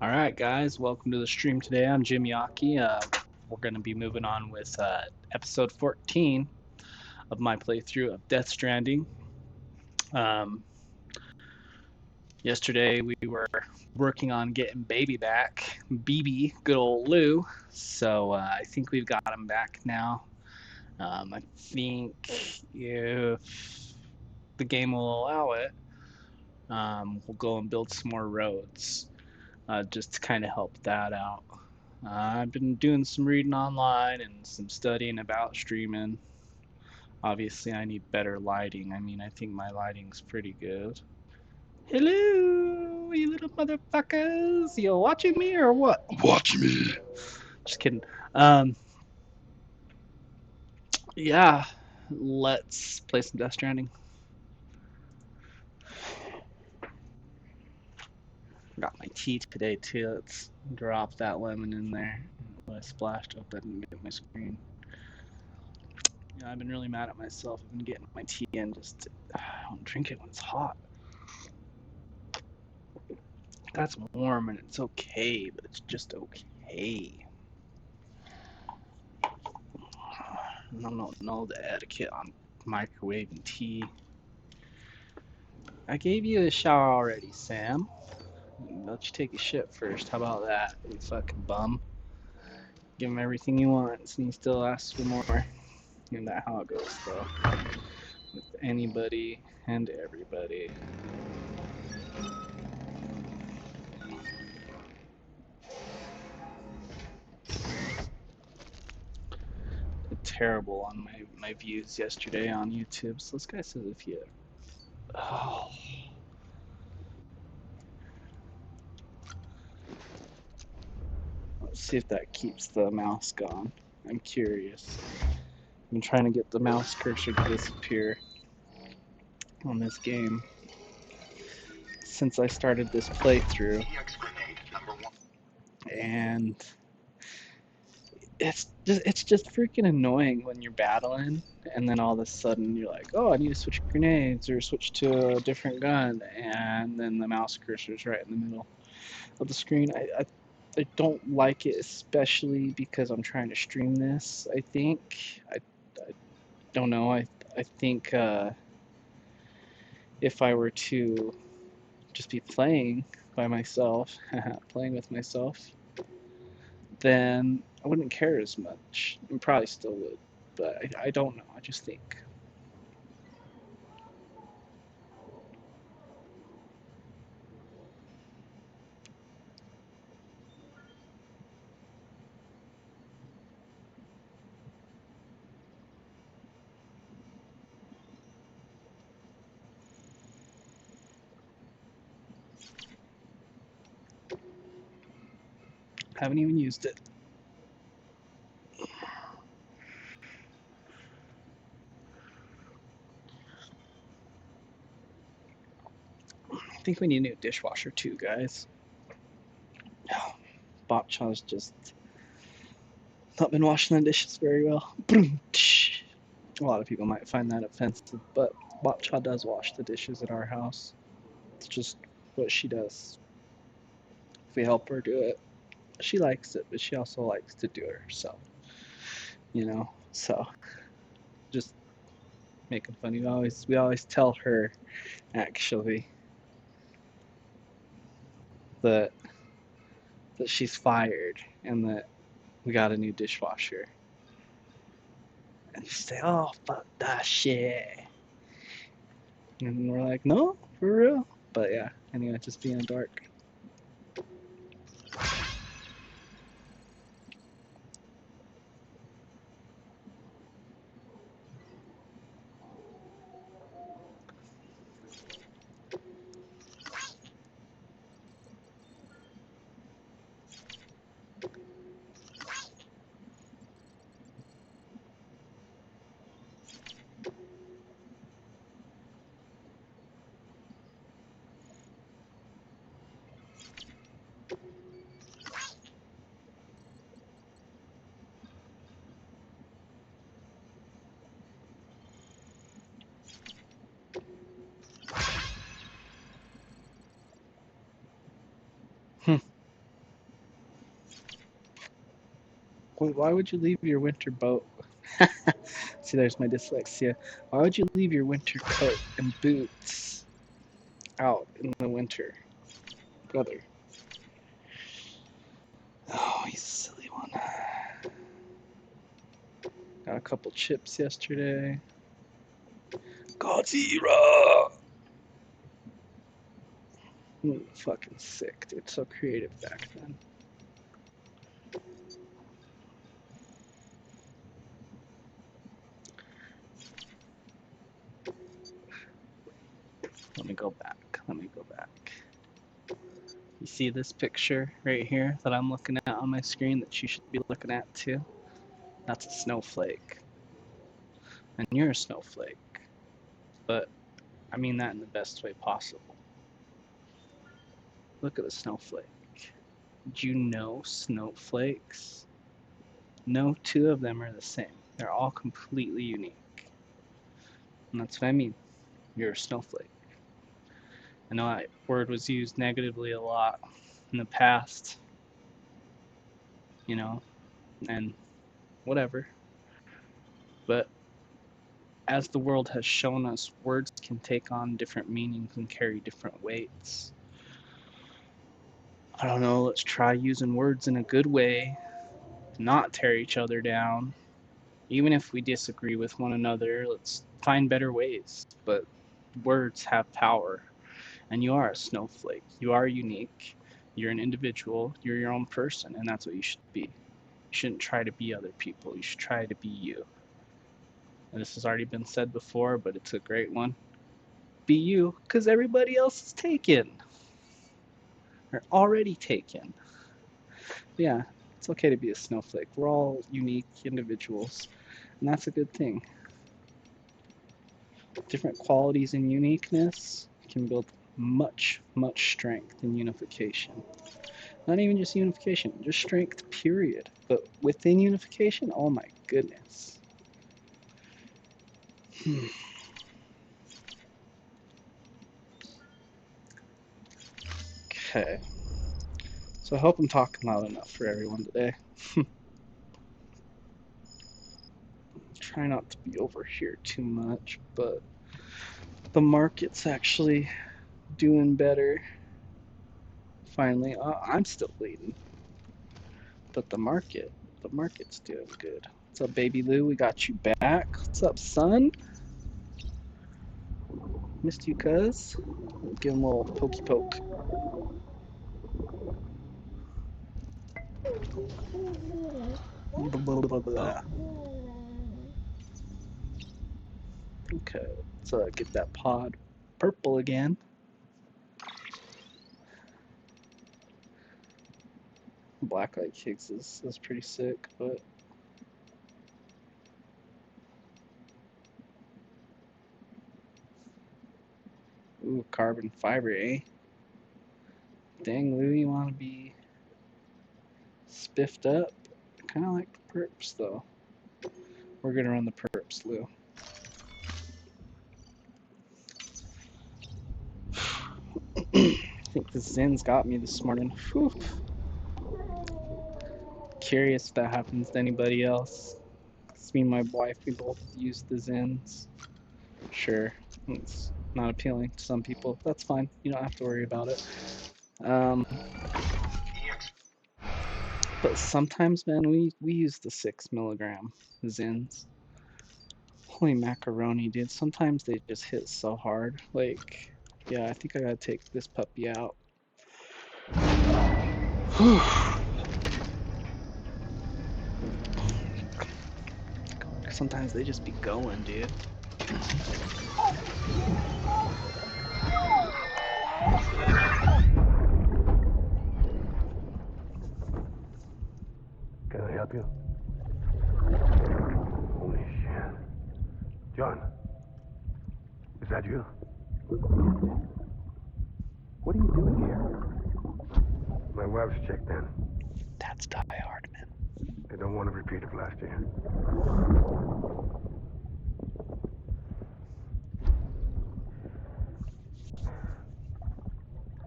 All right, guys, welcome to the stream today. I'm Jim Yaki. We're going to be moving on with episode 14 of my playthrough of Death Stranding. Um, Yesterday, we were working on getting Baby back, BB, good old Lou. So I think we've got him back now. I think if the game will allow it, we'll go and build some more roads just to kind of help that out. I've been doing some reading online and some studying about streaming. Obviously, I need better lighting. I mean, I think my lighting's pretty good. Hello, you little motherfuckers. You watching me or what? Watch me. Just kidding. Um, yeah, let's play some Death Stranding. Got my tea today too. Let's drop that lemon in there. I splashed. Hope that didn't get my screen. Yeah, I've been really mad at myself. I've been getting my tea in just I don't drink it when it's hot. That's warm and it's okay, but it's just okay. I don't know the etiquette on microwaving tea. I gave you a shower already, Sam. Let you take a shit first. How about that, you fucking bum? Give him everything he wants and he still asks for more. Isn't that how it goes, though? With anybody and everybody. Terrible on my views yesterday on YouTube. So this guy says if you... Oh. Let's see if that keeps the mouse gone. I'm curious. I'm trying to get the mouse cursor to disappear on this game since I started this playthrough. And it's just freaking annoying when you're battling and then all of a sudden you're like, oh, I need to switch grenades or switch to a different gun, and then the mouse cursor's right in the middle of the screen. I don't like it, especially because I'm trying to stream this. I don't know. I think if I were to just be playing by myself, playing with myself, then I wouldn't care as much. I probably still would, but I don't know. I just think. Haven't even used it. I think we need a new dishwasher too, guys. Bop Chaw's just not been washing the dishes very well. A lot of people might find that offensive, but Bop Chaw does wash the dishes at our house. It's just what she does. If we help her do it, she likes it, but she also likes to do it herself. So just making fun. We always tell her actually that that she's fired and that we got a new dishwasher. And she say, "Oh, fuck that shit." And we're like, "No, for real." But yeah, anyway, just being a dork. Why would you leave your winter boat? See, there's my dyslexia. Why would you leave your winter coat and boots out in the winter weather? Oh, he's a silly one. Got a couple chips yesterday. Godzilla! Fucking sick, dude. So creative back then. Let me go back. You see this picture right here that I'm looking at on my screen that you should be looking at too? That's a snowflake. And you're a snowflake. But I mean that in the best way possible. Look at the snowflake. Did you know snowflakes? No two of them are the same. They're all completely unique. And that's what I mean. You're a snowflake. I know that word was used negatively a lot in the past, you know, and whatever. But as the world has shown us, words can take on different meanings and carry different weights. I don't know, let's try using words in a good way, not tear each other down. Even if we disagree with one another, let's find better ways. But words have power, and you are a snowflake. You are unique. You're an individual. You're your own person, and that's what you should be. You shouldn't try to be other people. You should try to be you. And this has already been said before, but it's a great one. Be you, because everybody else is taken. Or already taken. Yeah, it's okay to be a snowflake. We're all unique individuals, and that's a good thing. Different qualities and uniqueness can build much, much strength and unification. Not even just unification, just strength, period. But within unification, oh my goodness. Okay. So I hope I'm talking loud enough for everyone today. Try not to be over here too much, but the market's actually doing better. Finally, I'm still bleeding, but the market's doing good. What's up, baby Lou? We got you back. What's up, son? Missed you, cuz. Give him a little pokey poke. Blah, blah, blah, blah. Okay, let's get that pod purple again. Blacklight kicks is pretty sick, but ooh, carbon fiber, eh? Dang, Lou, you want to be spiffed up? Kind of like the perps, though. We're gonna run the perps, Lou. I think the Zin's got me this morning. Whew. Curious if that happens to anybody else. It's me and my wife, we both use the Zins. Sure, it's not appealing to some people. That's fine. You don't have to worry about it. But sometimes, man, we use the 6 milligram Zins. Holy macaroni, dude. Sometimes they just hit so hard. Like, yeah, I think I gotta take this puppy out. Sometimes they just be going, dude. Can I help you? Holy shit. John, is that you? What are you doing here? My wife's checked in. That's Die Hard, man. I don't want to repeat of last year.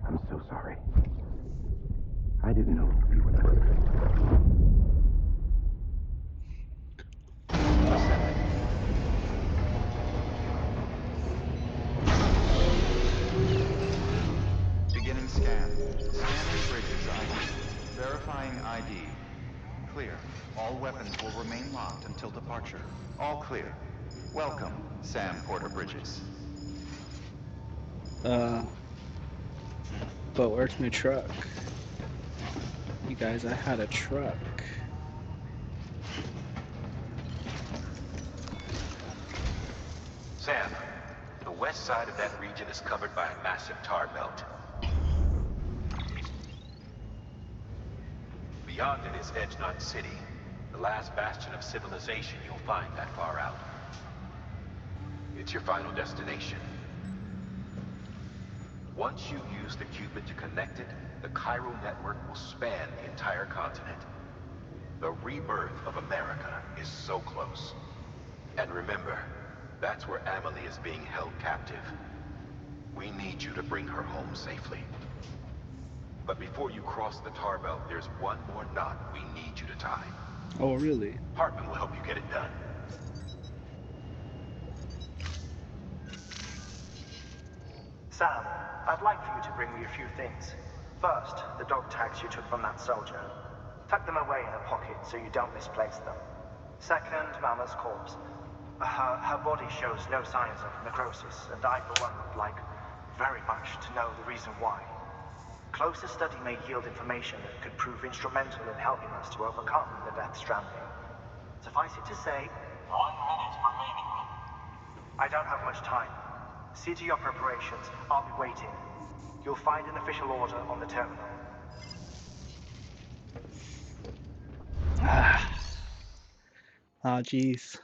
I'm so sorry. I didn't know you were the... clear. All weapons will remain locked until departure. All clear. Welcome, Sam Porter Bridges. But where's my truck? You guys, I had a truck. Sam, the west side of that region is covered by a massive tar belt. Beyond it is Edgenut City, the last bastion of civilization you'll find that far out. It's your final destination. Once you use the Cupid to connect it, the Cairo network will span the entire continent. The rebirth of America is so close. And remember, that's where Amelie is being held captive. We need you to bring her home safely. But before you cross the tar belt, there's one more knot we need you to tie. Oh, really? Hartman will help you get it done. Sam, I'd like for you to bring me a few things. First, the dog tags you took from that soldier. Tuck them away in a pocket so you don't misplace them. Second, Mama's corpse. Her body shows no signs of necrosis, and I, for one, would like very much to know the reason why. Closer study may yield information that could prove instrumental in helping us to overcome the Death Stranding. Suffice it to say, 1 minute remaining. I don't have much time. See to your preparations. I'll be waiting. You'll find an official order on the terminal. Ah, jeez.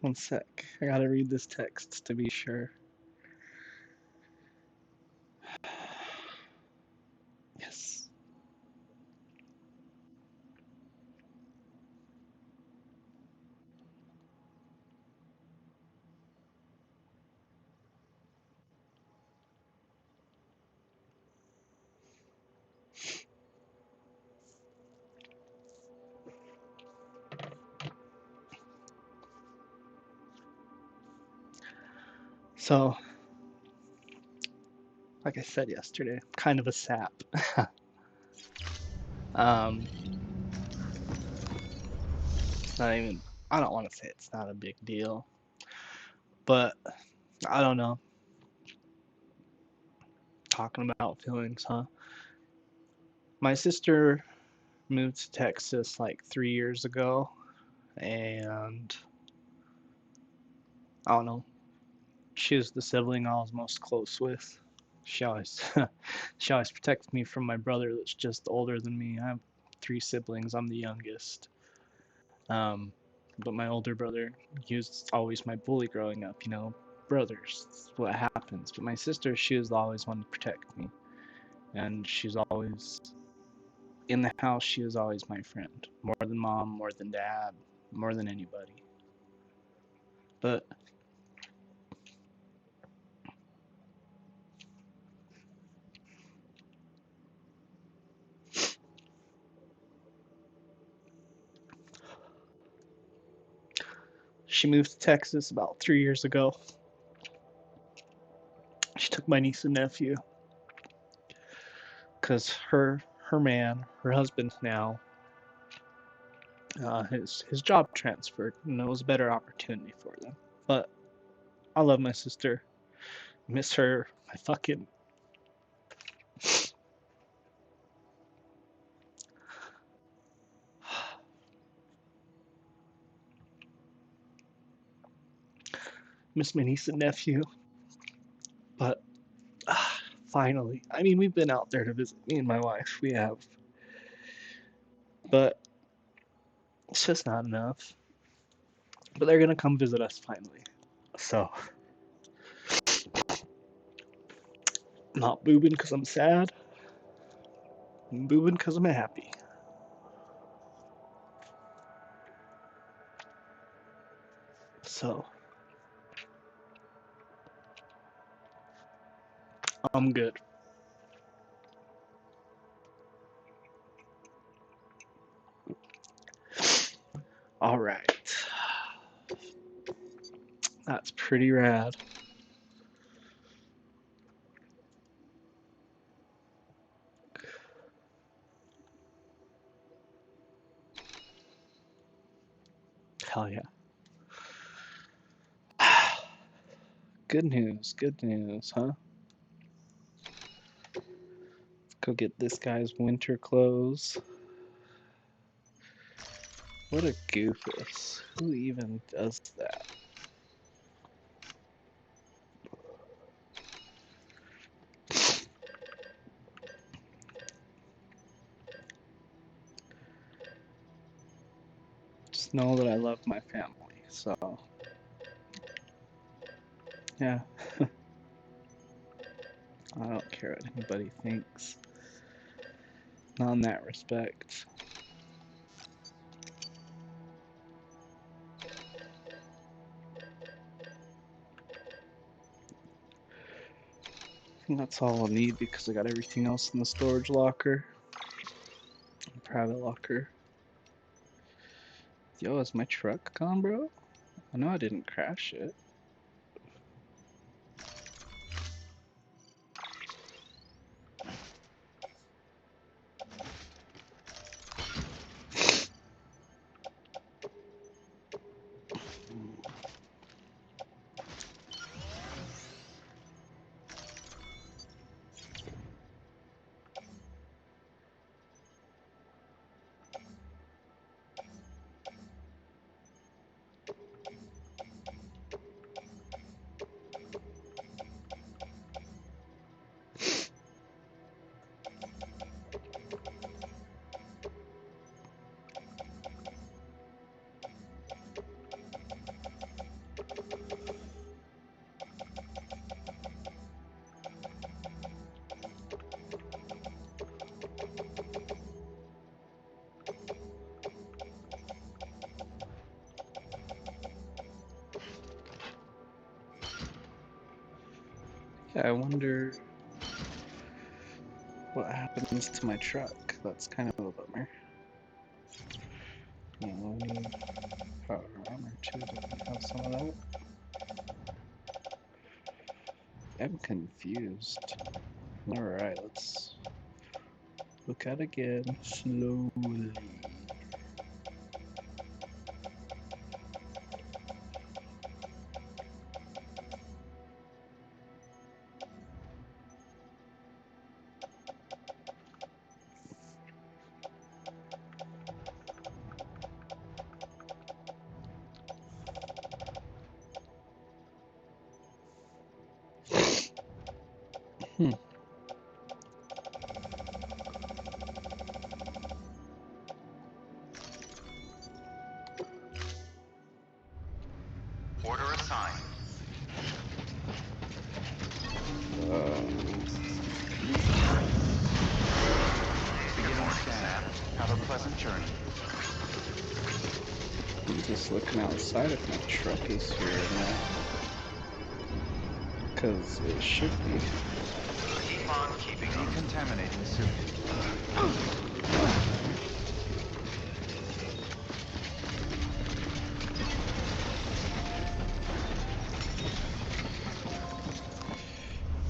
One sec. I gotta read this text to be sure. Yes. So, like I said yesterday, kind of a sap. um, it's not even, I don't want to say it's not a big deal, but I don't know. Talking about feelings, huh? My sister moved to Texas like 3 years ago, and I don't know. She was the sibling I was most close with. She always, she always protected me from my brother that's just older than me. I have 3 siblings. I'm the youngest. But my older brother, he was always my bully growing up. You know, brothers. That's what happens. But my sister, she was always one to protect me, and she's always in the house. She was always my friend, more than mom, more than dad, more than anybody. But she moved to Texas about 3 years ago. She took my niece and nephew because her man, her husband now, his job transferred, and it was a better opportunity for them. But I love my sister, miss her. I fucking miss my niece and nephew. But finally, I mean, we've been out there to visit, me and my wife. We have, but it's just not enough. But they're gonna come visit us finally. So I'm not boobing because I'm sad. I'm boobing because I'm happy. So I'm good. All right. That's pretty rad. Hell yeah. Good news, huh? Go get this guy's winter clothes. What a goofus. Who even does that? Just know that I love my family, so yeah. I don't care what anybody thinks. Not in that respect. I think that's all I'll need because I got everything else in the storage locker. Private locker. Yo, is my truck gone, bro? I know I didn't crash it. Yeah, I wonder what happens to my truck. That's kind of a bummer. You know, I need power armor too. Don't we have some of that? I'm confused. Alright, let's look at it again slowly. Order assigned. Good morning, Sam. Have a pleasant journey. I'm just looking outside if my truck is here or not. Because it should be. Keep on keeping on. Decontaminating suit.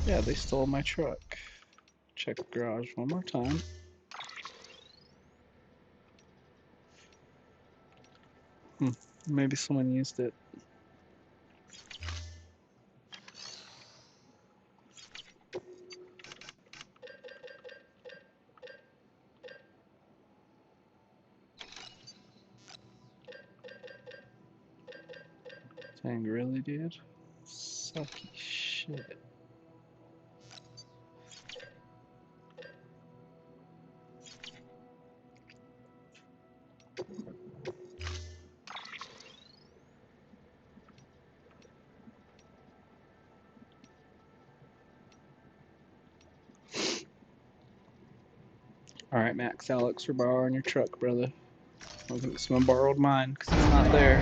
Yeah, they stole my truck. Check the garage one more time. Maybe someone used it. Dang, really, dude? Sucky shit. Alright, Max, Alex, we're borrowing your truck, brother. I think someone borrowed mine because it's not there.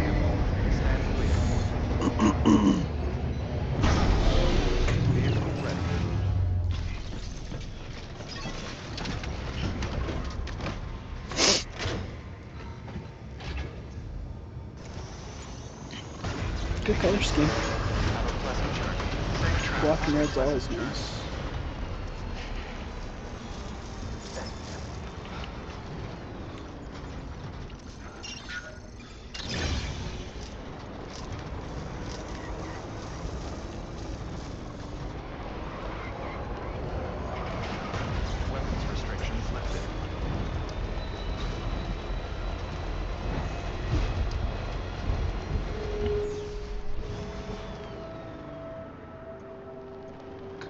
Good color scheme. Black and red's always nice.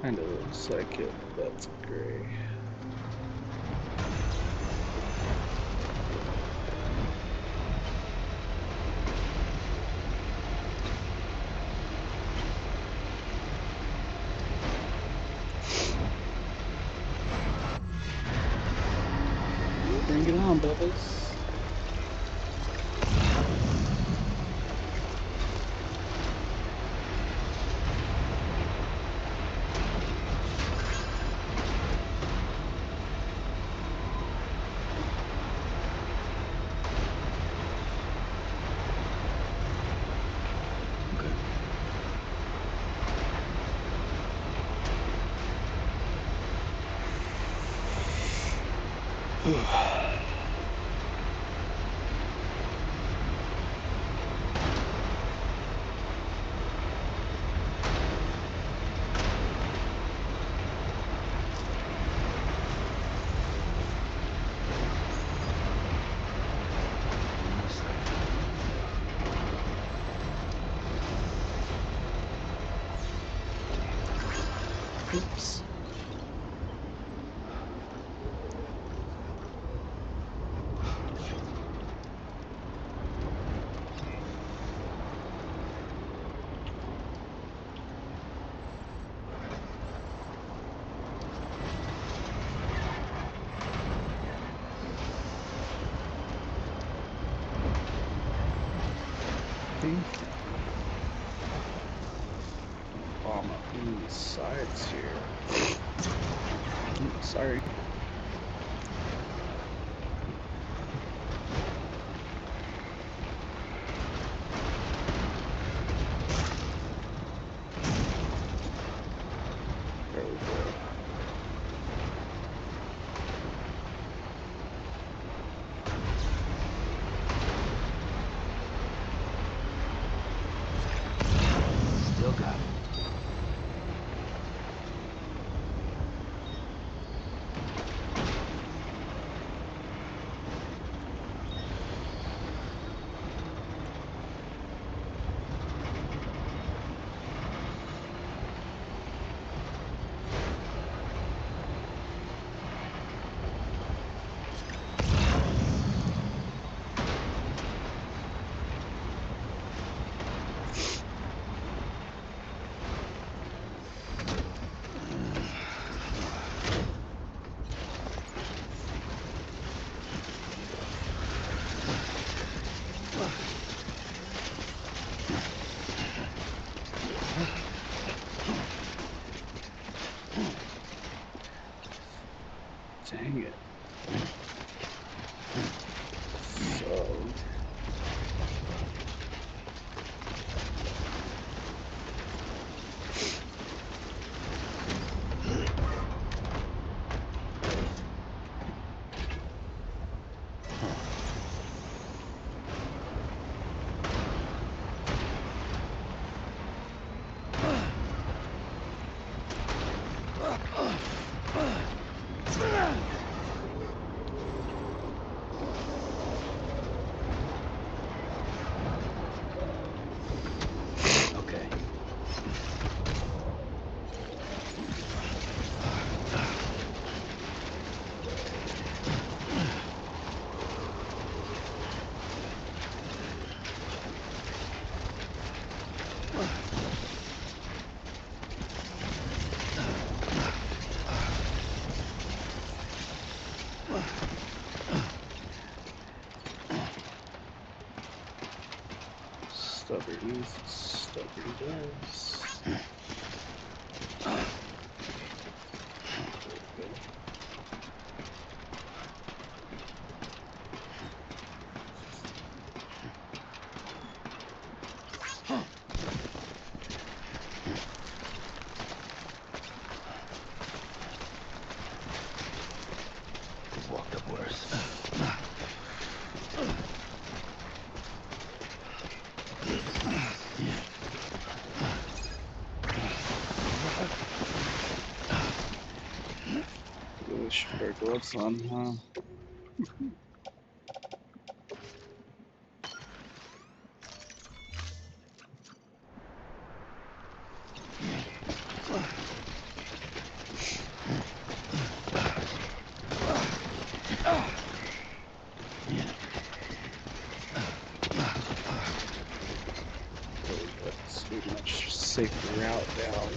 Kind of looks like it, but that's gray. Bring it on, Bubbles. Oops. Bomb up in the sides here. Sorry. There we go. Still got it. Dang it. So. Okay. Stubborn is stubborn does. There we go. We've walked up worse. Really should wear gloves on, huh? out down.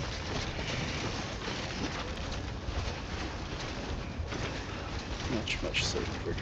Much safer.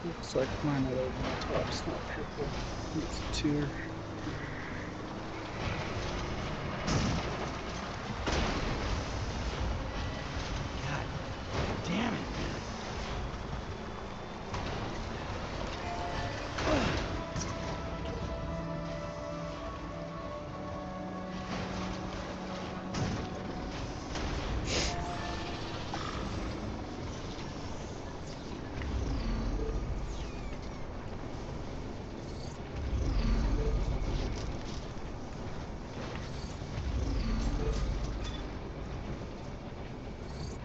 Looks like mine out over the top's not purple. It's a tear. God damn it.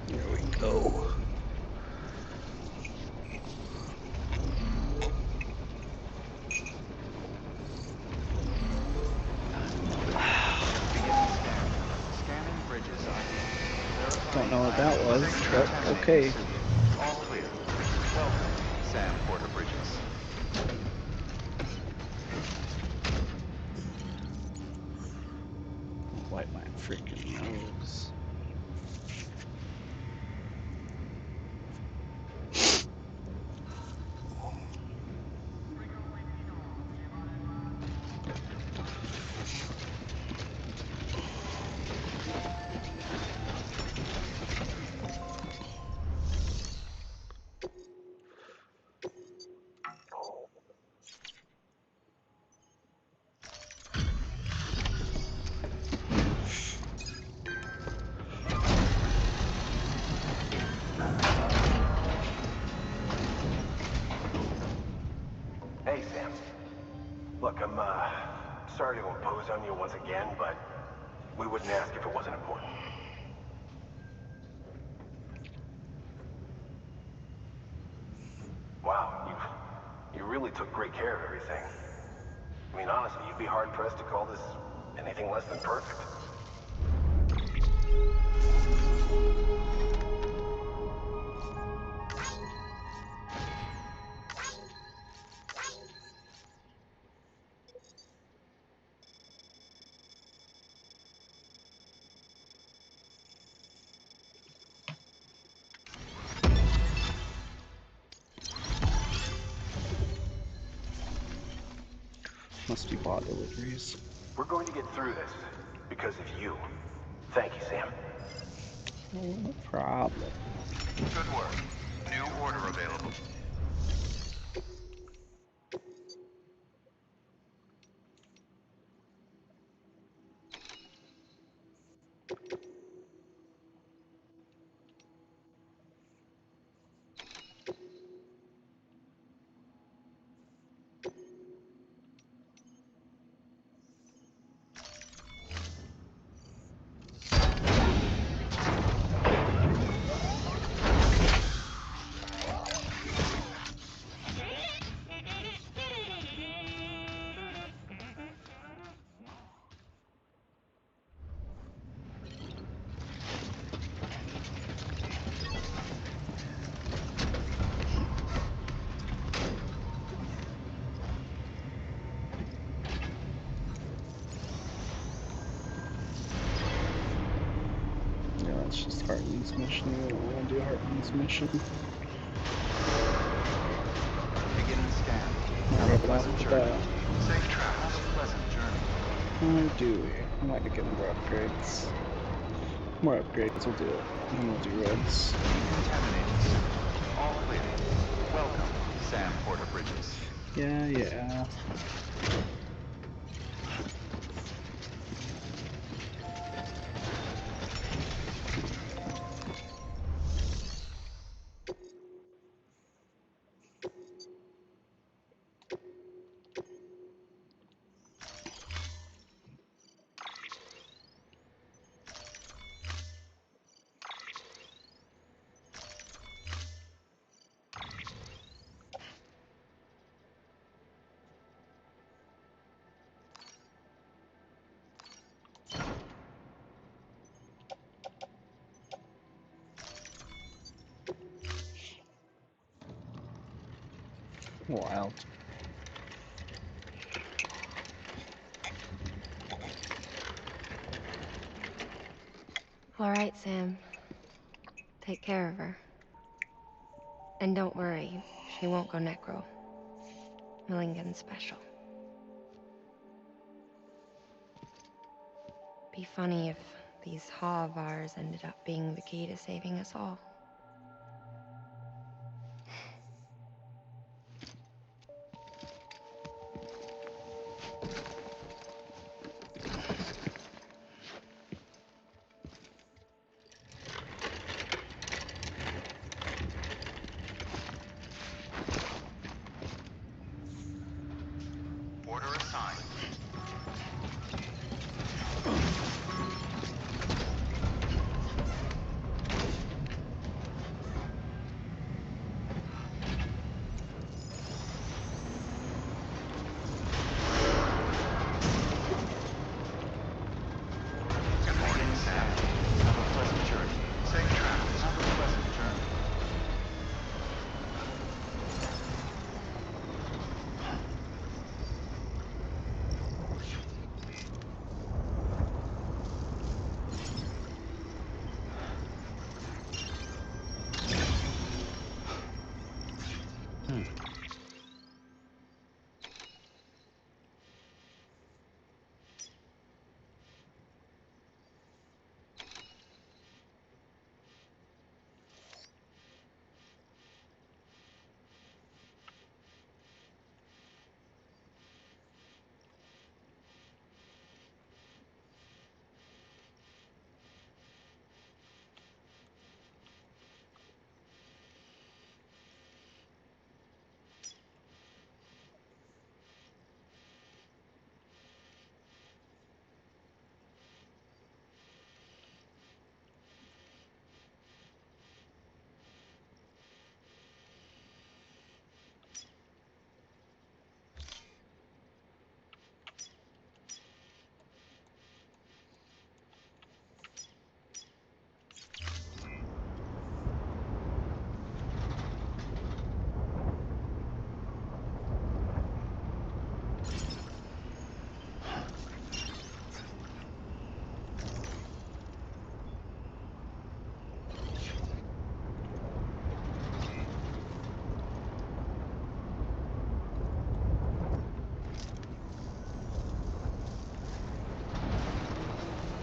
There we go. Beginning scan. Scanning bridges ID. Don't know what that Verifying was, items. but Contaminating okay. suit. All clear. Welcome, Sam Porter Bridges. Wipe my freaking nose. Hey, Sam. Look, I'm, sorry to impose on you once again, but we wouldn't ask if it wasn't important. Wow, you really took great care of everything. I mean, honestly, you'd be hard-pressed to call this anything less than perfect. Must be bought deliveries. We're going to get through this because of you. Thank you, Sam. No problem. Good work. New order available. It's just Hartman's mission. We don't want to do Hartman's mission. Beginning scan. Have a Right pleasant off the journey. bat. Safe travels. Have a pleasant journey. Or do we? We might get more upgrades. More upgrades will do it. And we'll do roads. Decontaminating soon. All clear. Welcome, Sam Porter Bridges. Yeah. Wild. All right, Sam. Take care of her. And don't worry, she won't go necro. Milligan's special. Be funny if these Ha of ours ended up being the key to saving us all. Order assigned. Good morning, Sam. Have a pleasant journey. Safe travels. Have a pleasant journey.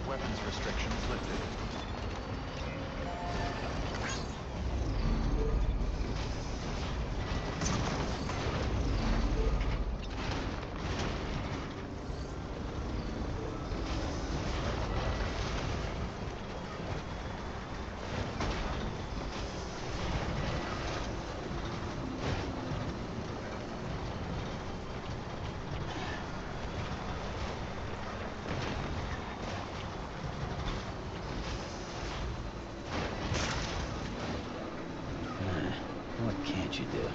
Weapons restrictions lifted. What can't you do?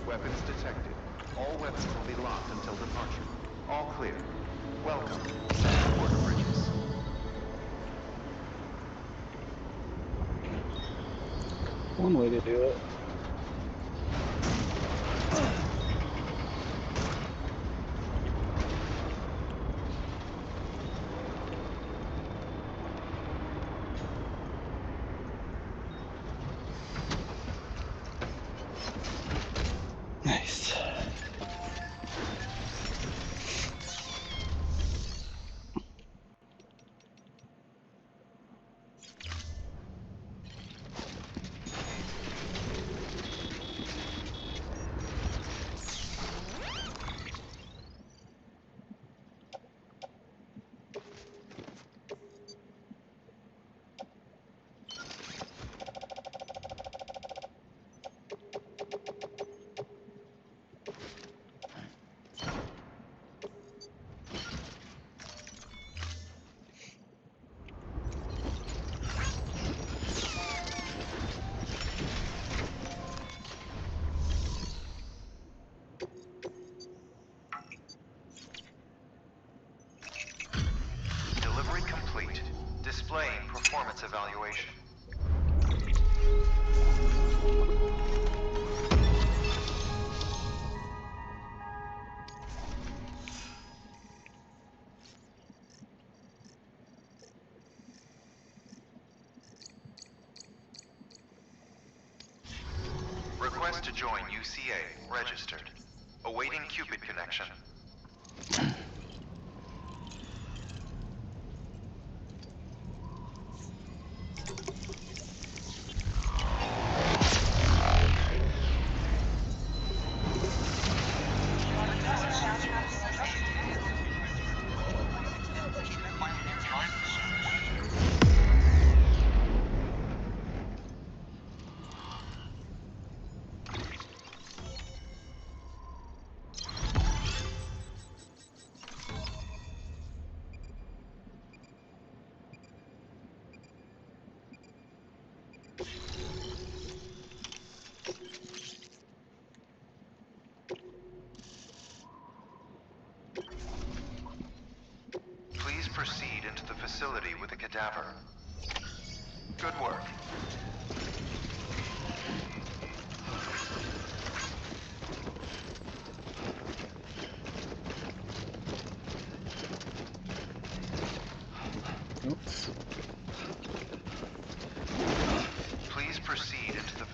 Weapons detected. All weapons will be locked until departure. All clear. Welcome, Sam Porter Bridges. One way to do it. Nice. Delivery complete. Displaying performance evaluation. Request to join UCA. Registered. Awaiting Cupid connection. Please proceed into the facility with the cadaver. Good work. Oops. Please proceed into the...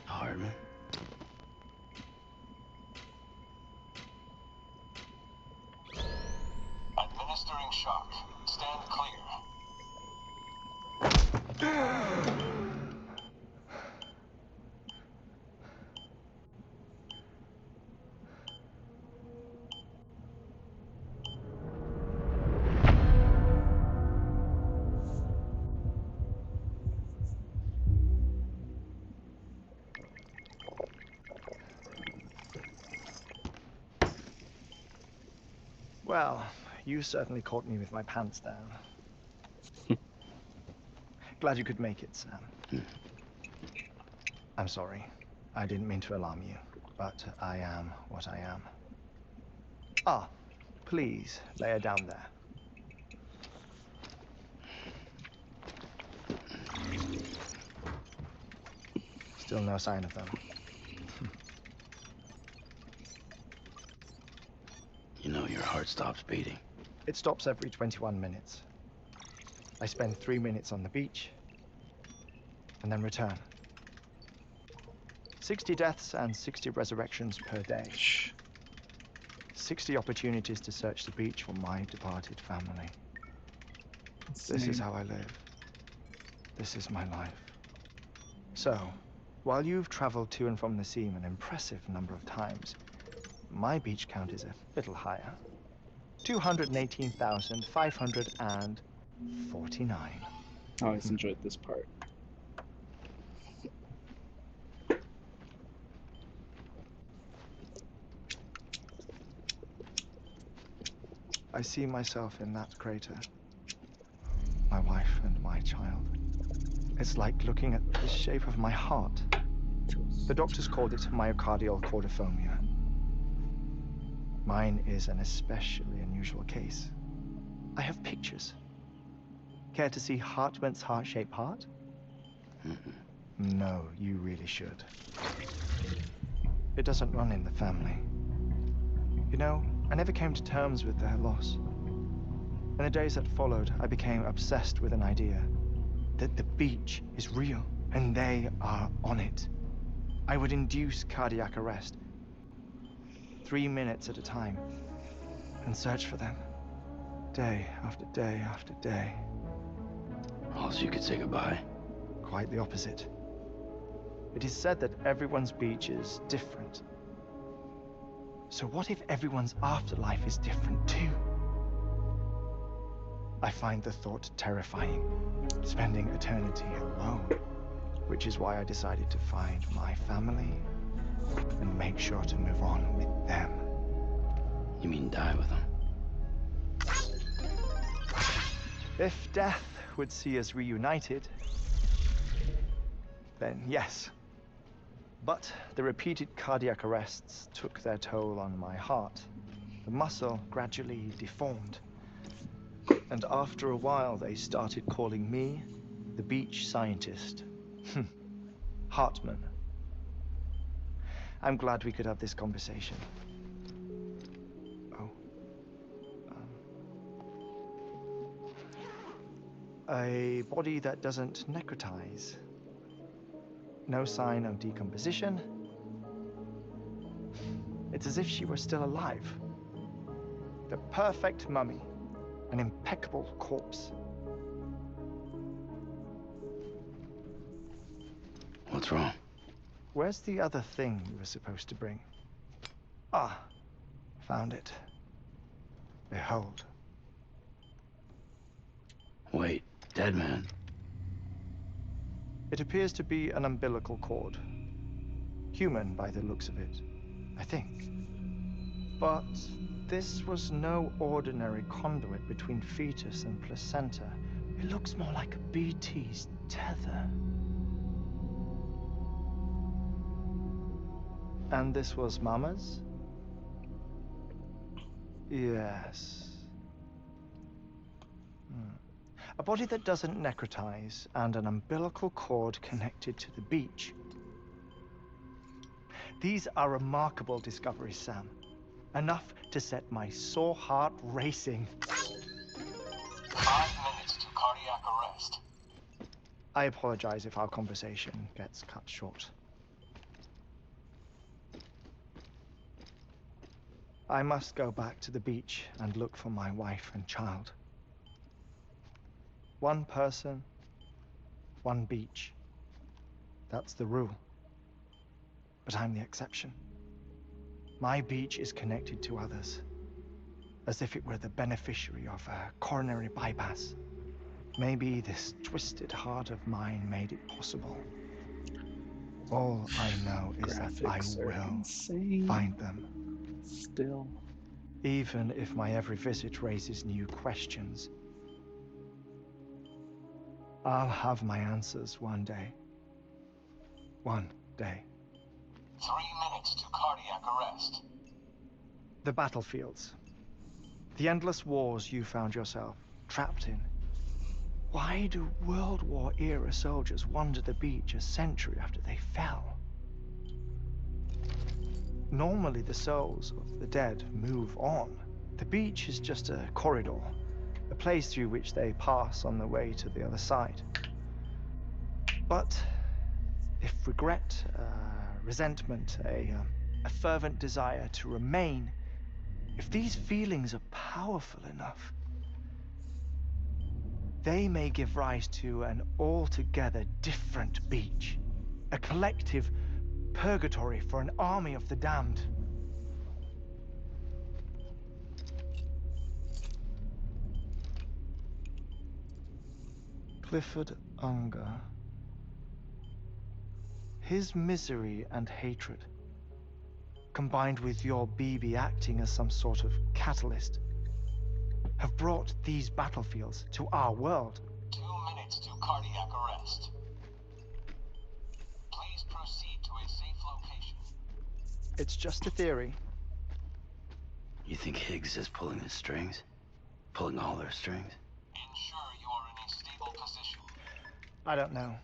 Hardman. Administering shock. Stand clear. Well, you certainly caught me with my pants down. Glad you could make it, Sam. I'm sorry. I didn't mean to alarm you, but I am what I am. Ah, please lay her down there. Still no sign of them. You know your heart stops beating. It stops every 21 minutes. I spend 3 minutes on the beach, and then return. 60 deaths and 60 resurrections per day. 60 opportunities to search the beach for my departed family. This is how I live. This is my life. So, while you've traveled to and from the scene an impressive number of times, my beach count is a little higher. 218,549. I always enjoyed this part. I see myself in that crater. My wife and my child. It's like looking at the shape of my heart. The doctors called it myocardial cordiphobia. Mine is an especially unusual case. I have pictures. Care to see Hartman's heart-shaped heart? No, you really should. It doesn't run in the family. You know, I never came to terms with their loss. In the days that followed, I became obsessed with an idea that the beach is real and they are on it. I would induce cardiac arrest, 3 minutes at a time, and search for them, day after day after day. All so you could say goodbye. Quite the opposite. It is said that everyone's beach is different. So what if everyone's afterlife is different too? I find the thought terrifying, spending eternity alone, which is why I decided to find my family and make sure to move on with them. You mean die with them? If death would see us reunited, then yes. But the repeated cardiac arrests took their toll on my heart. The muscle gradually deformed. And after a while, they started calling me the beach scientist. Hartman. I'm glad we could have this conversation. Oh. A body that doesn't necrotize. No sign of decomposition. It's as if she were still alive. The perfect mummy. An impeccable corpse. What's wrong? Where's the other thing you were supposed to bring? Ah, found it. Behold. Wait, dead man. It appears to be an umbilical cord. Human by the looks of it, I think. But this was no ordinary conduit between fetus and placenta. It looks more like a BT's tether. And this was Mama's? Yes. A body that doesn't necrotize and an umbilical cord connected to the beach. These are remarkable discoveries, Sam. Enough to set my sore heart racing. 5 minutes to cardiac arrest. I apologize if our conversation gets cut short. I must go back to the beach and look for my wife and child. One person, one beach. That's the rule. But I'm the exception. My beach is connected to others, as if it were the beneficiary of a coronary bypass. Maybe this twisted heart of mine made it possible. All I know is that I Graphics are will insane. find them. Still. Even if my every visit raises new questions. I'll have my answers one day. one day. 3 minutes to cardiac arrest. The battlefields. The endless wars you found yourself trapped in. Why do World War era soldiers wander the beach a century after they fell? Normally the souls of the dead move on. The beach is just a corridor, a place through which they pass on the way to the other side. But if regret, resentment, a fervent desire to remain, if these feelings are powerful enough, they may give rise to an altogether different beach, a collective purgatory for an army of the damned. Clifford Unger. His misery and hatred, combined with your BB acting as some sort of catalyst, have brought these battlefields to our world. 2 minutes to cardiac arrest. Please proceed to a safe location. It's just a theory. You think Higgs is pulling the strings? Pulling all their strings? Ensure you are in a stable position. I don't know.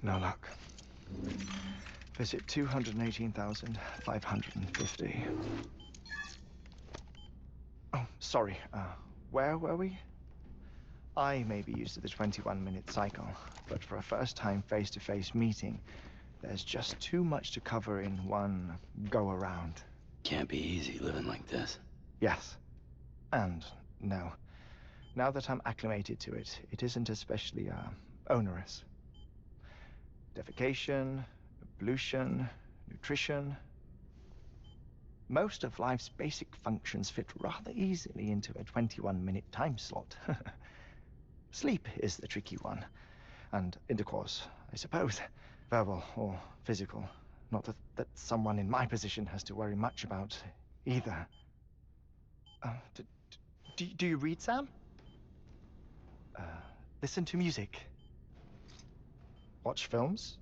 No luck. Visit 218,550. Oh, sorry. Where were we? I may be used to the 21-minute cycle, but for a first-time face-to-face meeting, there's just too much to cover in one go-around. Can't be easy living like this. Yes. And no. Now that I'm acclimated to it, it isn't especially, onerous. Defecation, ablution, nutrition. Most of life's basic functions fit rather easily into a 21-minute time slot. Sleep is the tricky one. And intercourse, I suppose. Verbal or physical. Not that someone in my position has to worry much about either. Do you read, Sam? Listen to music. Watch films.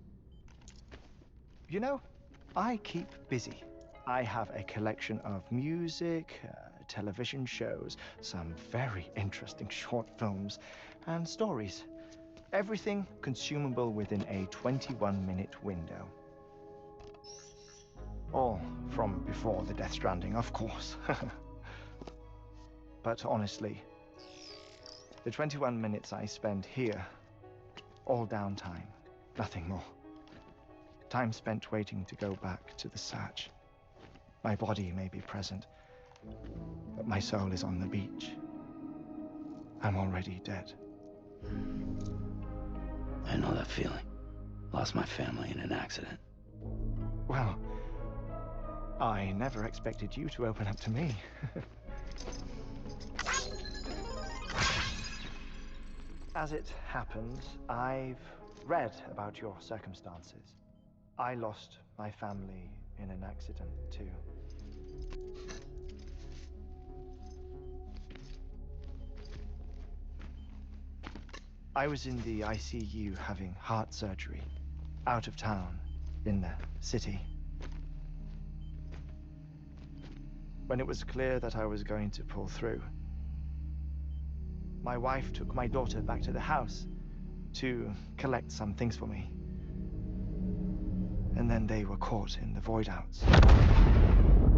You know, I keep busy. I have a collection of music, television shows, some very interesting short films, and stories. Everything consumable within a 21-minute window. All from before the Death Stranding, of course. But honestly, the 21 minutes I spend here, all downtime, nothing more. Time spent waiting to go back to the search. My body may be present, but my soul is on the beach. I'm already dead. I know that feeling. Lost my family in an accident. Well, I never expected you to open up to me. As it happens, I've read about your circumstances. I lost my family in an accident, too. I was in the ICU having heart surgery, out of town, in the city. When it was clear that I was going to pull through, my wife took my daughter back to the house to collect some things for me. And then they were caught in the void-outs.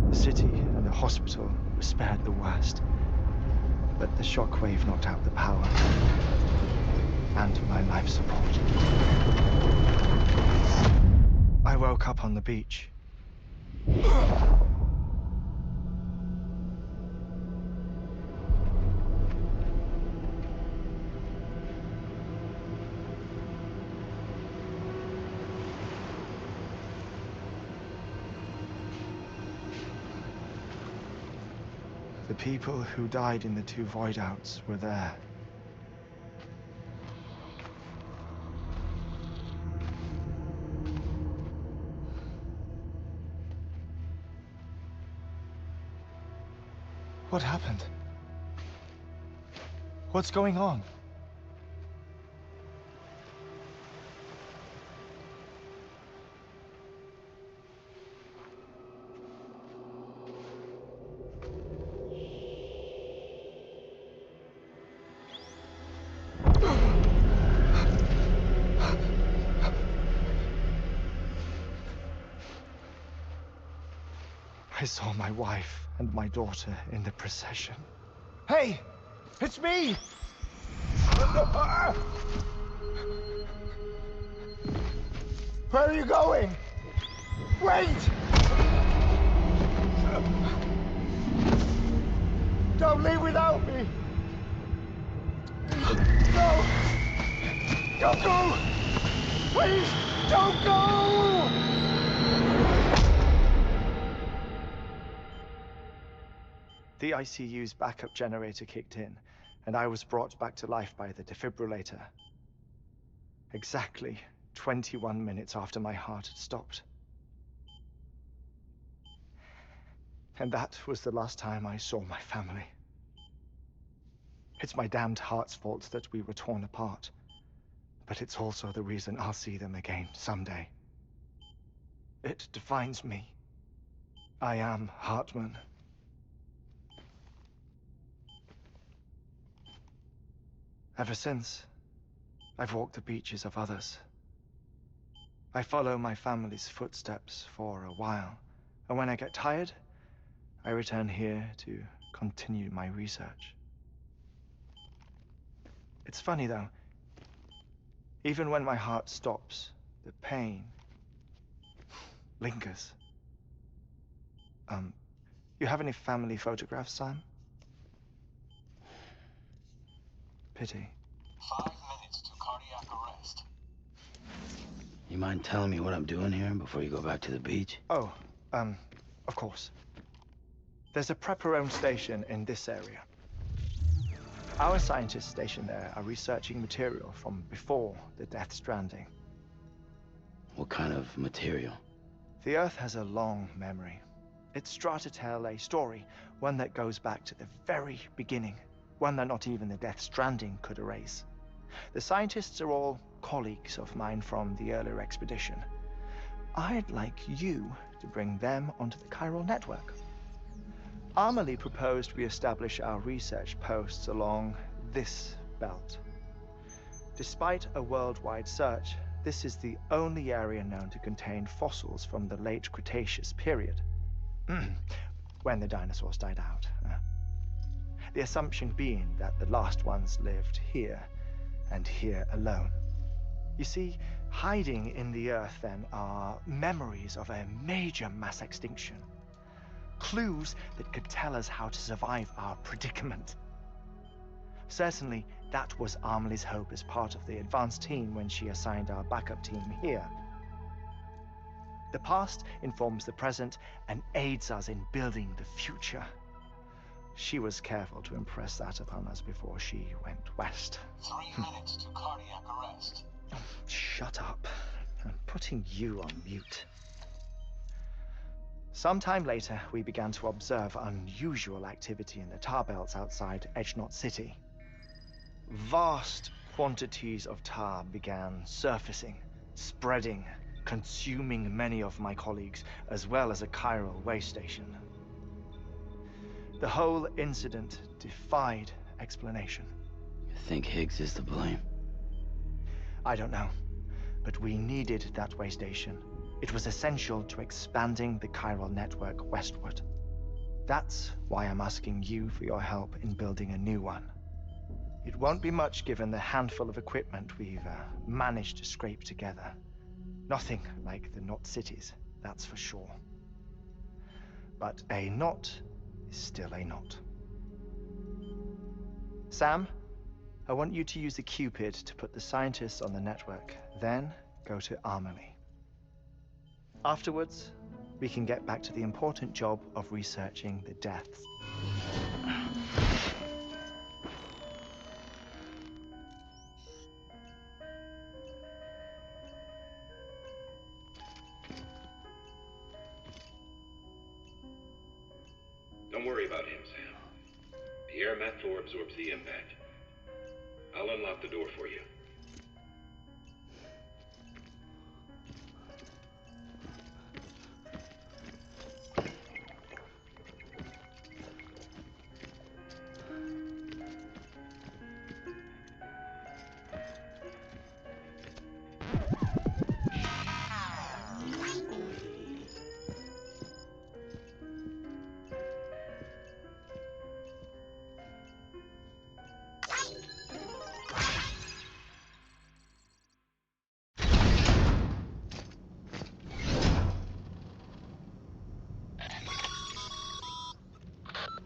The city and the hospital were spared the worst, but the shockwave knocked out the power and my life support. I woke up on the beach. The people who died in the two void-outs were there. What happened? What's going on? I saw my wife and my daughter in the procession. Hey! It's me! Where are you going? Wait! Don't leave without me! No! Don't go! Please, don't go! The ICU's backup generator kicked in, and I was brought back to life by the defibrillator. Exactly 21 minutes after my heart had stopped. And that was the last time I saw my family. It's my damned heart's fault that we were torn apart, but it's also the reason I'll see them again someday. It defines me. I am Hartman. Ever since, I've walked the beaches of others, I follow my family's footsteps for a while, and when I get tired, I return here to continue my research. It's funny though, even when my heart stops, the pain lingers. You have any family photographs, Sam? Pity. 5 minutes to cardiac arrest. You mind telling me what I'm doing here before you go back to the beach? Oh, of course. There's a Prepperone station in this area. Our scientists stationed there are researching material from before the Death Stranding. What kind of material? The Earth has a long memory. It's trying to tell a story, one that goes back to the very beginning, one that not even the Death Stranding could erase. The scientists are all colleagues of mine from the earlier expedition. I'd like you to bring them onto the chiral network. Amelie proposed we establish our research posts along this belt. Despite a worldwide search, this is the only area known to contain fossils from the late Cretaceous period, when the dinosaurs died out. The assumption being that the last ones lived here, and here alone. You see, hiding in the Earth then are memories of a major mass extinction. Clues that could tell us how to survive our predicament. Certainly, that was Amelie's hope as part of the advanced team when she assigned our backup team here. The past informs the present and aids us in building the future. She was careful to impress that upon us before she went west. 3 minutes to cardiac arrest. Shut up. I'm putting you on mute. Sometime later, we began to observe unusual activity in the tar belts outside Edgenot City. Vast quantities of tar began surfacing, spreading, consuming many of my colleagues, as well as a chiral way station. The whole incident defied explanation. You think Higgs is to blame? I don't know, but we needed that way station. It was essential to expanding the chiral network westward. That's why I'm asking you for your help in building a new one. It won't be much given the handful of equipment we've managed to scrape together. Nothing like the knot cities, that's for sure. But a knot is still a knot. Sam, I want you to use the Cupid to put the scientists on the network, then go to Amelie. Afterwards, we can get back to the important job of researching the deaths. Don't worry about him, Sam. The air mat floor absorbs the impact. I'll unlock the door for you.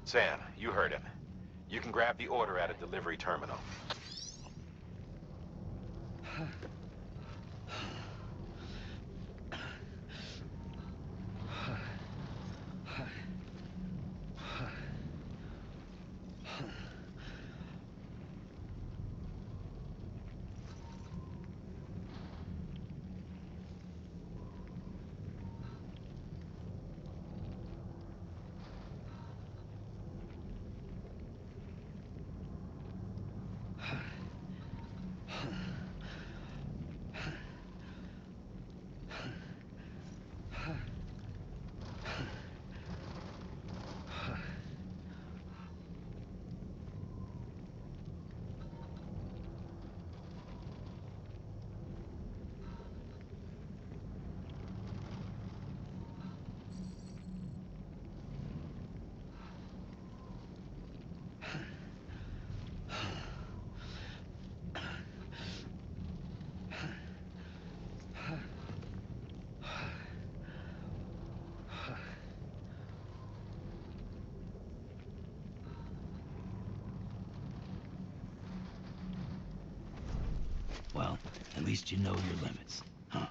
Sam, you heard him. You can grab the order at a delivery terminal. At least you know your limits, huh?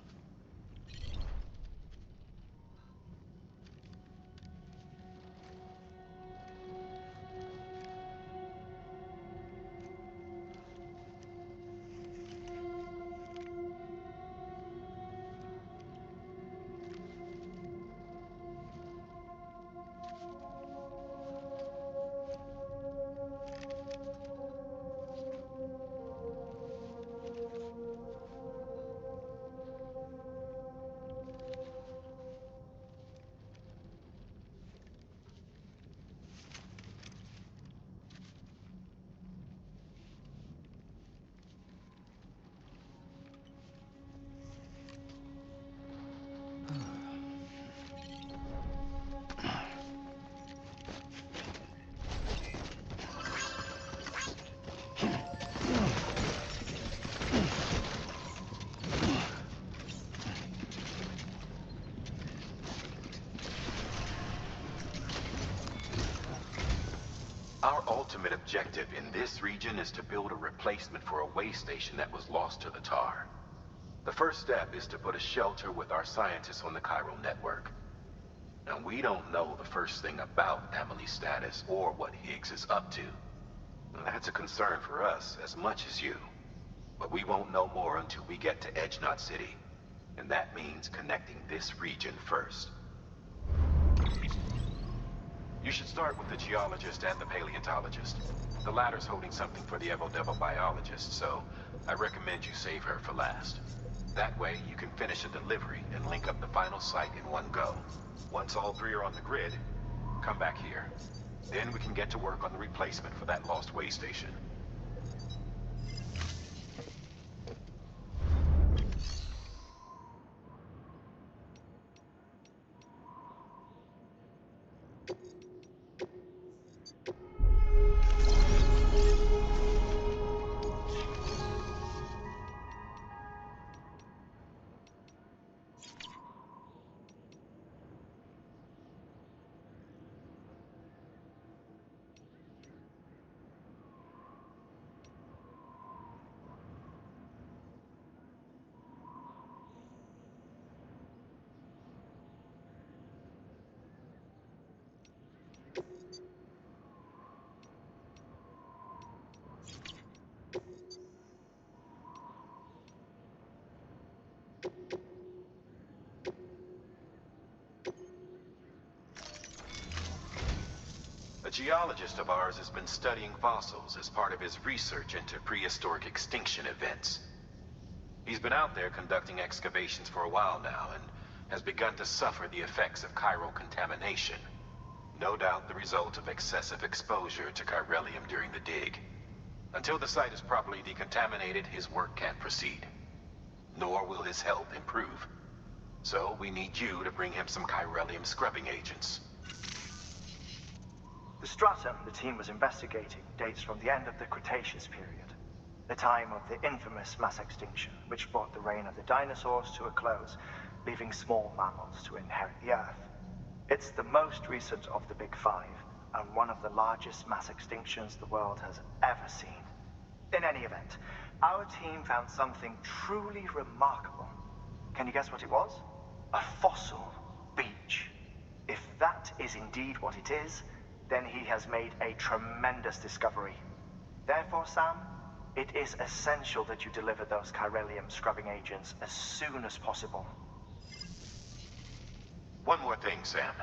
Our ultimate objective in this region is to build a replacement for a way station that was lost to the tar. The first step is to put a shelter with our scientists on the chiral network. Now, we don't know the first thing about Emily's status or what Higgs is up to. That's a concern for us as much as you. But we won't know more until we get to Edge Knot City. And that means connecting this region first. You should start with the geologist and the paleontologist. The latter's holding something for the Evo-Devo biologist, so I recommend you save her for last. That way, you can finish a delivery and link up the final site in one go. Once all three are on the grid, come back here. Then we can get to work on the replacement for that lost way station. A geologist of ours has been studying fossils as part of his research into prehistoric extinction events. He's been out there conducting excavations for a while now and has begun to suffer the effects of chiral contamination. No doubt the result of excessive exposure to chiralium during the dig. Until the site is properly decontaminated, his work can't proceed. Nor will his health improve. So we need you to bring him some chiralium scrubbing agents. The stratum the team was investigating dates from the end of the Cretaceous period, the time of the infamous mass extinction, which brought the reign of the dinosaurs to a close, leaving small mammals to inherit the Earth. It's the most recent of the Big Five, and one of the largest mass extinctions the world has ever seen. In any event, our team found something truly remarkable. Can you guess what it was? A fossil beach. If that is indeed what it is, then he has made a tremendous discovery. Therefore, Sam, it is essential that you deliver those chiralium scrubbing agents as soon as possible. One more thing, Sam.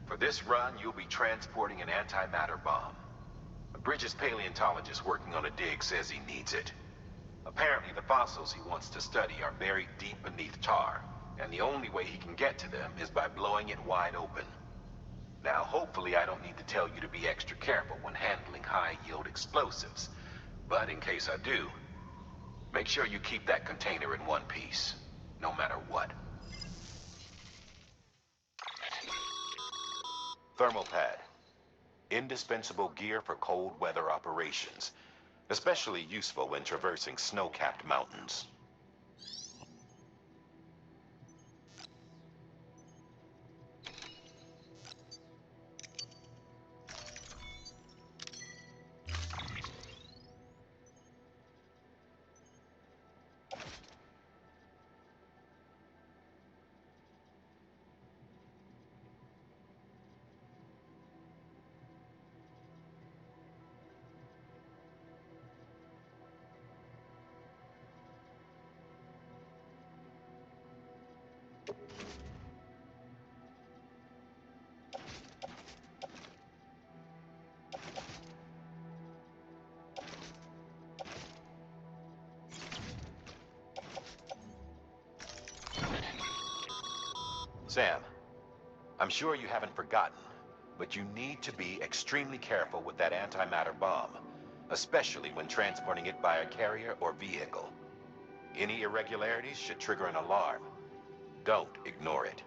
For this run, you'll be transporting an antimatter bomb. Bridges' paleontologist working on a dig says he needs it. Apparently, the fossils he wants to study are buried deep beneath tar, and the only way he can get to them is by blowing it wide open. Now, hopefully I don't need to tell you to be extra careful when handling high-yield explosives, but in case I do, make sure you keep that container in one piece, no matter what. Thermal pad. Indispensable gear for cold weather operations, especially useful when traversing snow-capped mountains. Sam, I'm sure you haven't forgotten, but you need to be extremely careful with that antimatter bomb, especially when transporting it by a carrier or vehicle. Any irregularities should trigger an alarm. Don't ignore it.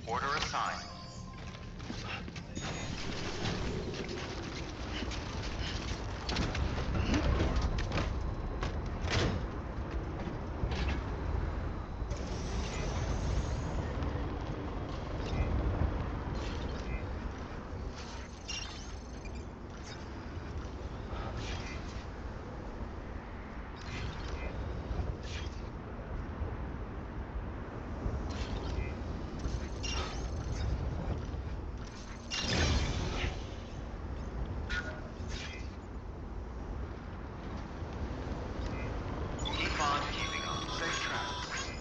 Order assigned. Keep on keeping on. Safe travels.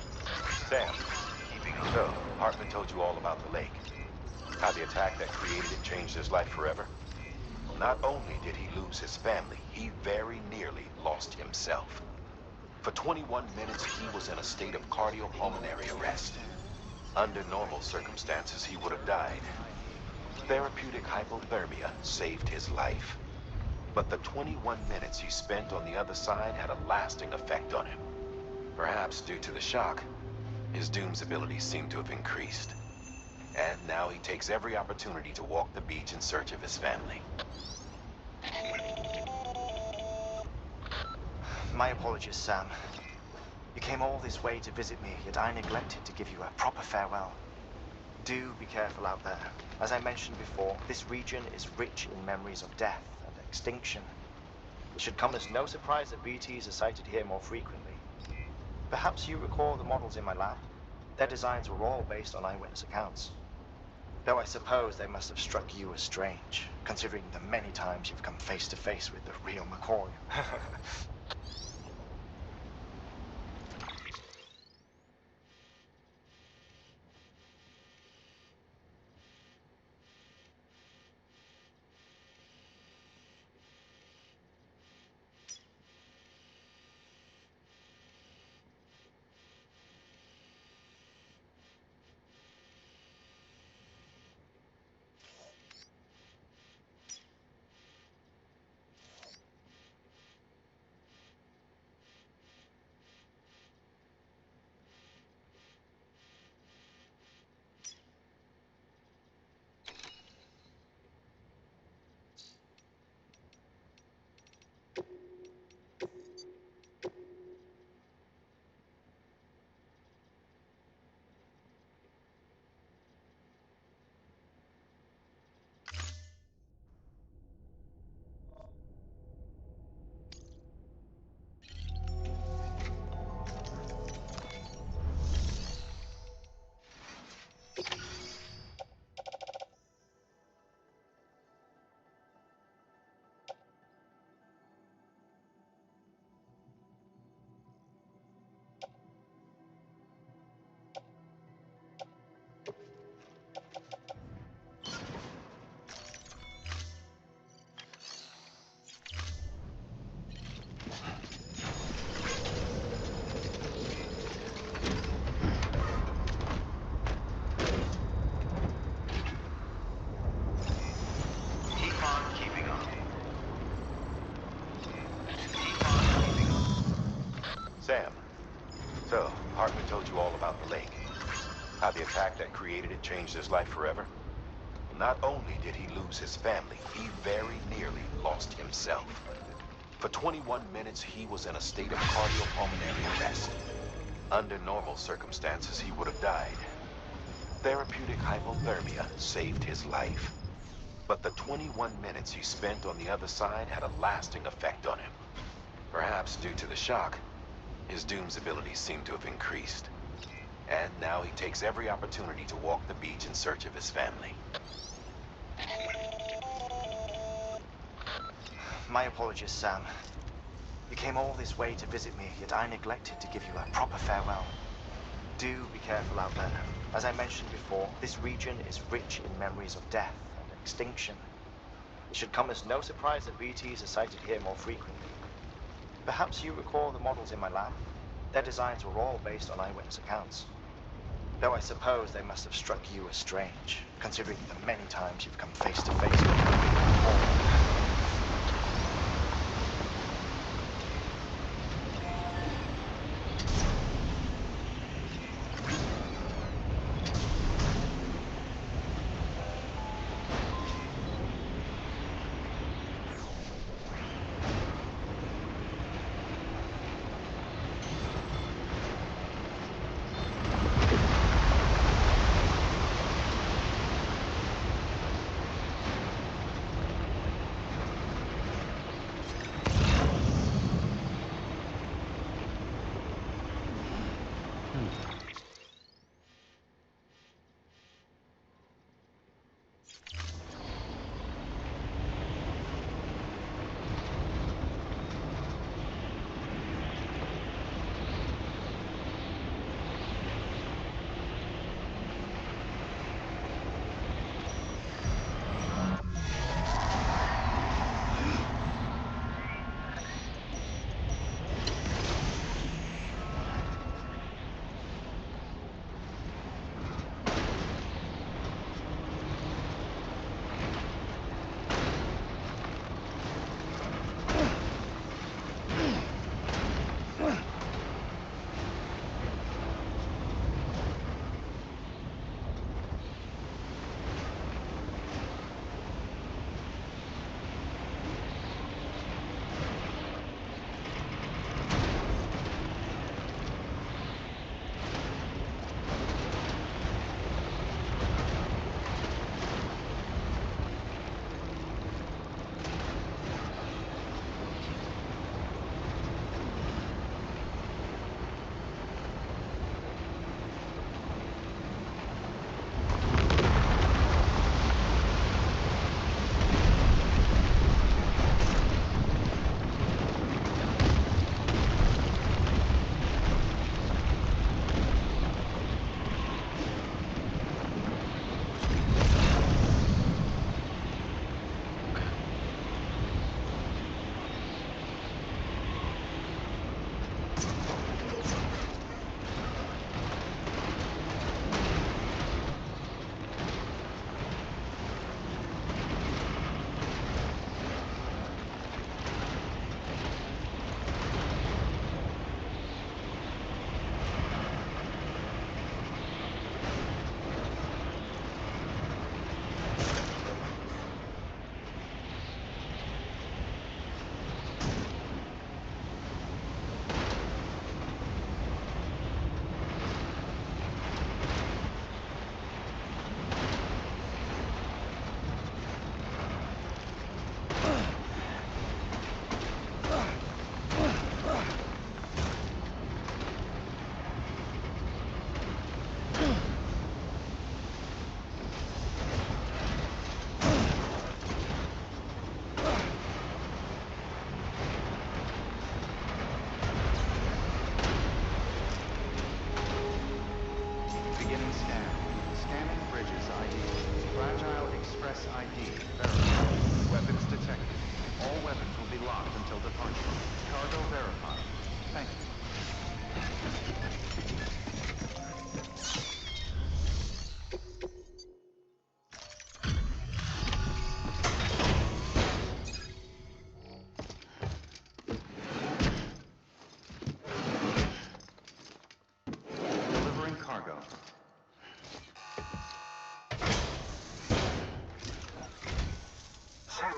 Sam, Keeping on. so Hartman told you all about the lake. How the attack that created it changed his life forever? Not only did he lose his family, he very nearly lost himself. For 21 minutes, he was in a state of cardiopulmonary arrest. Under normal circumstances, he would have died. Therapeutic hypothermia saved his life. But the 21 minutes he spent on the other side had a lasting effect on him. Perhaps due to the shock, his Doom's abilities seem to have increased. And now he takes every opportunity to walk the beach in search of his family. My apologies, Sam. You came all this way to visit me, yet I neglected to give you a proper farewell. Do be careful out there. As I mentioned before, this region is rich in memories of death and extinction. It should come as no surprise that BTs are sighted here more frequently. Perhaps you recall the models in my lab? Their designs were all based on eyewitness accounts. Though I suppose they must have struck you as strange, considering the many times you've come face to face with the real McCoy. Keep on keeping on. Keep on keeping on. Sam, so Hartman told you all about the lake. How the attack that created it changed his life forever? Not only did he lose his family, he very nearly lost himself. For 21 minutes, he was in a state of cardiopulmonary arrest. Under normal circumstances, he would have died. Therapeutic hypothermia saved his life. But the 21 minutes he spent on the other side had a lasting effect on him. Perhaps due to the shock, his Doom's abilities seem to have increased. And now he takes every opportunity to walk the beach in search of his family. My apologies, Sam. You came all this way to visit me, yet I neglected to give you a proper farewell. Do be careful out there. As I mentioned before, this region is rich in memories of death and extinction. It should come as no surprise that BTs are sighted here more frequently. Perhaps you recall the models in my lab? Their designs were all based on eyewitness accounts. Though I suppose they must have struck you as strange, considering the many times you've come face to face with them.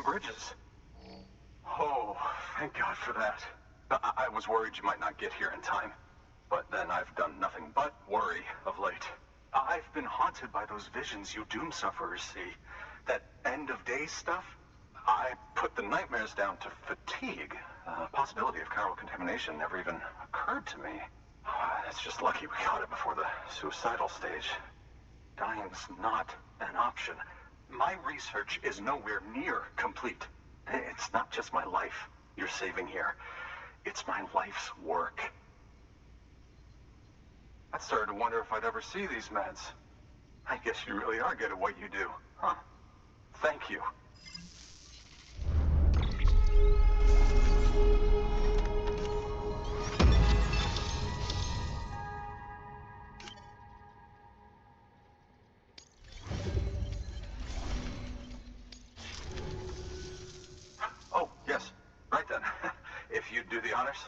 Bridges. Oh, thank God for that. I was worried you might not get here in time. But then I've done nothing but worry of late. I've been haunted by those visions you doom sufferers see. That end-of-day stuff. I put the nightmares down to fatigue. The possibility of chiral contamination never even occurred to me. It's just lucky we got it before the suicidal stage. Dying's not an option. My research is nowhere near complete. It's not just my life you're saving here. It's my life's work. I started to wonder if I'd ever see these meds. I guess you really are good at what you do, huh? Thank you. Oh, yes. Right then. If you'd do the honors.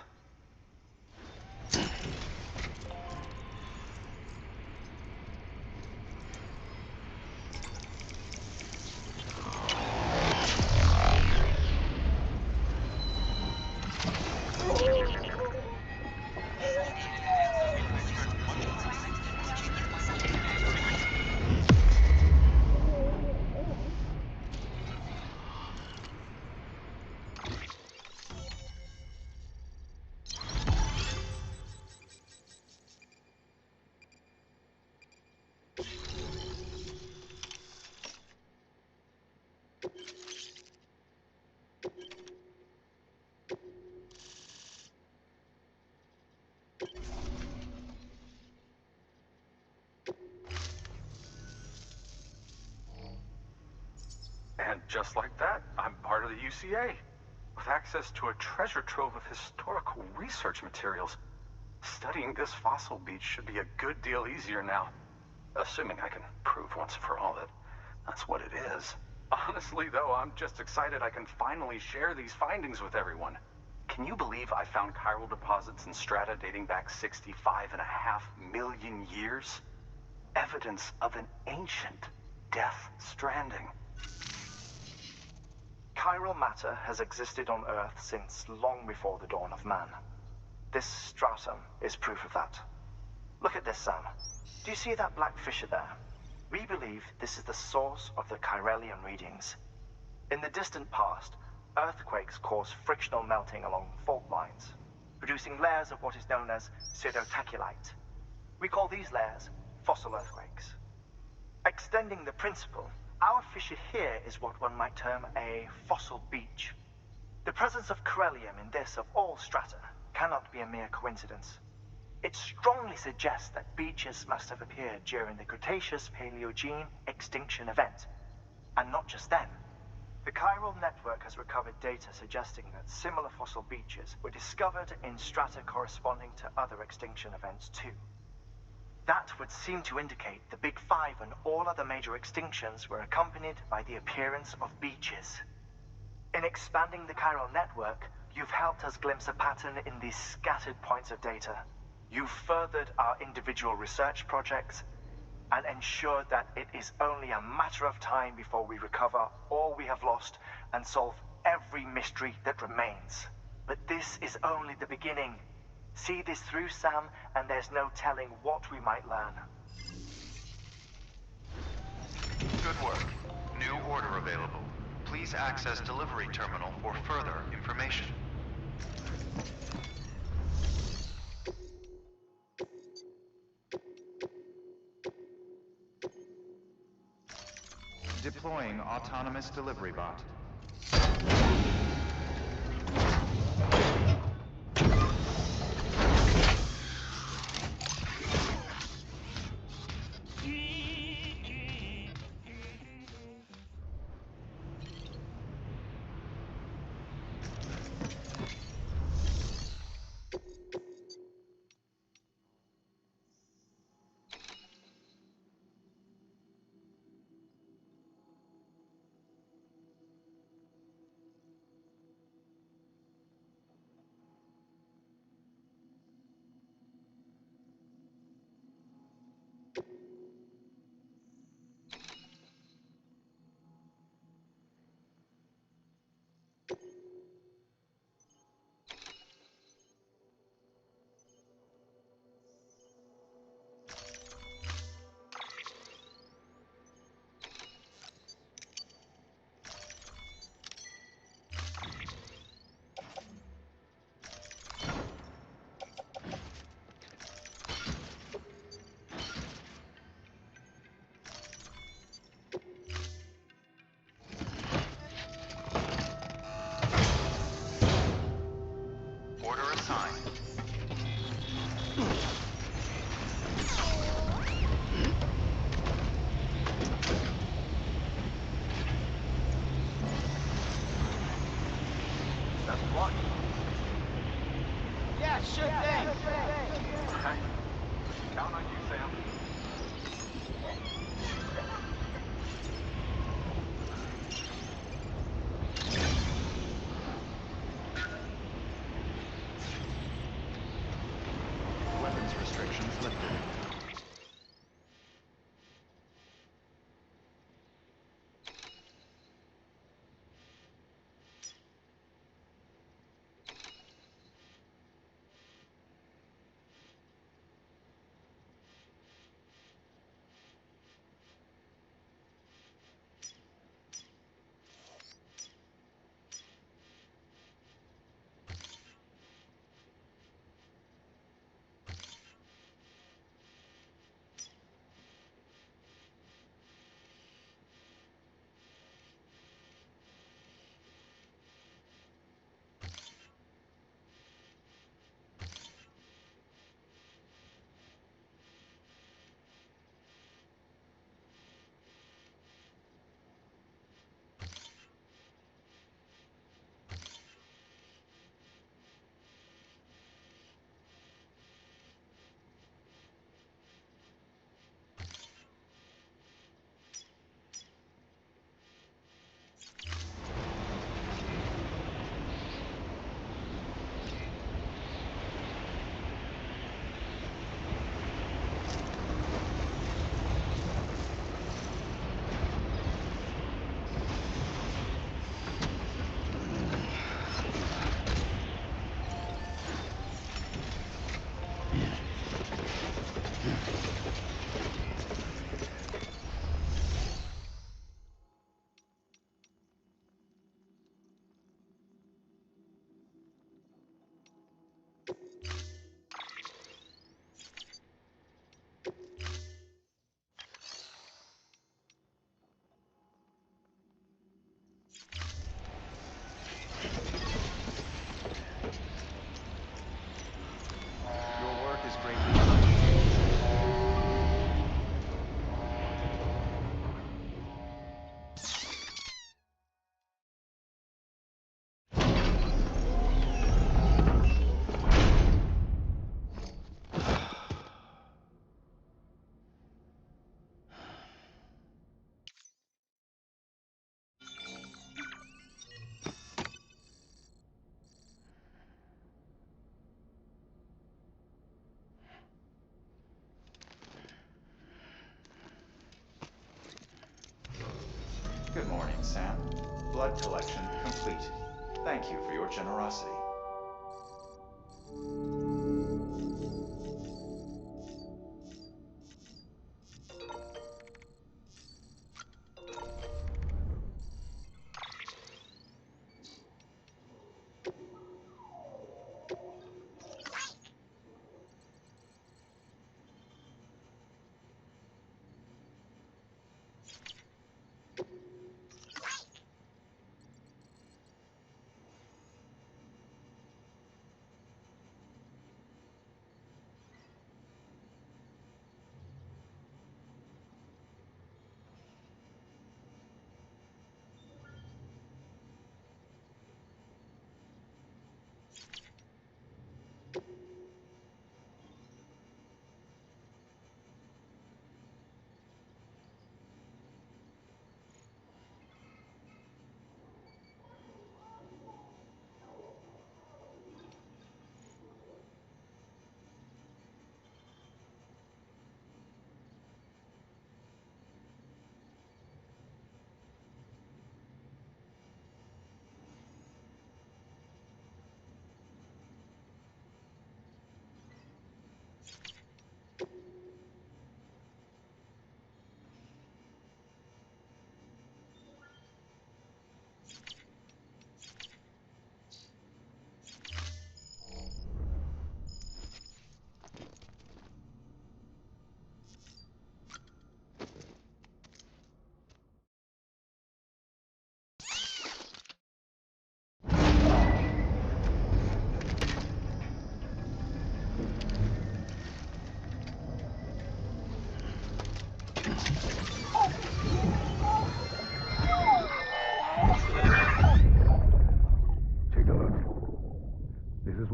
And just like that, I'm part of the UCA, with access to a treasure trove of historical research materials. Studying this fossil beach should be a good deal easier now. Assuming I can prove once for all that that's what it is. Honestly, though, I'm just excited I can finally share these findings with everyone. Can you believe I found chiral deposits in strata dating back 65.5 million years? Evidence of an ancient Death Stranding. Chiral matter has existed on Earth since long before the dawn of man. This stratum is proof of that. Look at this, Sam. Do you see that black fissure there? We believe this is the source of the chiralian readings. In the distant past, earthquakes cause frictional melting along fault lines, producing layers of what is known as pseudotaculite. We call these layers fossil earthquakes. Extending the principle, our fissure here is what one might term a fossil beach. The presence of chiralium in this of all strata cannot be a mere coincidence. It strongly suggests that beaches must have appeared during the Cretaceous-Paleogene extinction event. And not just then. The chiral network has recovered data suggesting that similar fossil beaches were discovered in strata corresponding to other extinction events too. That would seem to indicate the Big Five and all other major extinctions were accompanied by the appearance of beaches. In expanding the chiral network, you've helped us glimpse a pattern in these scattered points of data. You've furthered our individual research projects and ensured that it is only a matter of time before we recover all we have lost and solve every mystery that remains. But this is only the beginning. See this through, Sam, and there's no telling what we might learn. Good work. New order available. Please access delivery terminal for further information. Deploying autonomous delivery bot. sign. That's blood. Yeah, sure thing. Okay. Count on you, Sam. Weapons restrictions lifted. Your work is greatly appreciated. Good morning, Sam. Blood collection complete. Thank you for your generosity.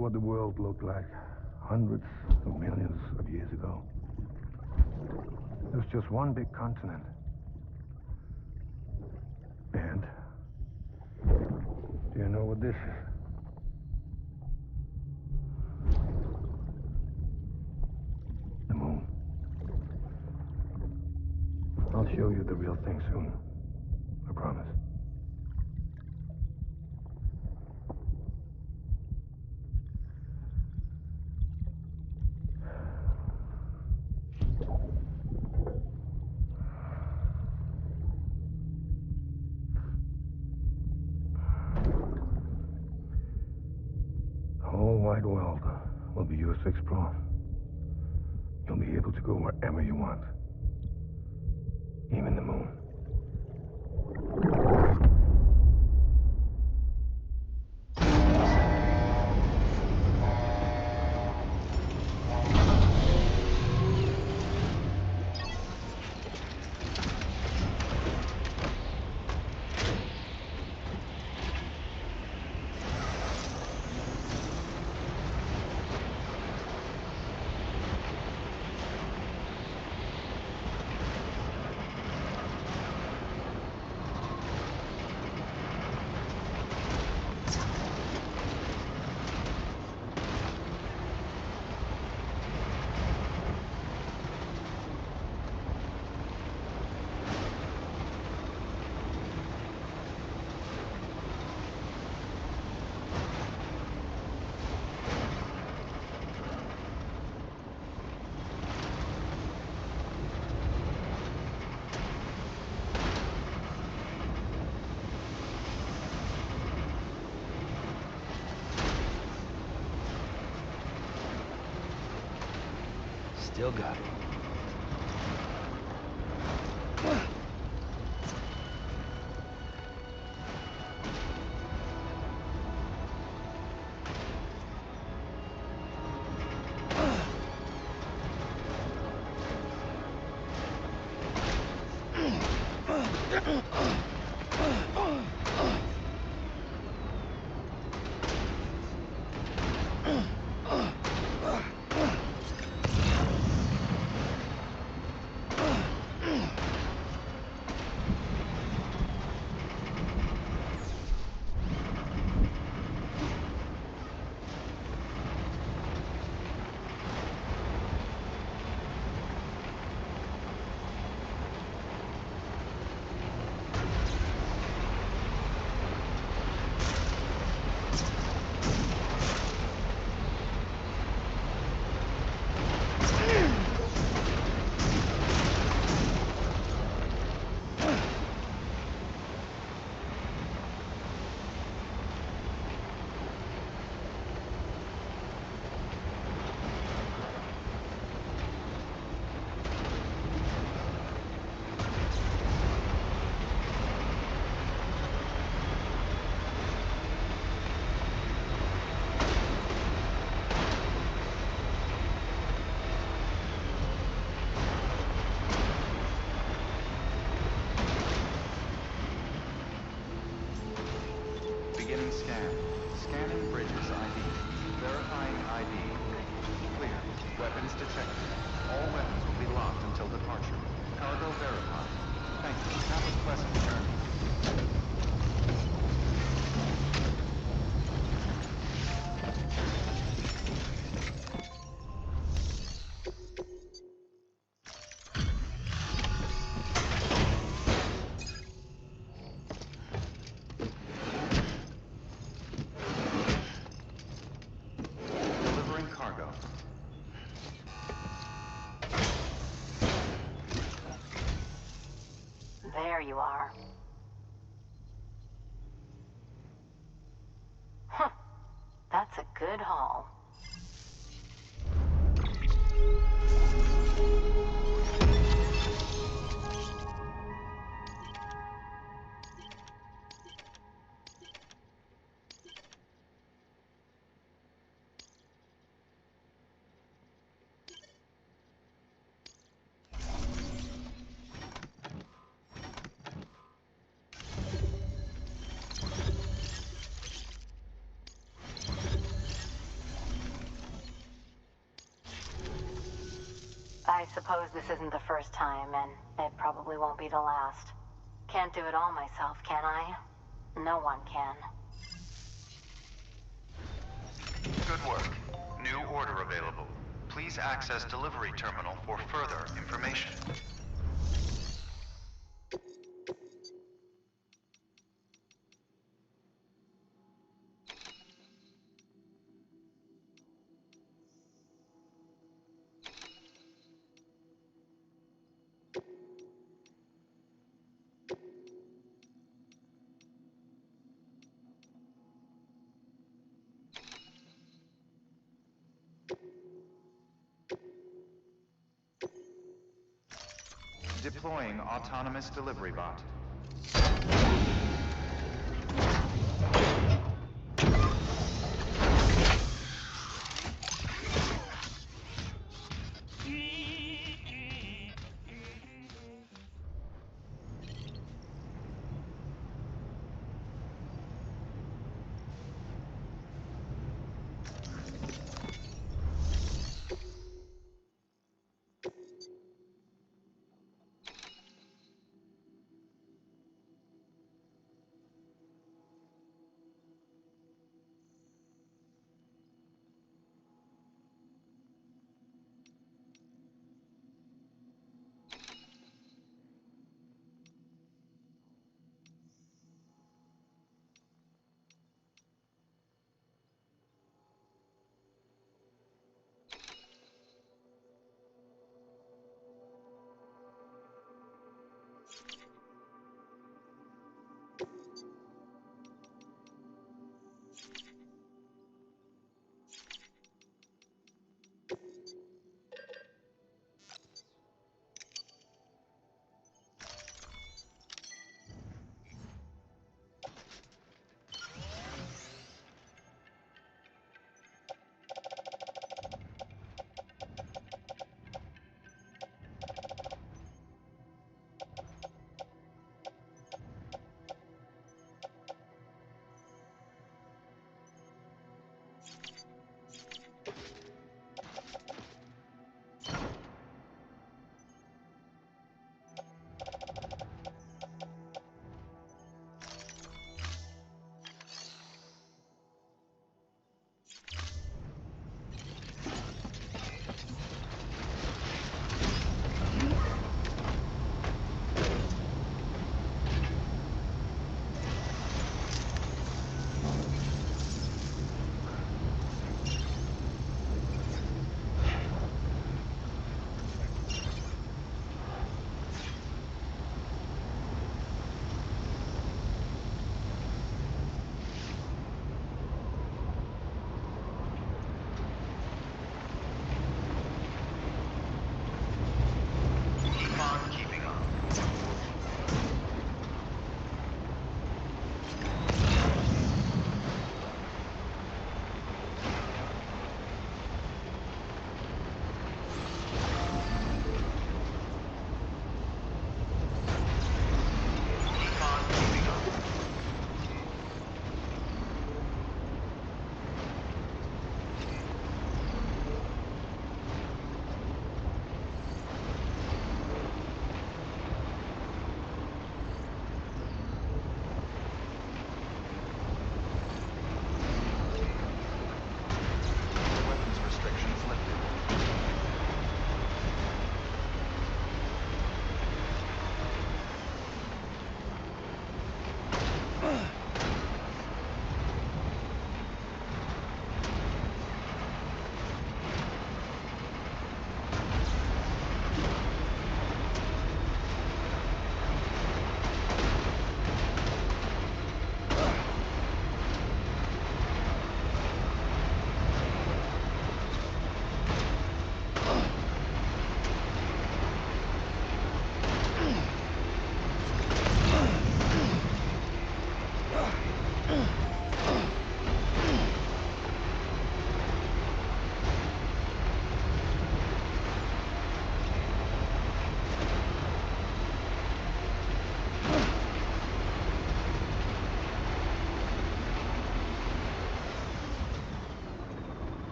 what the world looked like hundreds of millions of years ago. It was just one big continent. And do you know what this is? The moon. I'll show you the real thing soon. I promise. The whole wide world will be yours to explore. You'll be able to go wherever you want. Even the moon. Still got it. Beginning scan. Scanning bridges ID. Verifying ID. Clear. Weapons detected. All weapons will be locked until departure. Cargo verified. Thank you. Have a pleasant journey. Delivering cargo. There you are. Huh. That's a good haul. I suppose this isn't the first time, and it probably won't be the last. Can't do it all myself, can I? No one can. Good work. New order available. Please access delivery terminal for further information. Deploying autonomous delivery bot.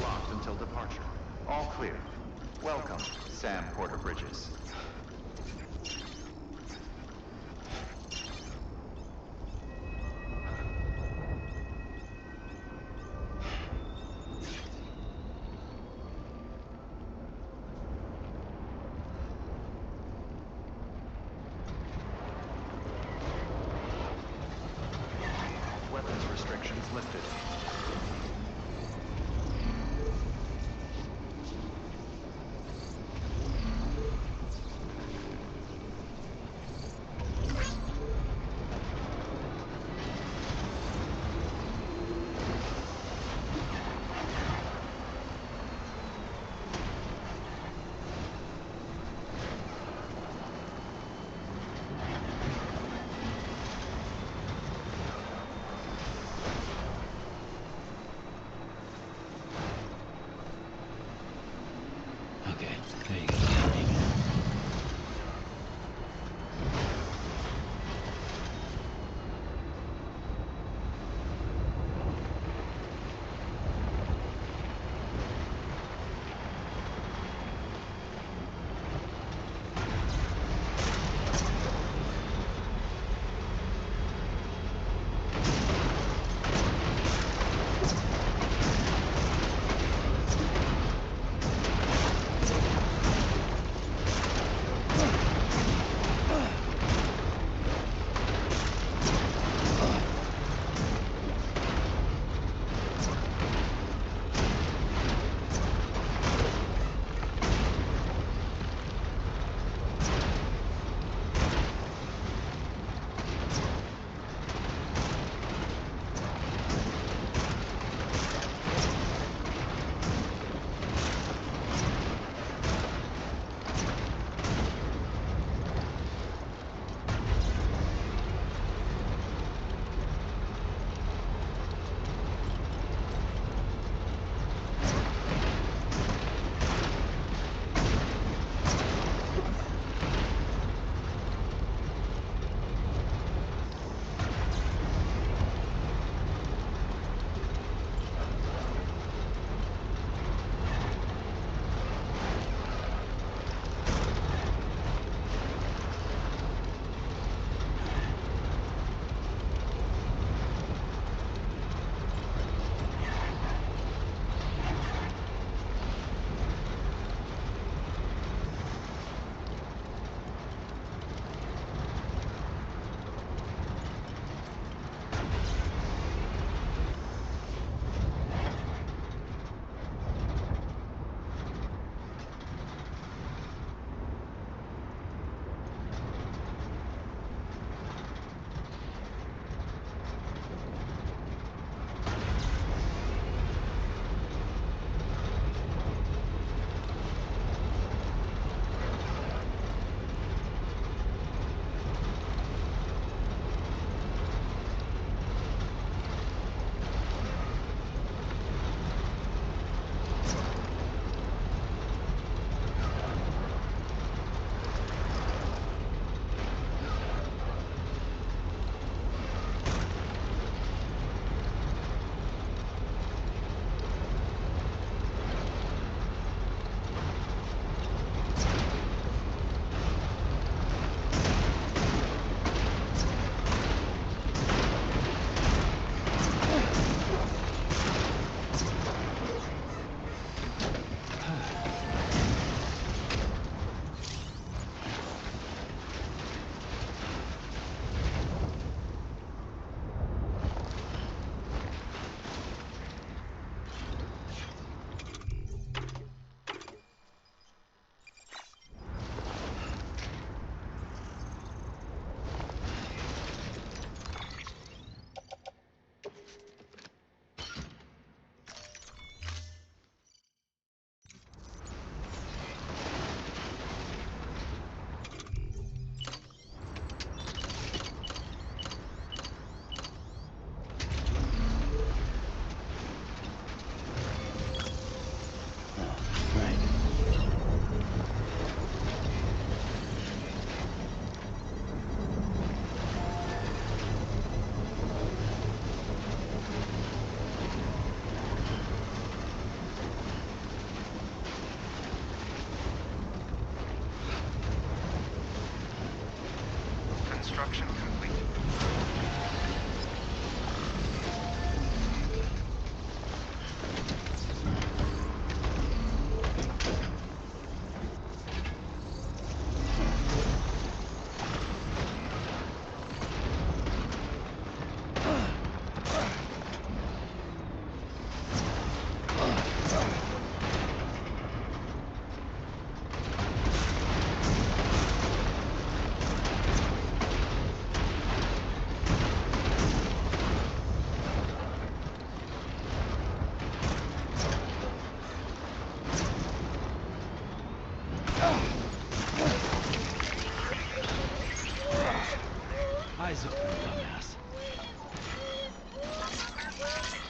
locked until departure. All clear. Welcome, Sam Porter Bridges. Weapons restrictions lifted.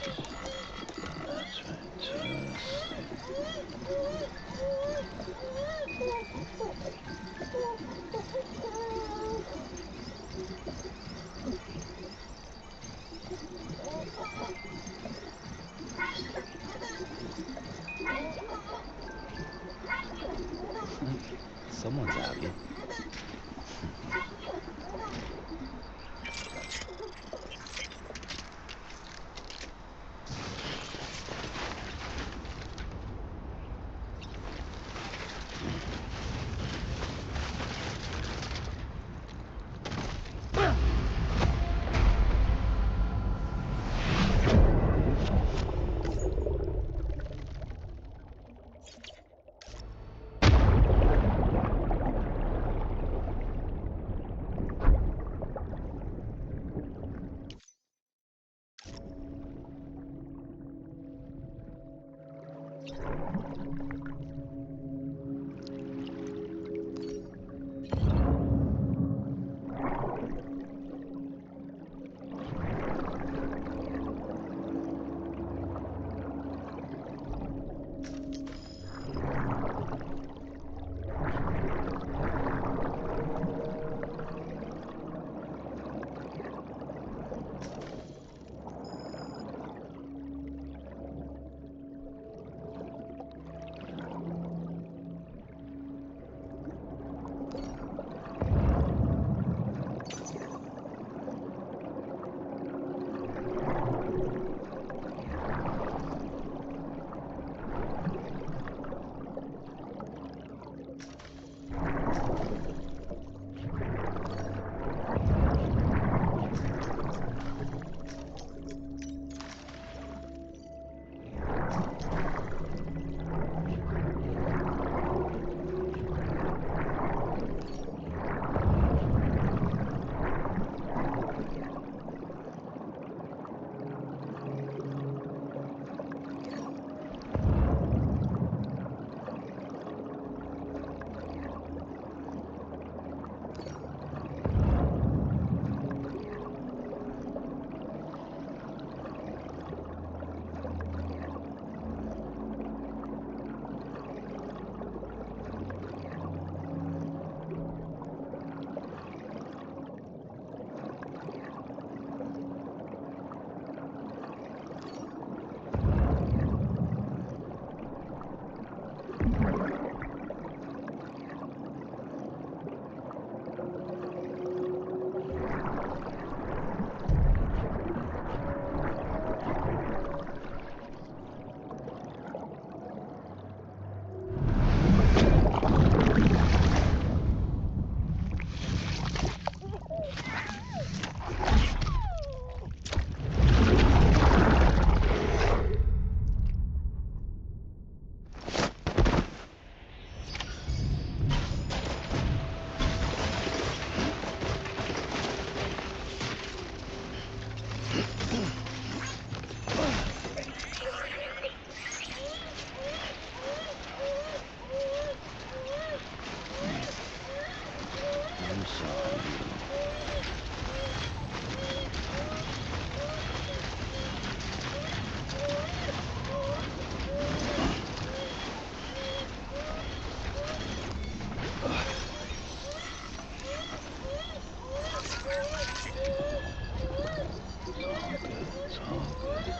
That's right. Just sleep. Someone's happy. I'm sorry. It's all good. It's all good.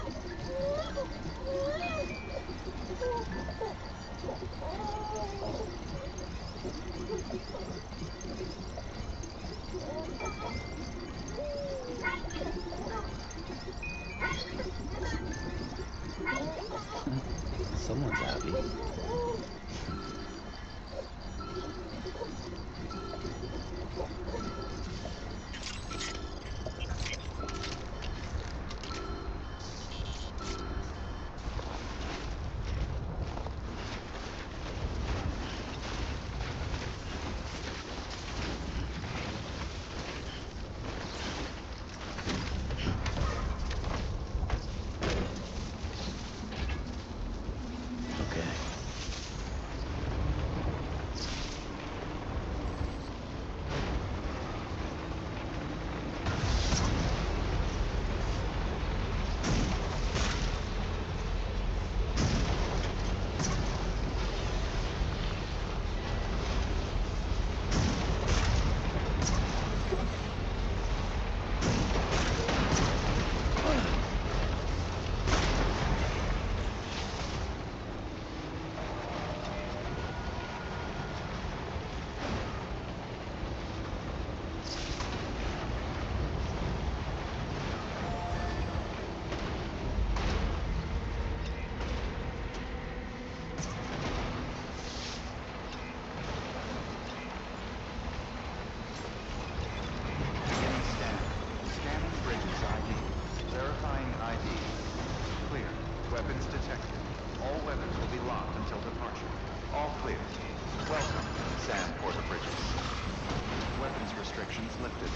Someone's happy. Okay. Weapons detected. All weapons will be locked until departure. All clear. Welcome, Sam Porter Bridges. Weapons restrictions lifted.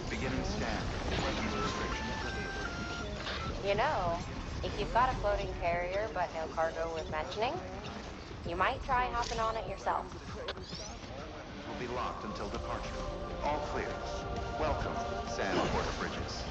Beginning scan. Weapons restrictions lifted. You know, if you've got a floating carrier but no cargo worth mentioning, you might try hopping on it yourself. Will be locked until departure. All clear. Welcome, Sam Porter Bridges.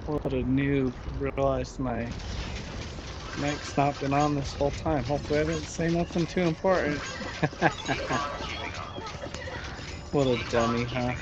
What a noob. Realized my mic's not been on this whole time. Hopefully I didn't say nothing too important. What a dummy, huh?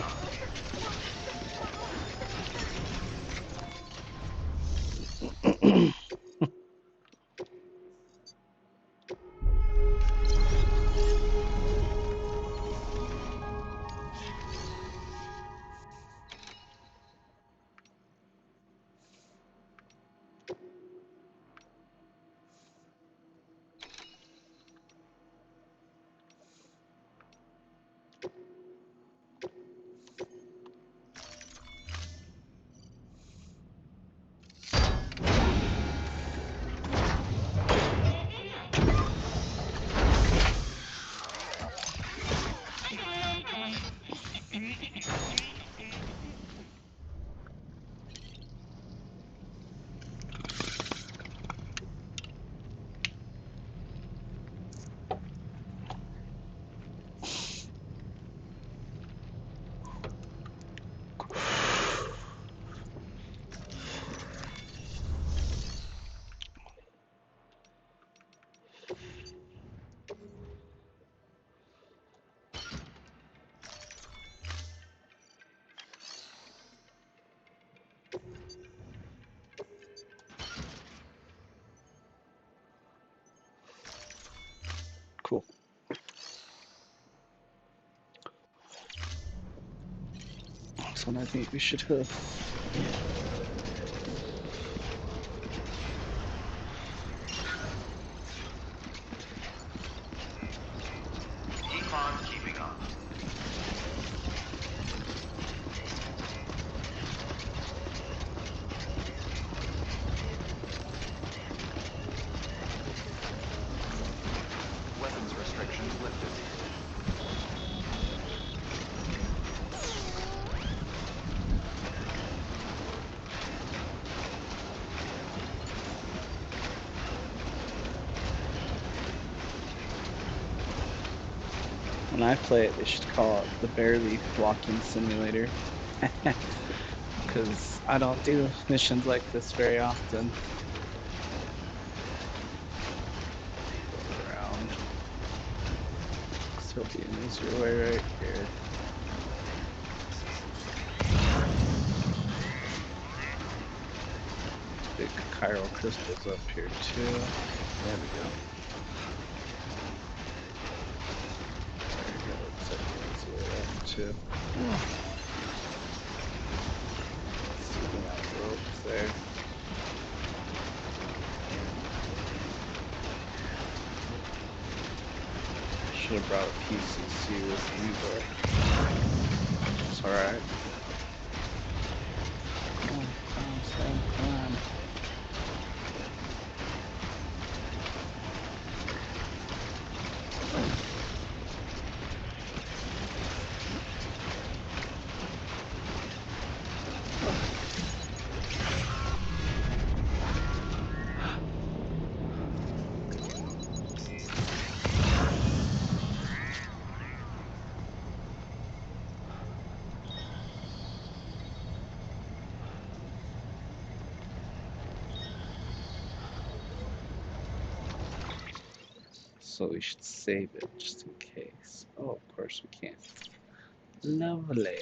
Cool. That's what I think we should have. Econ keeping up. Weapons restrictions lifted. When I play it, they should call it the barely walking simulator. Because I don't do missions like this very often. Go around. Still be an easier way right here. Big chiral crystals up here too. There we go. There we go. Looks like an easy way up too. Sticking out ropes there. should have brought a PC receiver. It's alright. Come. So we should save it just in case. Oh, of course we can. Lovely.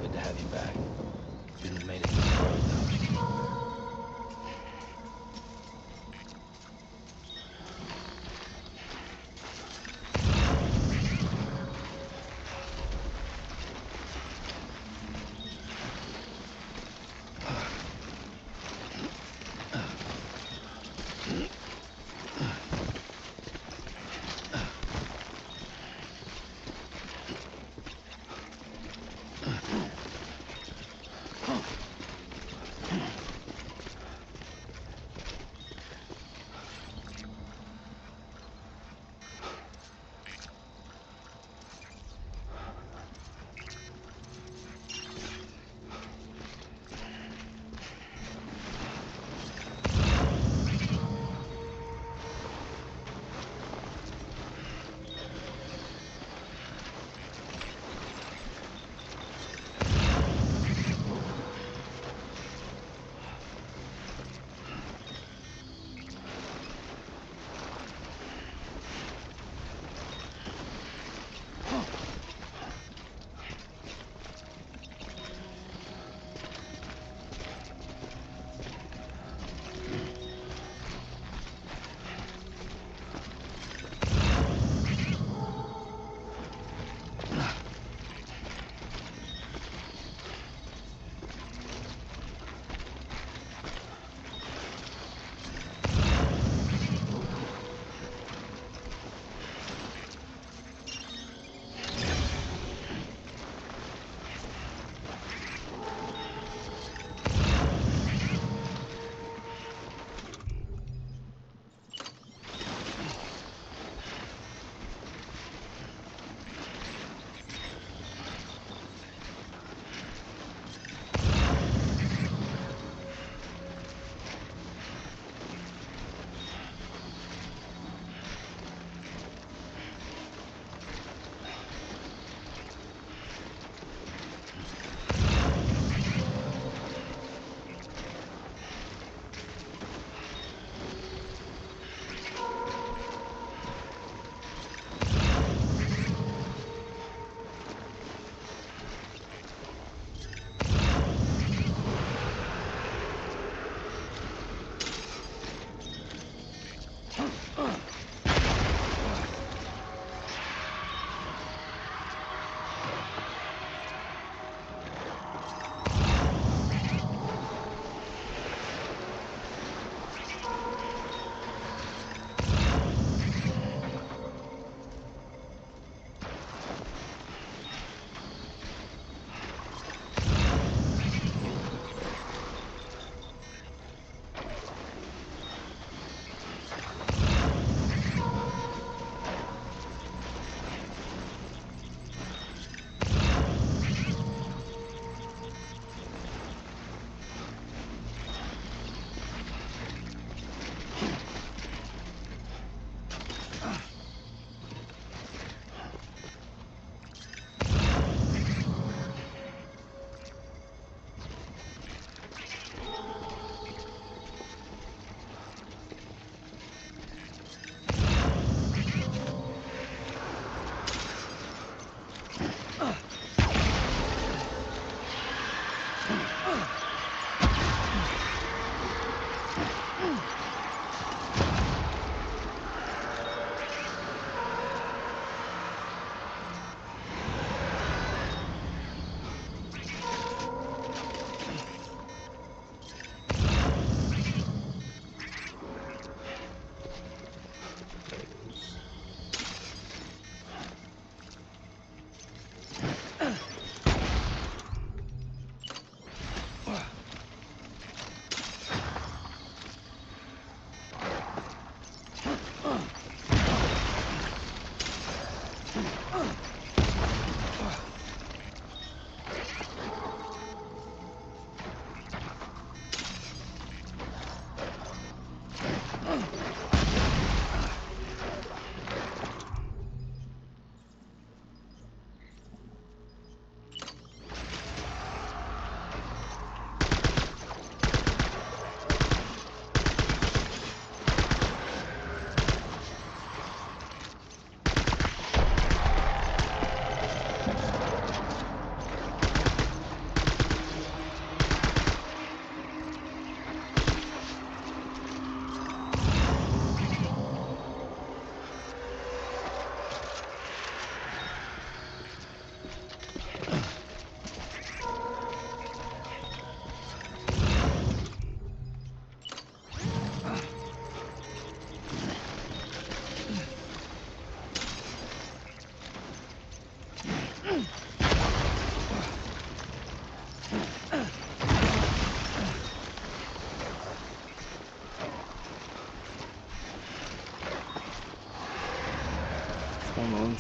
Good to have you back. Couldn't have made it this far without you.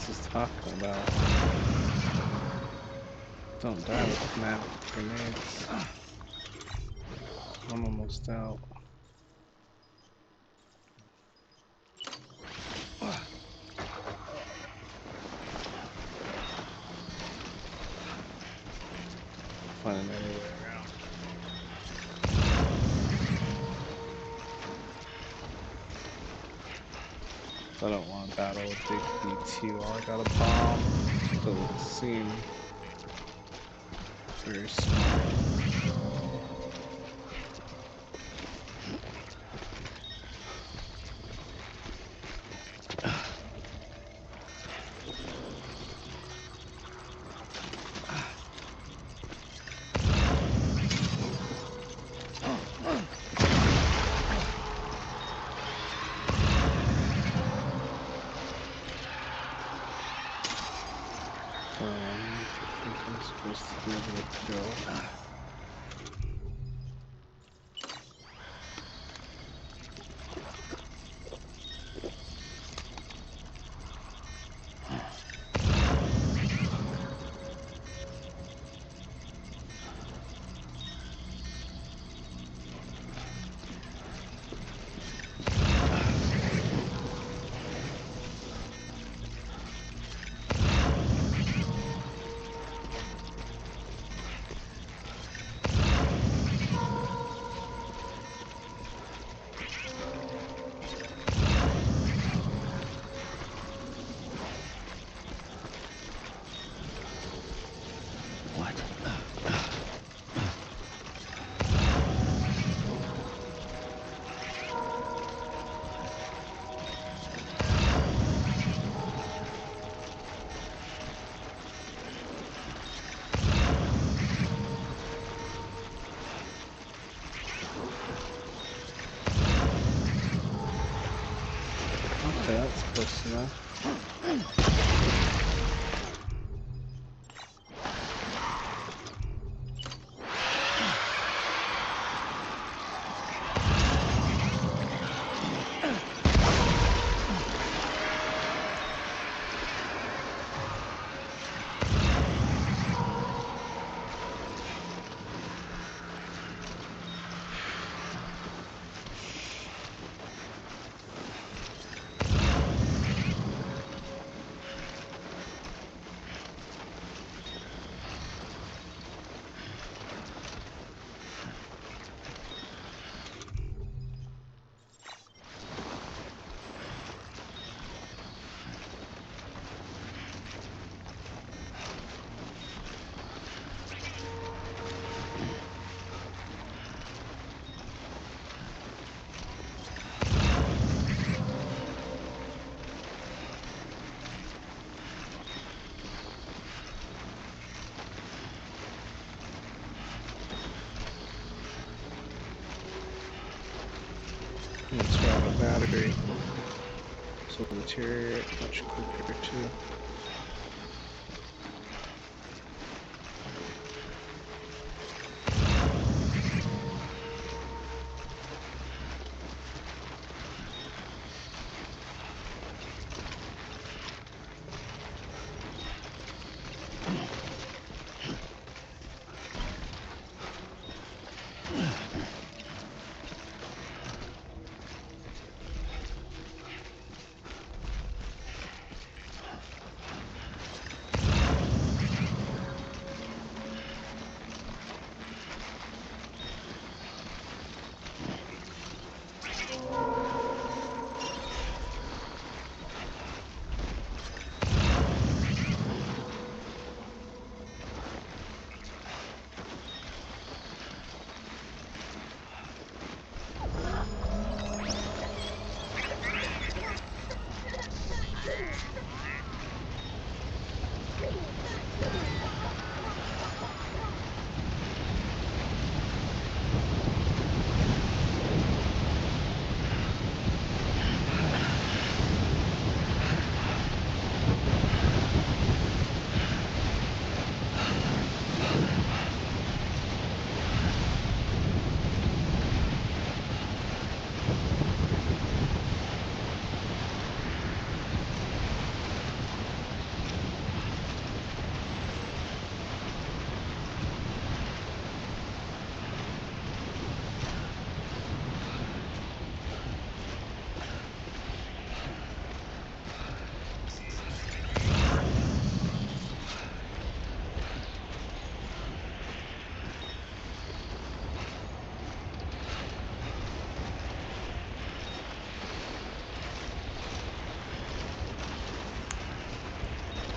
this is talking about. Don't die with magic grenades. I'm almost out. Find another way around. I don't want to battle with Big B2. I got a bomb. Doesn't seem very smart. I think I'm supposed to be able to go. Okay, that's close enough. Let's run a battery. So it'll deteriorate much quicker too.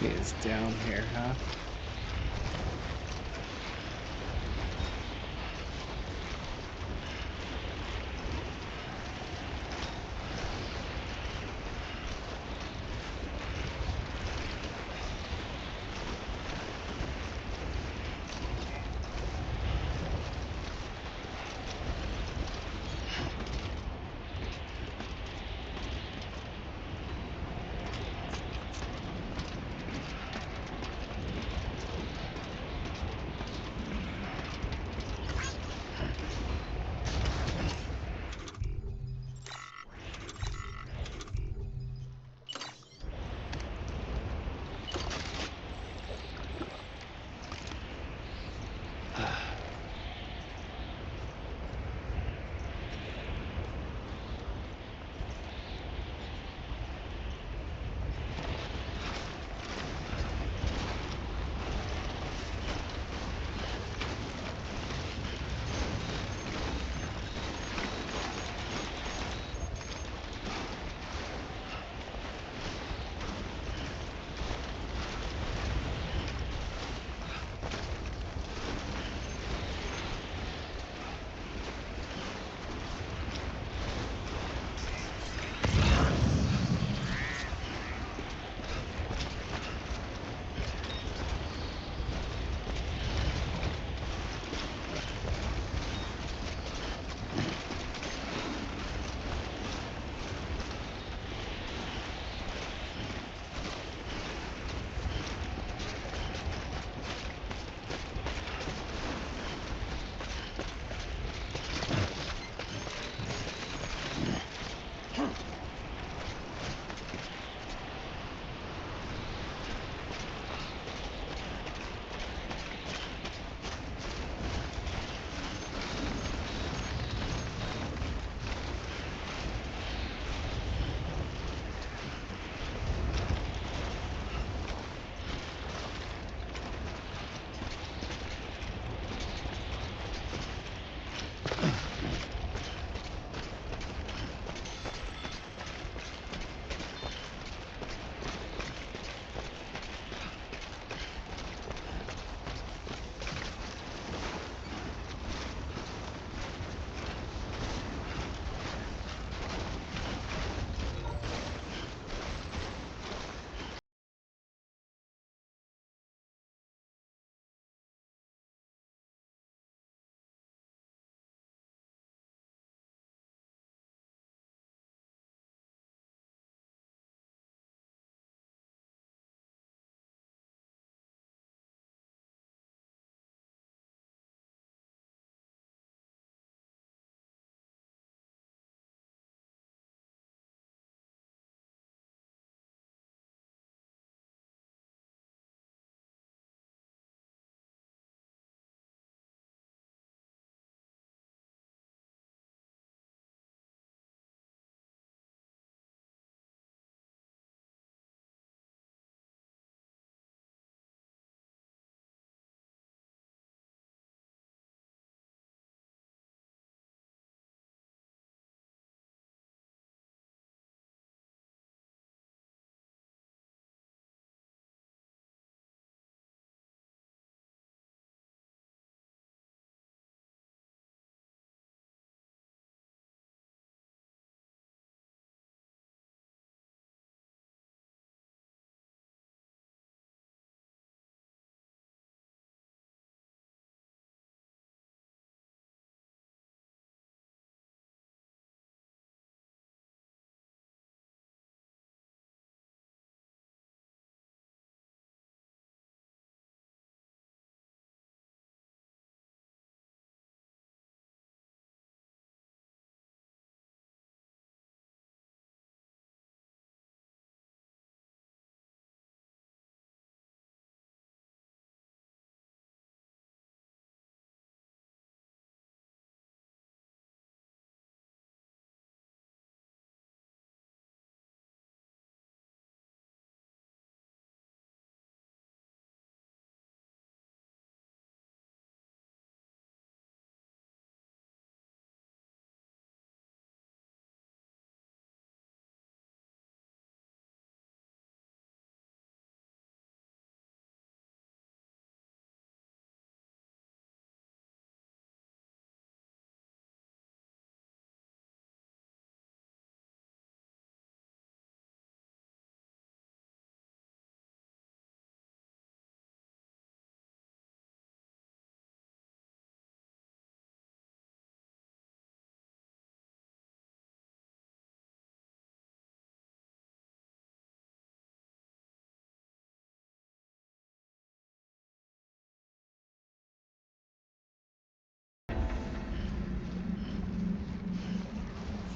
He is down here, huh?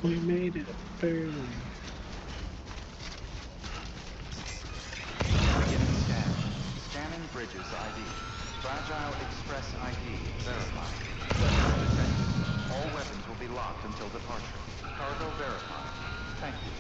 We made it, barely. Beginning scan. Scanning bridges ID. Fragile Express ID verified. Weapons detected. All weapons will be locked until departure. Cargo verified. Thank you.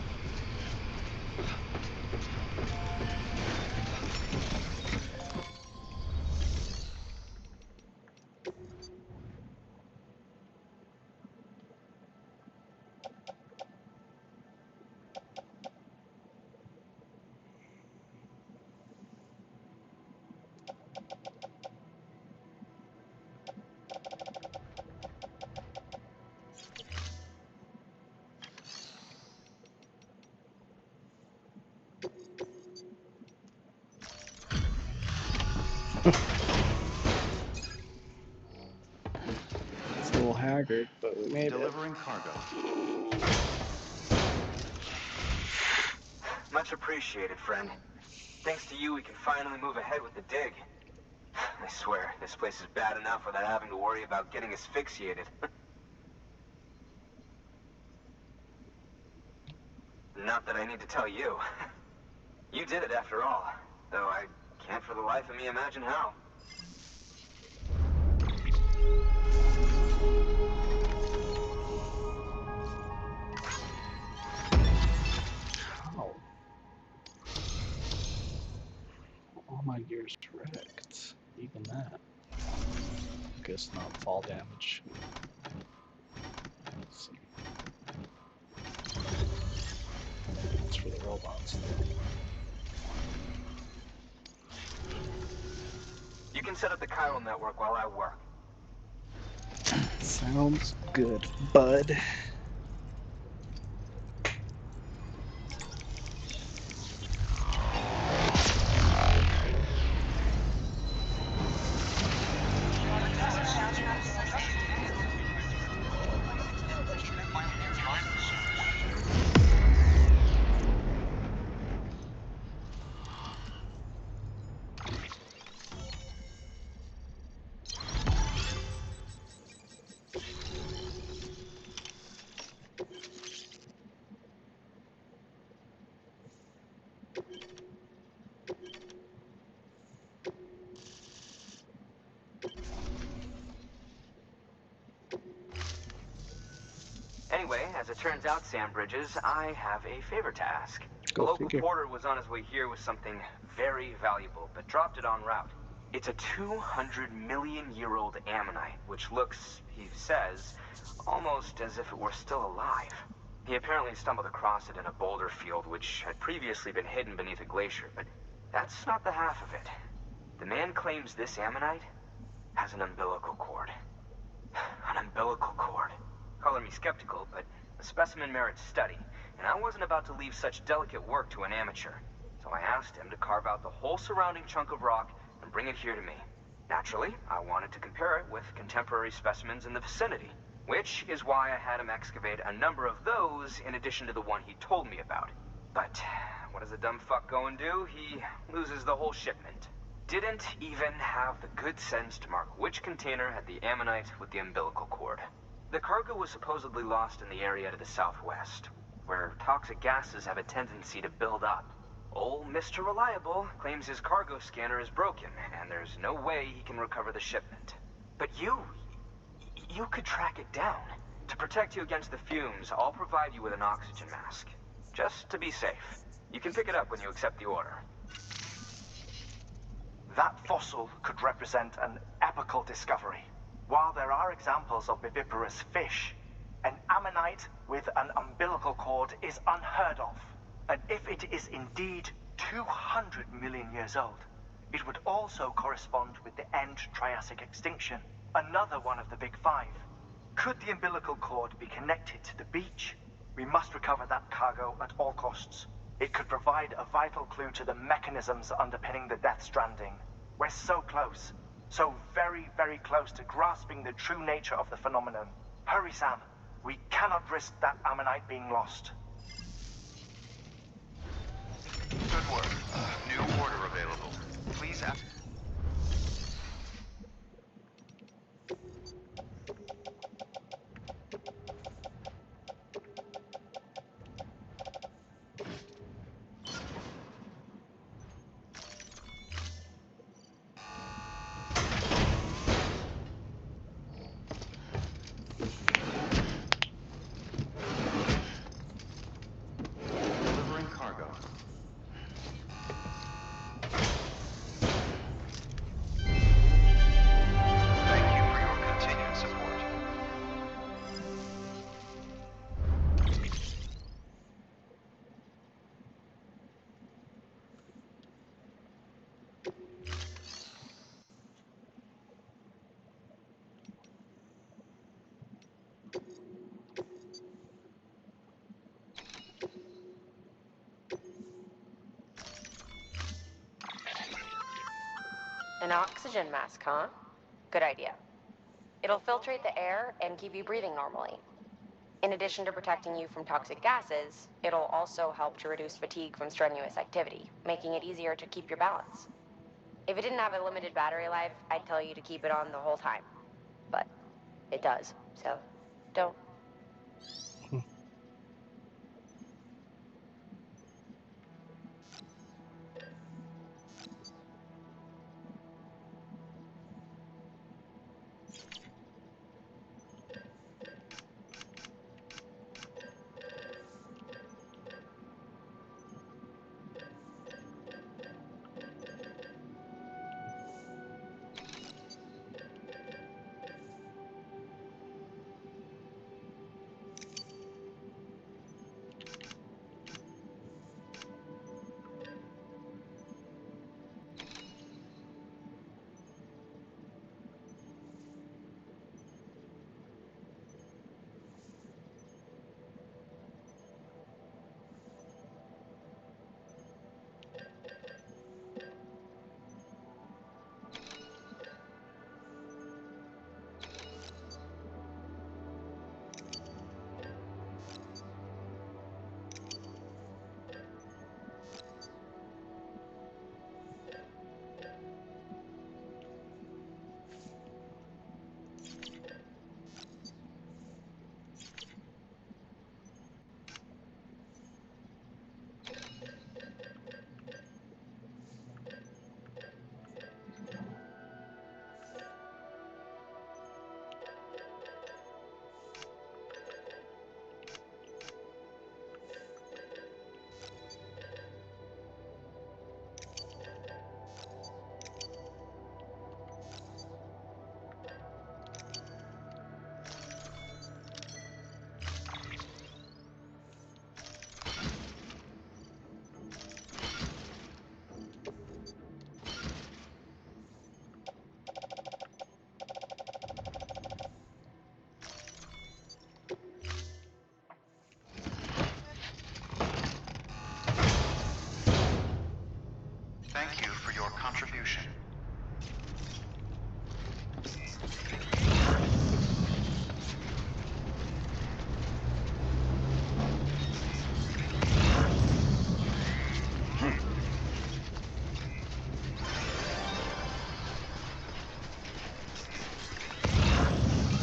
It's a little haggard, but we made it. Delivering cargo. Much appreciated, friend. Thanks to you, we can finally move ahead with the dig. I swear, this place is bad enough without having to worry about getting asphyxiated. Not that I need to tell you. You did it after all, though I can't for the life of me imagine how. How? All my gear's wrecked. Even that. Guess not fall damage. Let's see. It's for the robots. You can set up the chiral network while I work. Sounds good, bud. Anyway, as it turns out, Sam Bridges, I have a favor to ask. Go A local figure. porter was on his way here with something very valuable, but dropped it en route. It's a 200-million-year-old ammonite, which looks, he says, almost as if it were still alive. He apparently stumbled across it in a boulder field, which had previously been hidden beneath a glacier, but that's not the half of it. The man claims this ammonite has an umbilical cord. An umbilical cord. Color me skeptical, but the specimen merits study, and I wasn't about to leave such delicate work to an amateur. So I asked him to carve out the whole surrounding chunk of rock and bring it here to me. Naturally, I wanted to compare it with contemporary specimens in the vicinity, which is why I had him excavate a number of those in addition to the one he told me about. But what does a dumb fuck go and do? He loses the whole shipment. Didn't even have the good sense to mark which container had the ammonite with the umbilical cord. The cargo was supposedly lost in the area to the southwest, where toxic gases have a tendency to build up. Old Mr. Reliable claims his cargo scanner is broken, and there's no way he can recover the shipment. But you could track it down. To protect you against the fumes, I'll provide you with an oxygen mask. Just to be safe. You can pick it up when you accept the order. That fossil could represent an epochal discovery. While there are examples of viviparous fish, an ammonite with an umbilical cord is unheard of. And if it is indeed 200 million years old, it would also correspond with the end Triassic extinction, another one of the big five. Could the umbilical cord be connected to the beach? We must recover that cargo at all costs. It could provide a vital clue to the mechanisms underpinning the Death Stranding. We're so close. So very, very close to grasping the true nature of the phenomenon. Hurry, Sam. We cannot risk that ammonite being lost. Good work. New order available. Please ask. oxygen mask, huh? Good idea. It'll filtrate the air and keep you breathing normally. In addition to protecting you from toxic gases, it'll also help to reduce fatigue from strenuous activity, making it easier to keep your balance. If it didn't have a limited battery life, I'd tell you to keep it on the whole time. But it does, so don't. Thank you for your contribution.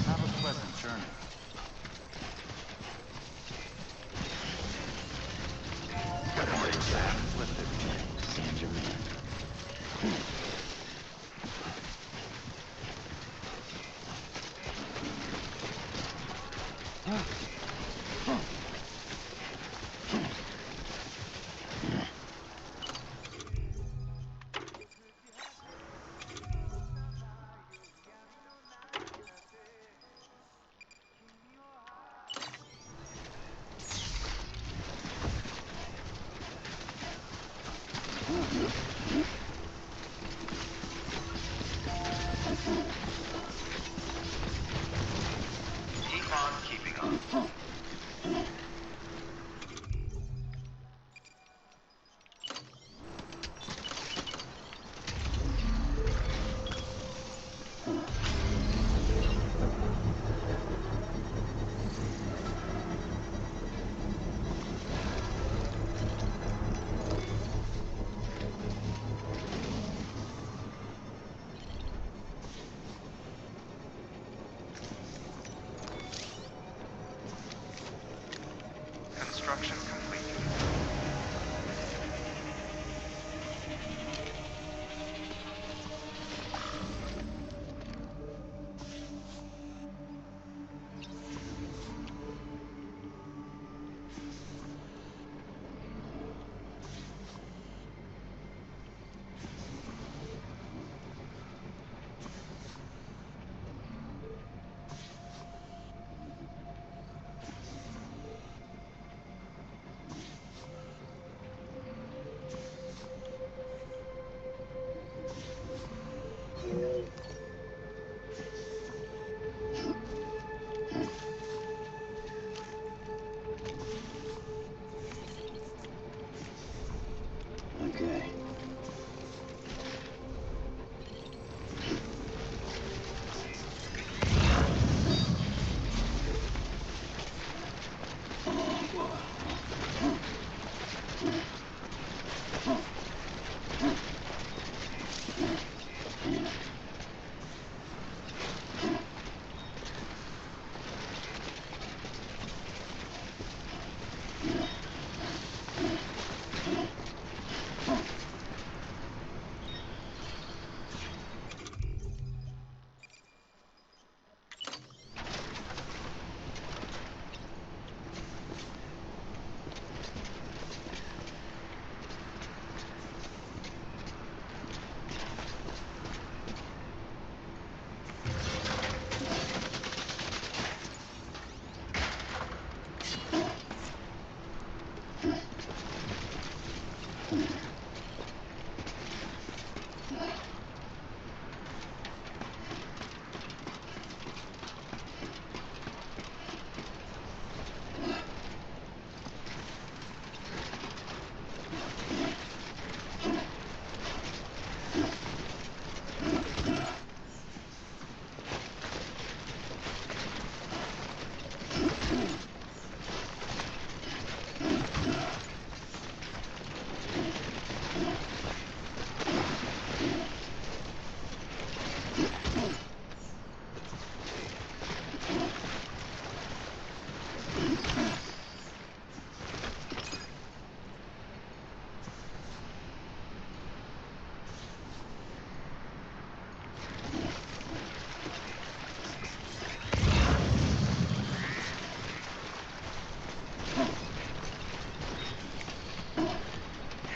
Have a pleasant journey. Don't worry, Sam. Lifted. Send your man. Keep on keeping on. Construction complete.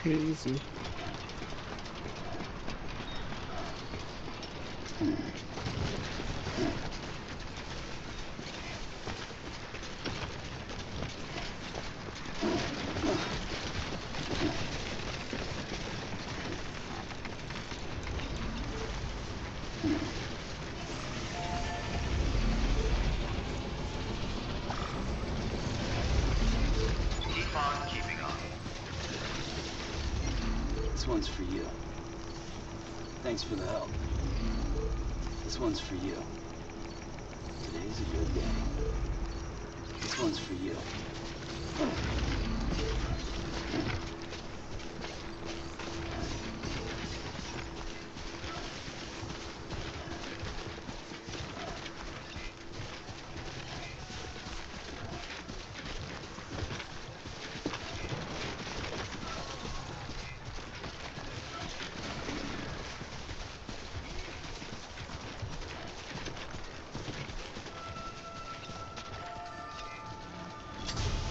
Easy. Keep on keeping on. This one's for you. Thanks for the help. This one's for you. Today's a good day. This one's for you.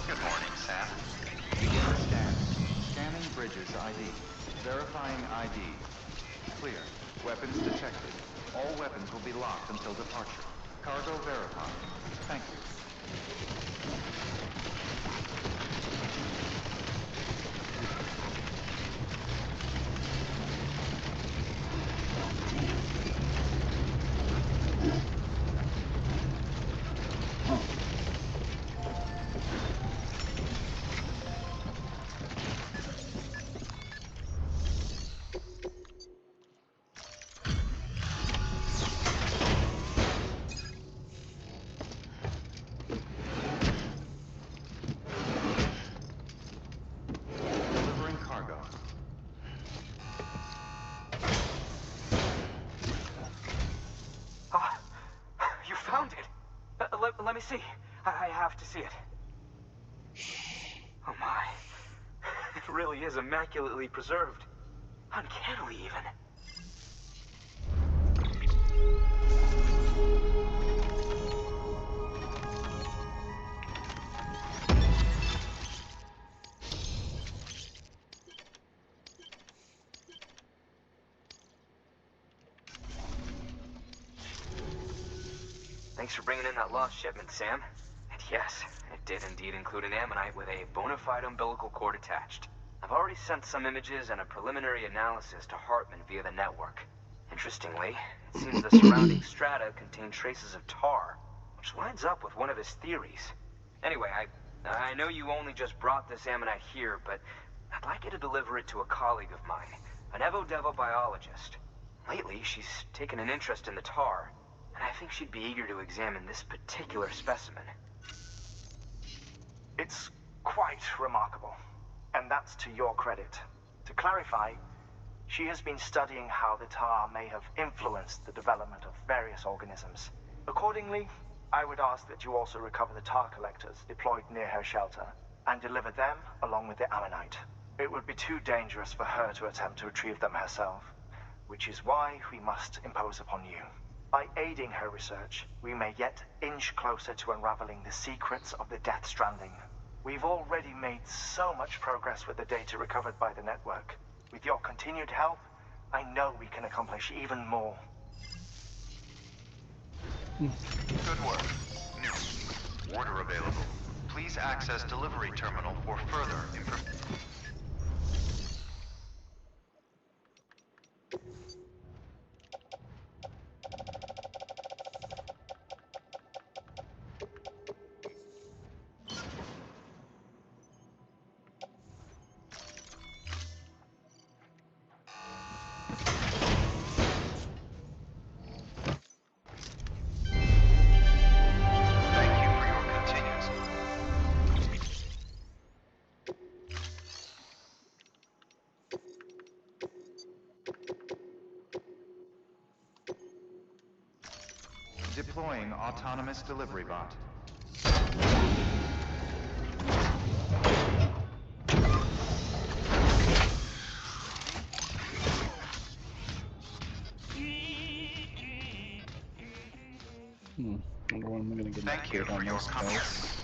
Good morning, Sam. Begin scan. Scanning bridges ID. Verifying ID. Clear. Weapons detected. All weapons will be locked until departure. Cargo verified. Thank you. Delivering cargo. Ah, you found it. Let me see. I have to see it. Oh my. It really is immaculately preserved. Uncannily even. Thanks for bringing in that lost shipment, Sam. And yes, it did indeed include an ammonite with a bona fide umbilical cord attached. I've already sent some images and a preliminary analysis to Hartman via the network. Interestingly, it seems the surrounding strata contain traces of tar, which lines up with one of his theories. Anyway, I know you only just brought this ammonite here, but I'd like you to deliver it to a colleague of mine, an Evo-Devo biologist. Lately, she's taken an interest in the tar, and I think she'd be eager to examine this particular specimen. It's quite remarkable, and that's to your credit. To clarify, she has been studying how the tar may have influenced the development of various organisms. Accordingly, I would ask that you also recover the tar collectors deployed near her shelter and deliver them along with the ammonite. It would be too dangerous for her to attempt to retrieve them herself, which is why we must impose upon you. By aiding her research, we may yet inch closer to unraveling the secrets of the Death Stranding. We've already made so much progress with the data recovered by the network. With your continued help, I know we can accomplish even more. Good work. New. Order available. Please access delivery terminal for further information. Thank you for your continued support. Deploying autonomous delivery bot. Wonder when I'm gonna get Thank you kid for on your those guys.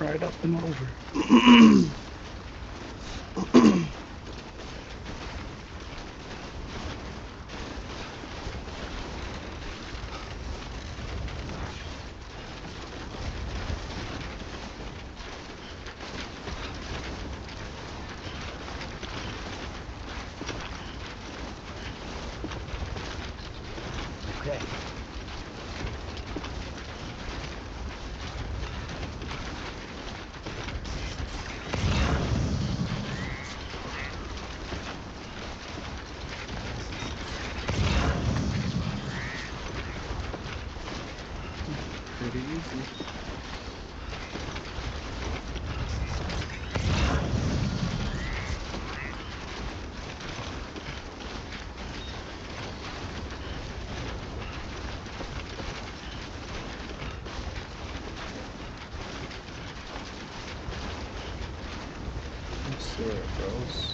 Right up and over. Okay. Pretty easy. Let's see where it goes.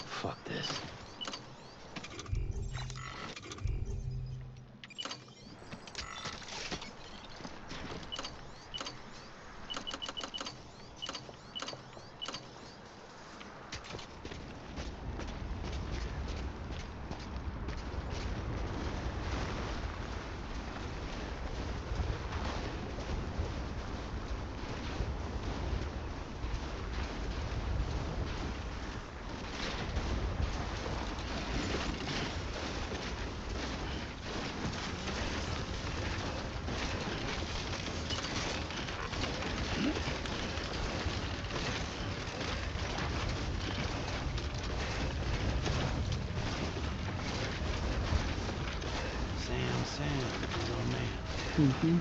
Fuck this. Sam, little man. Mm-hmm.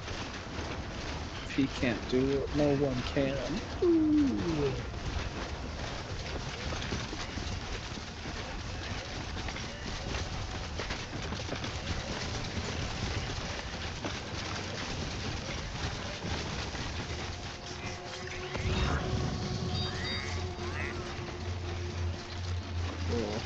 If he can't do it, no one can. Ooh. Cool.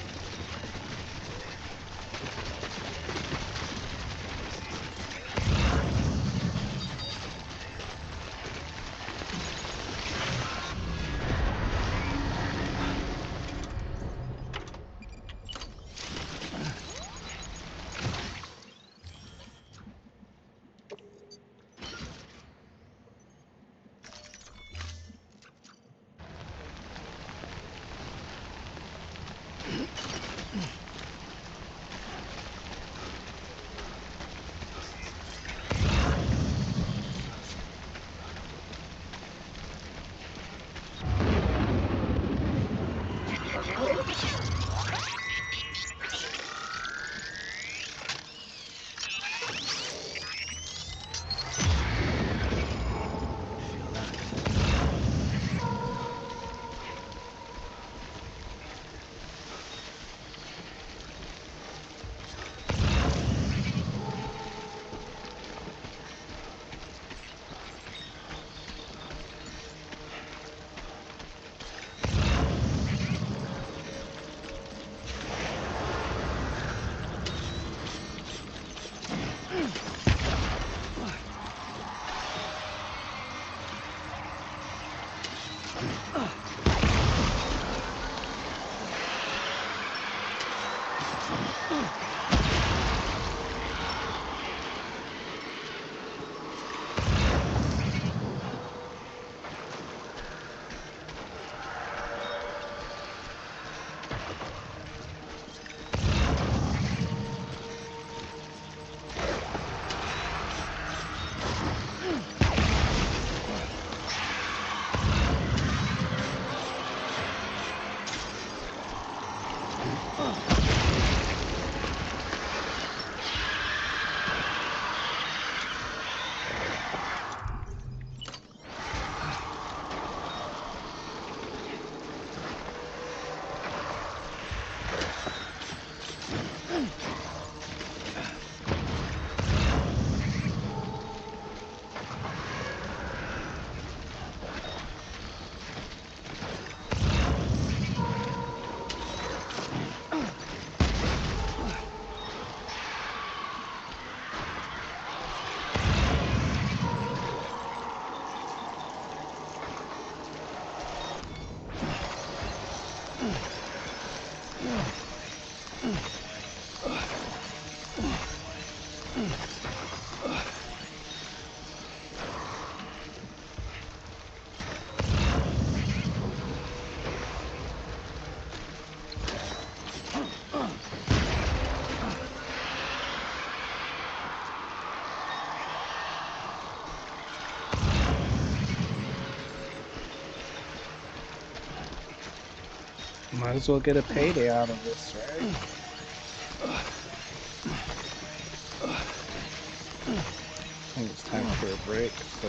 Might as well get a payday out of this, right? I think it's time for a break, so...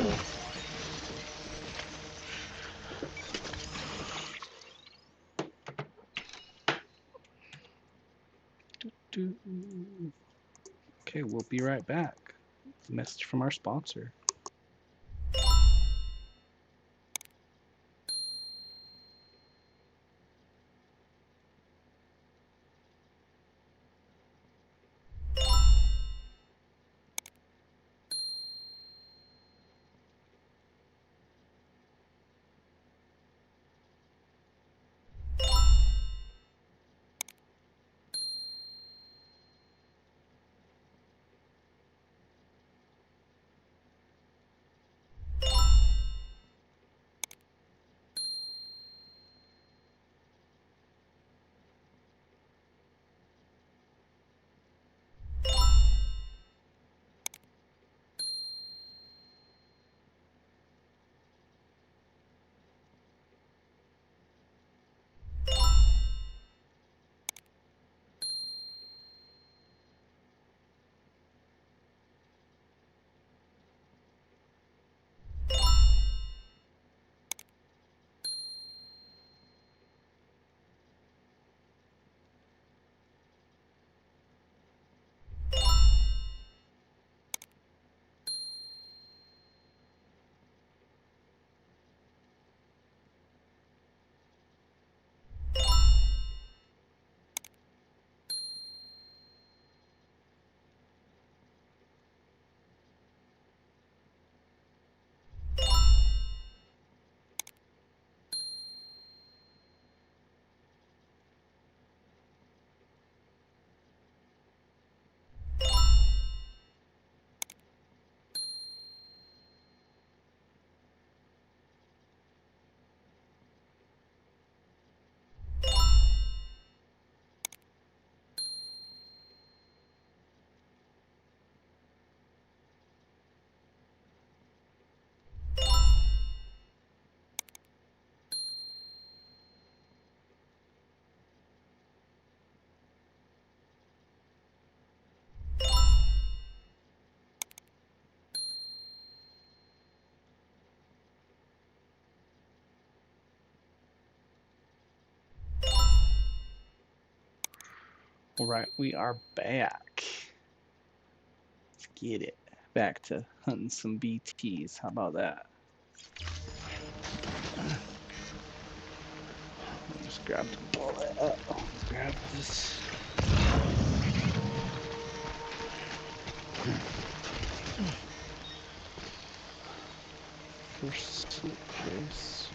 Okay, we'll be right back. Message from our sponsor. Alright, we are back. Let's get it. Back to hunting some BTs. How about that? Just grab the bullet. Let's grab this. First suitcase.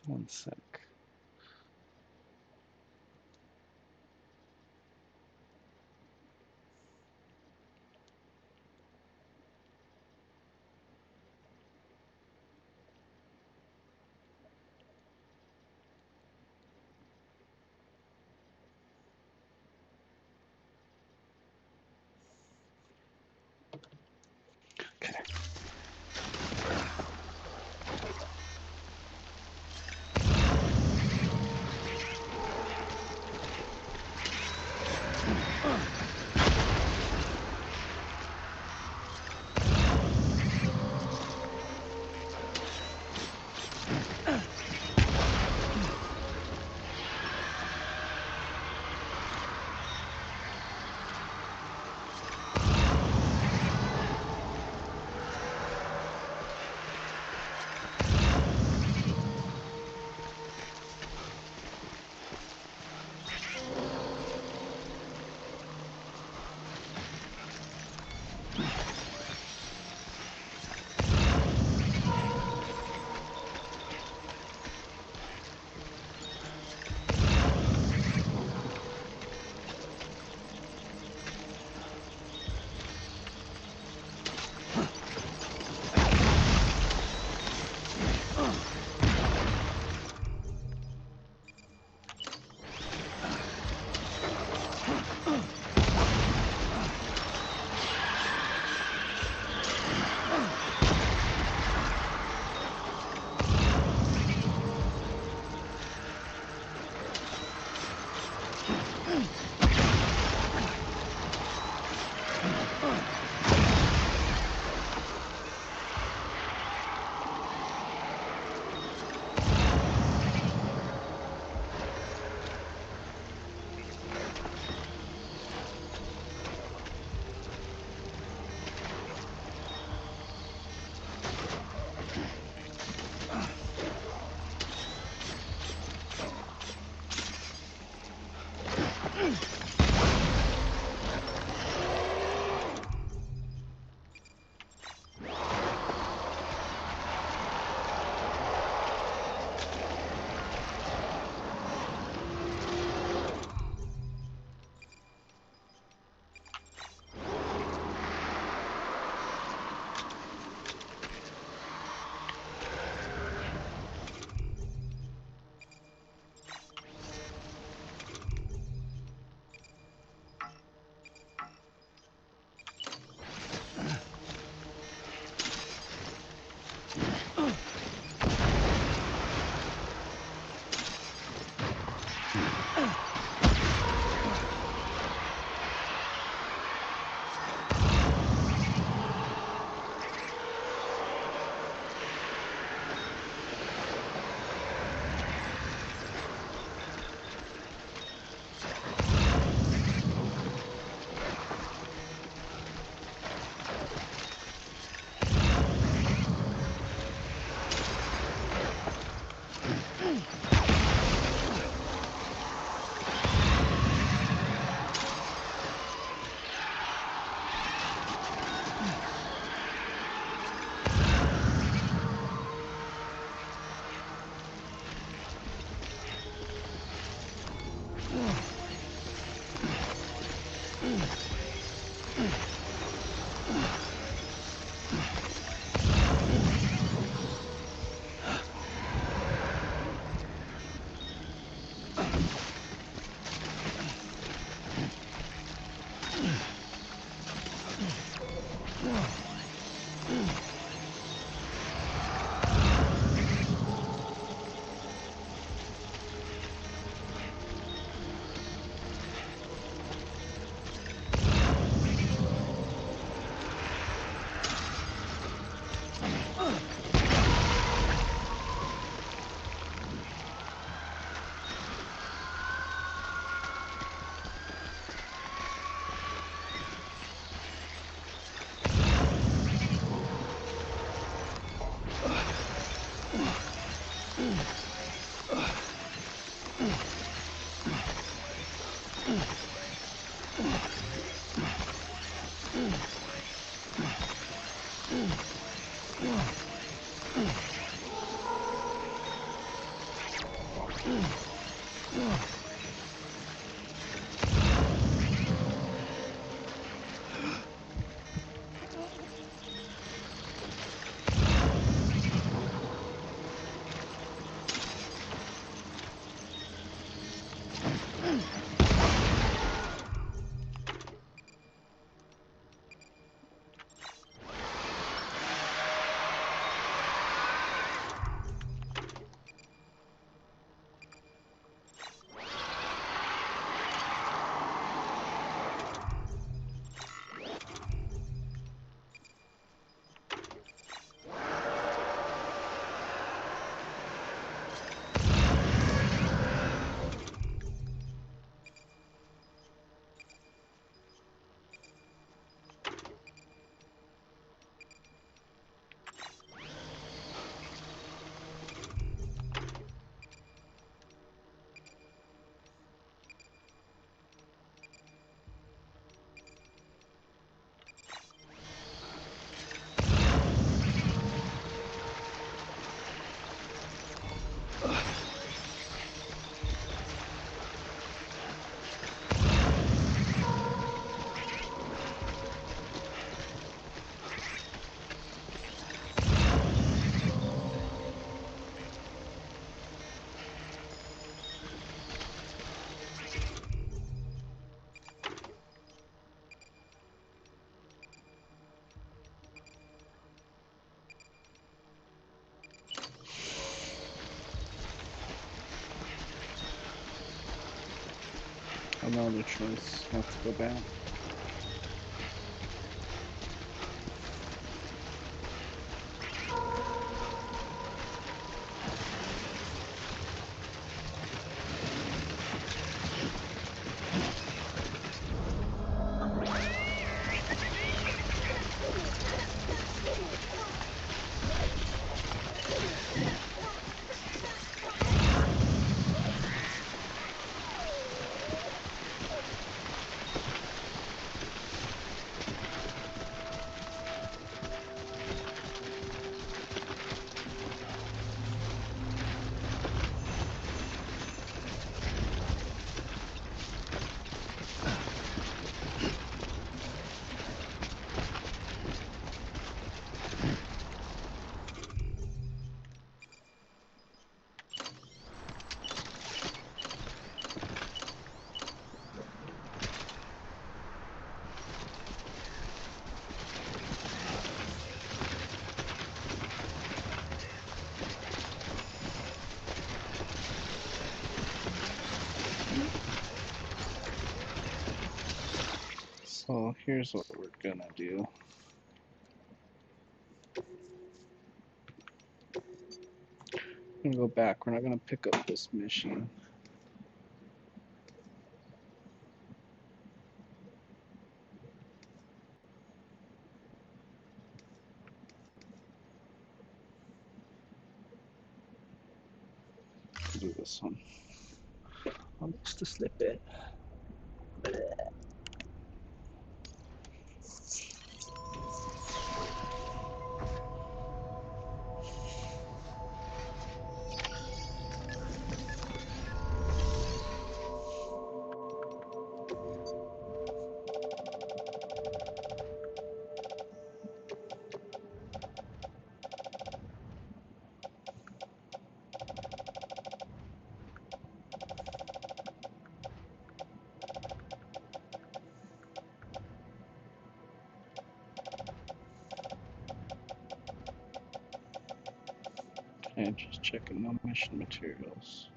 One sec. Another choice. Let's go back. So here's what we're gonna do. I'm gonna go back. We're not gonna pick up this mission. Do this one. Almost to slip it. And just checking no mission materials.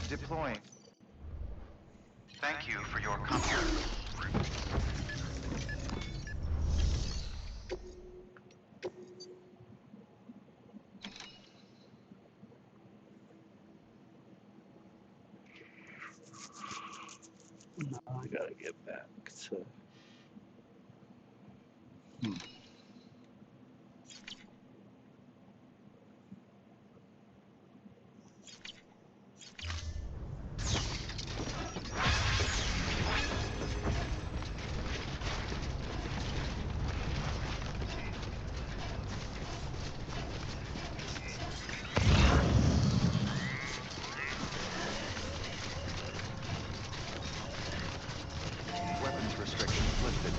Deploying. Thank you for your comfort. get back to... Weapons restrictions lifted.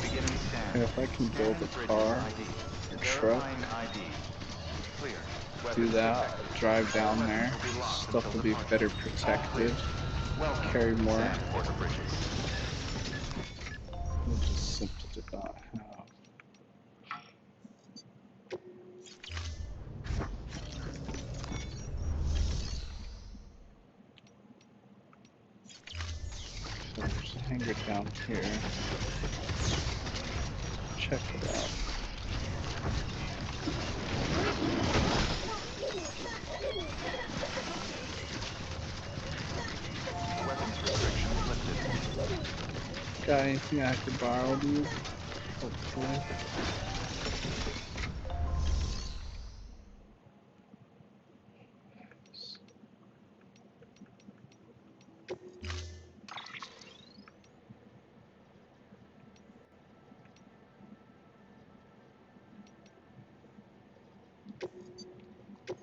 Beginning scan. If I can build a car or truck, Clear. do that, drive down there, stuff will be better protected, carry more. We just simply did not have. So there's a hangar down here. Check it out. Weapons restrictions lifted. Got anything I could borrow, dude? Hopefully.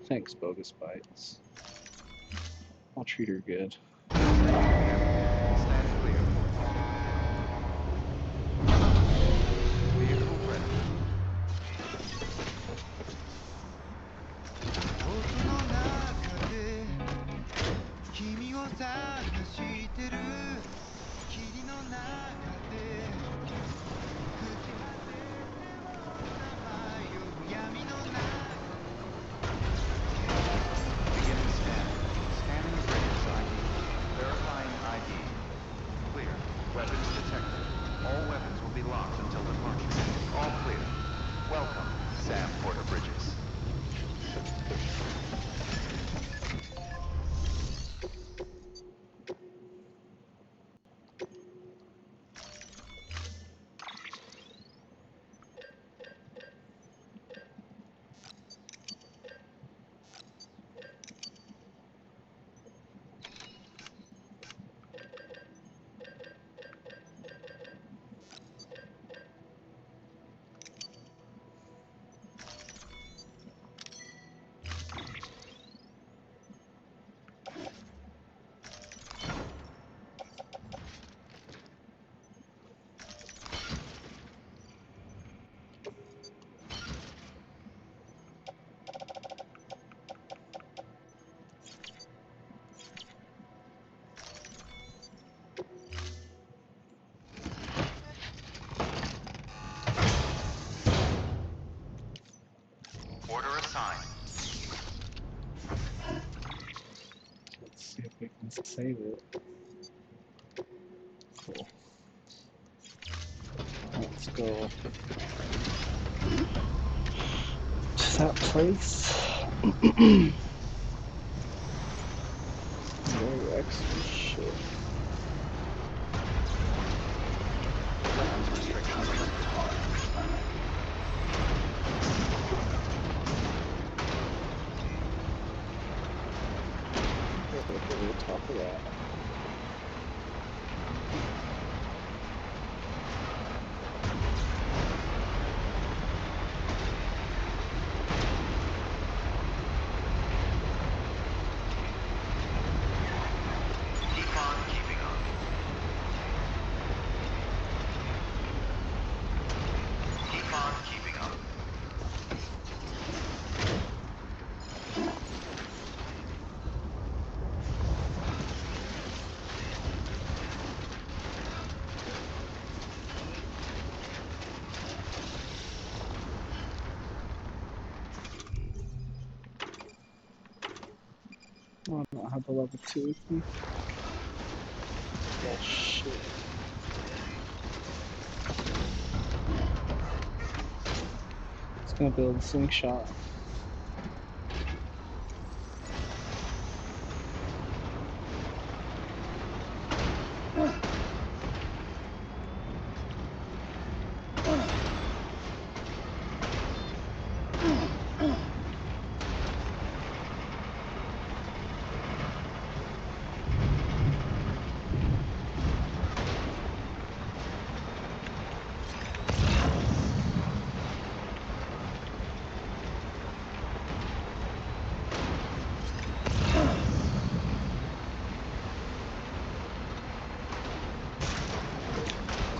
Thanks, Bogus Bites. I'll treat her good. Stand clear. Vehicle ready. Beginning scan. Scanning bridges ID. Verifying ID. Clear. Weapons detected. All weapons will be locked until departure. All clear. Welcome, Sam Porter Bridges. Order assigned. Let's see if we can save it. Cool. Let's go to that place. Very excellent shit. Weapons restrictions lifted. Over the top of that. Keep on keeping on. Keep on keeping on. Oh, I don't have the level 2 with me. Oh shit. It's gonna build a slingshot.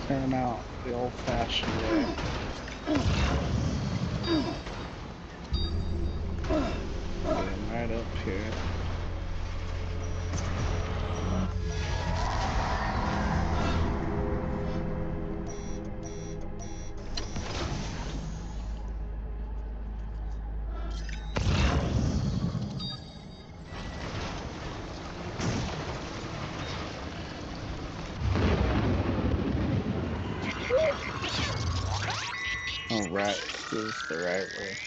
Clear them out the old-fashioned way. Get them right up here. Alright, let's do this the right way.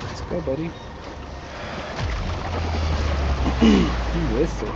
Let's go, buddy. You whistle.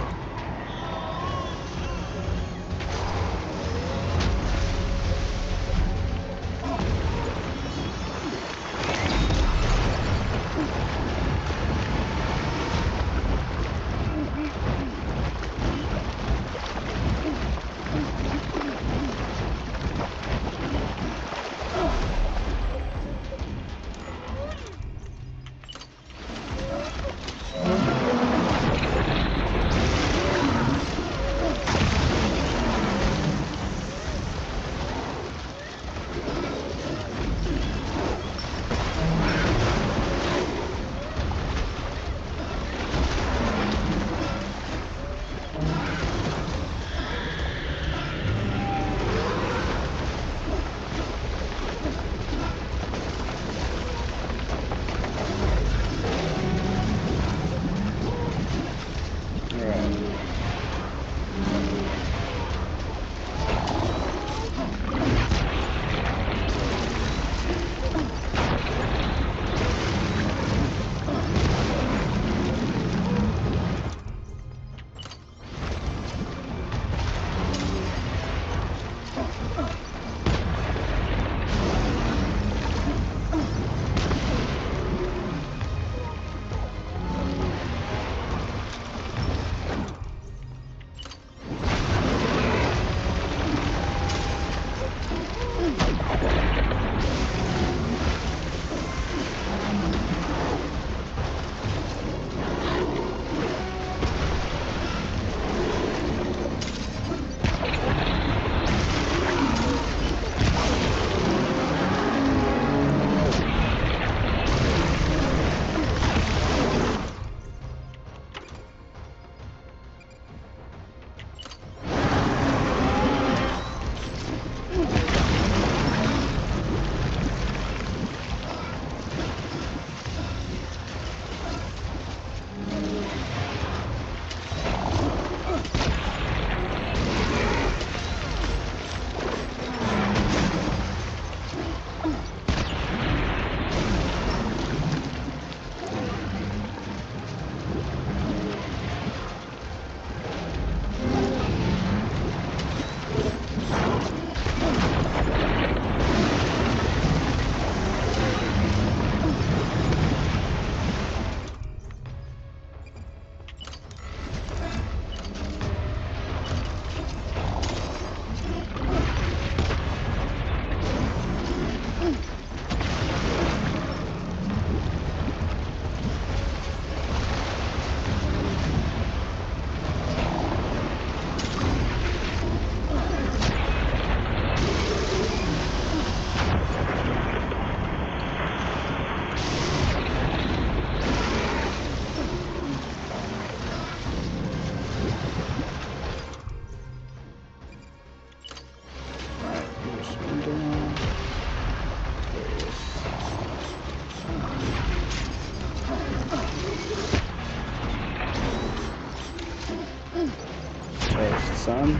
There's the sun.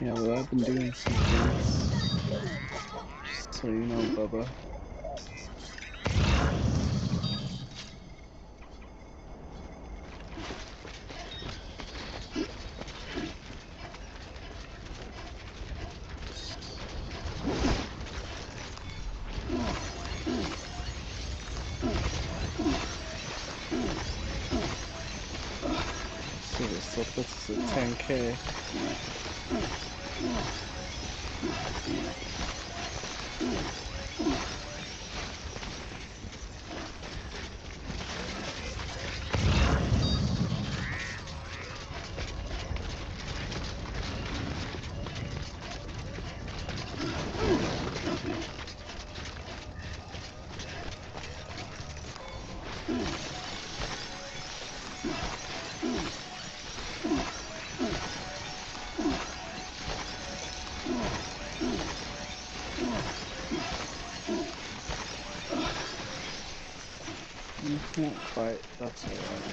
Yeah, well, I've been doing some things. So you know, Bubba. So this still puts us at 10K. You can't quite, that's alright.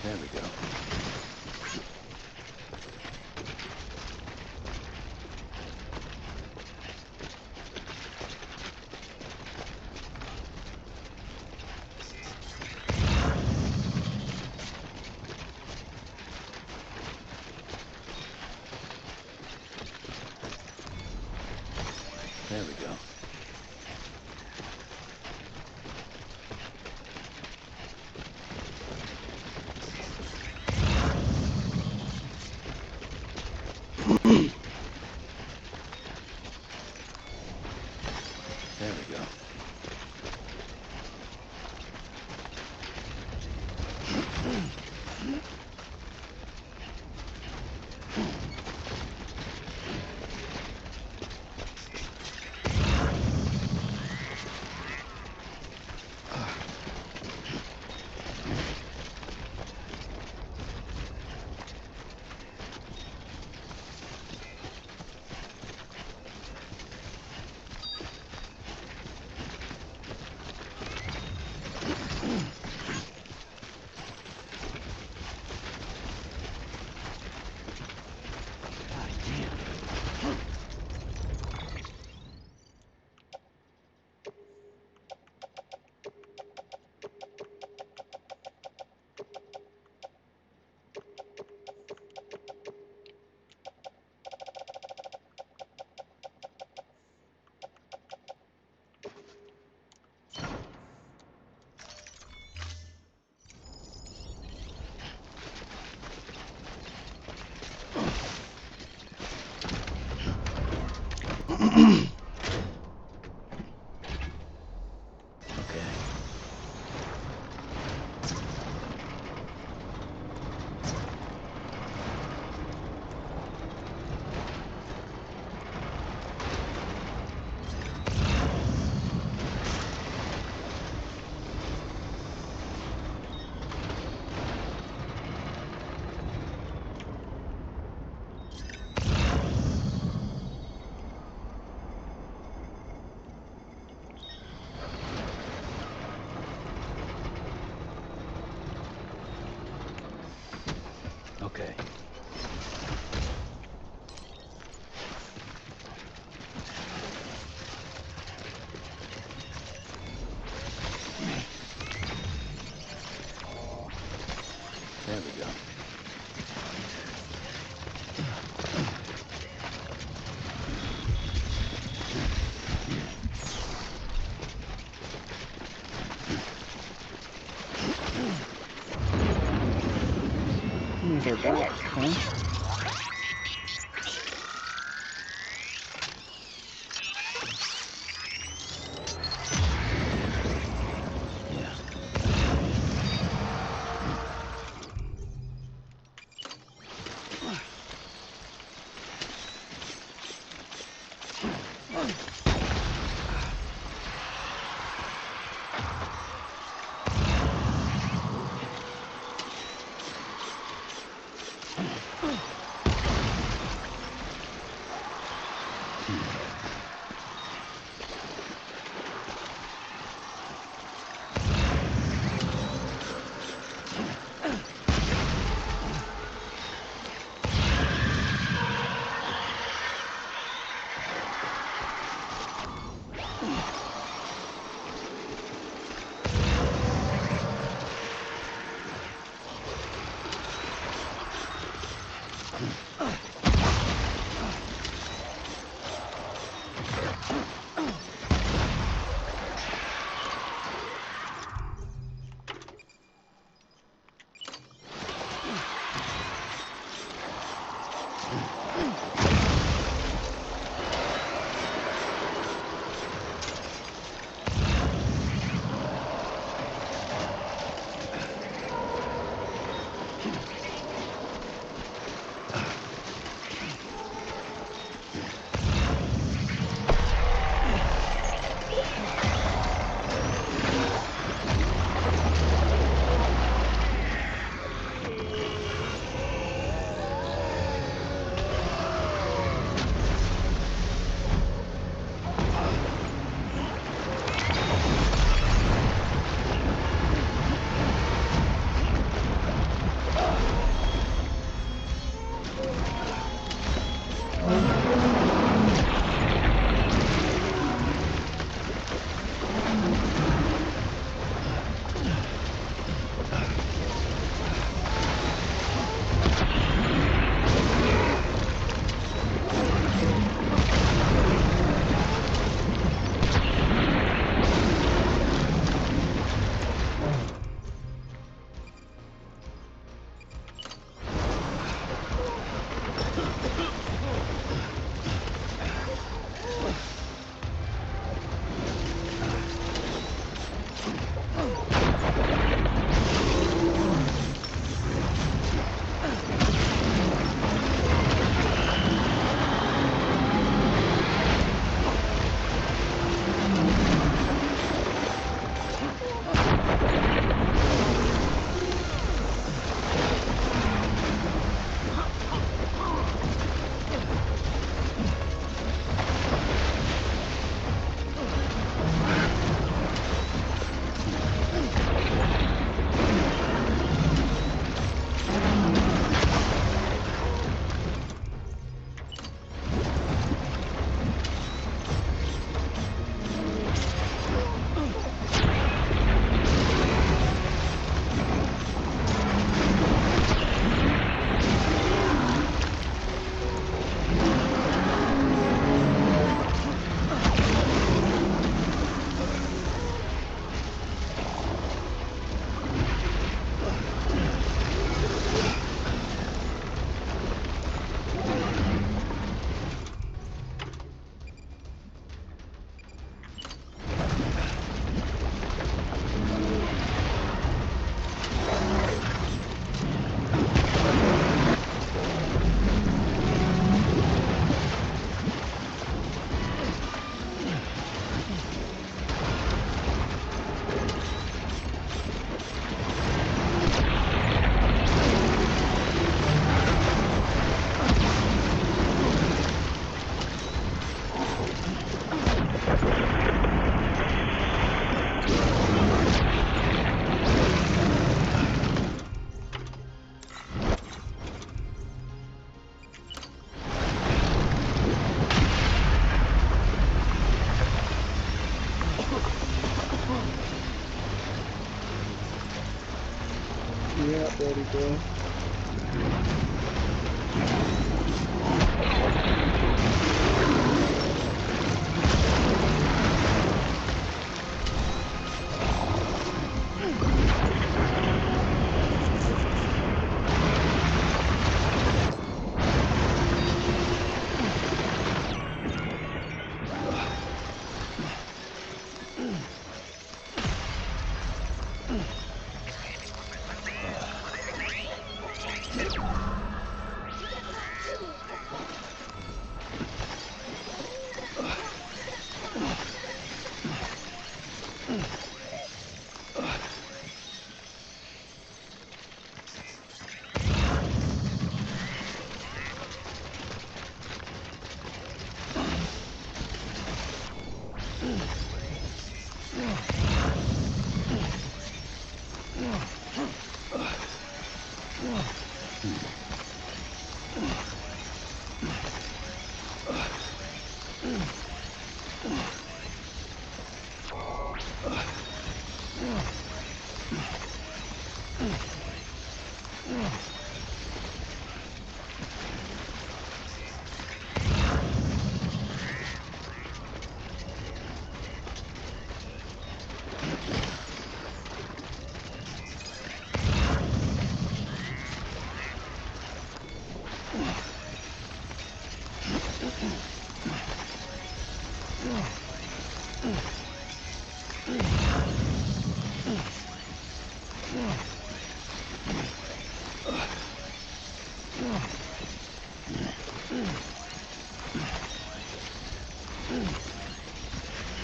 There we go. There we go. There we go. They're back, huh? Yeah, buddy, bro.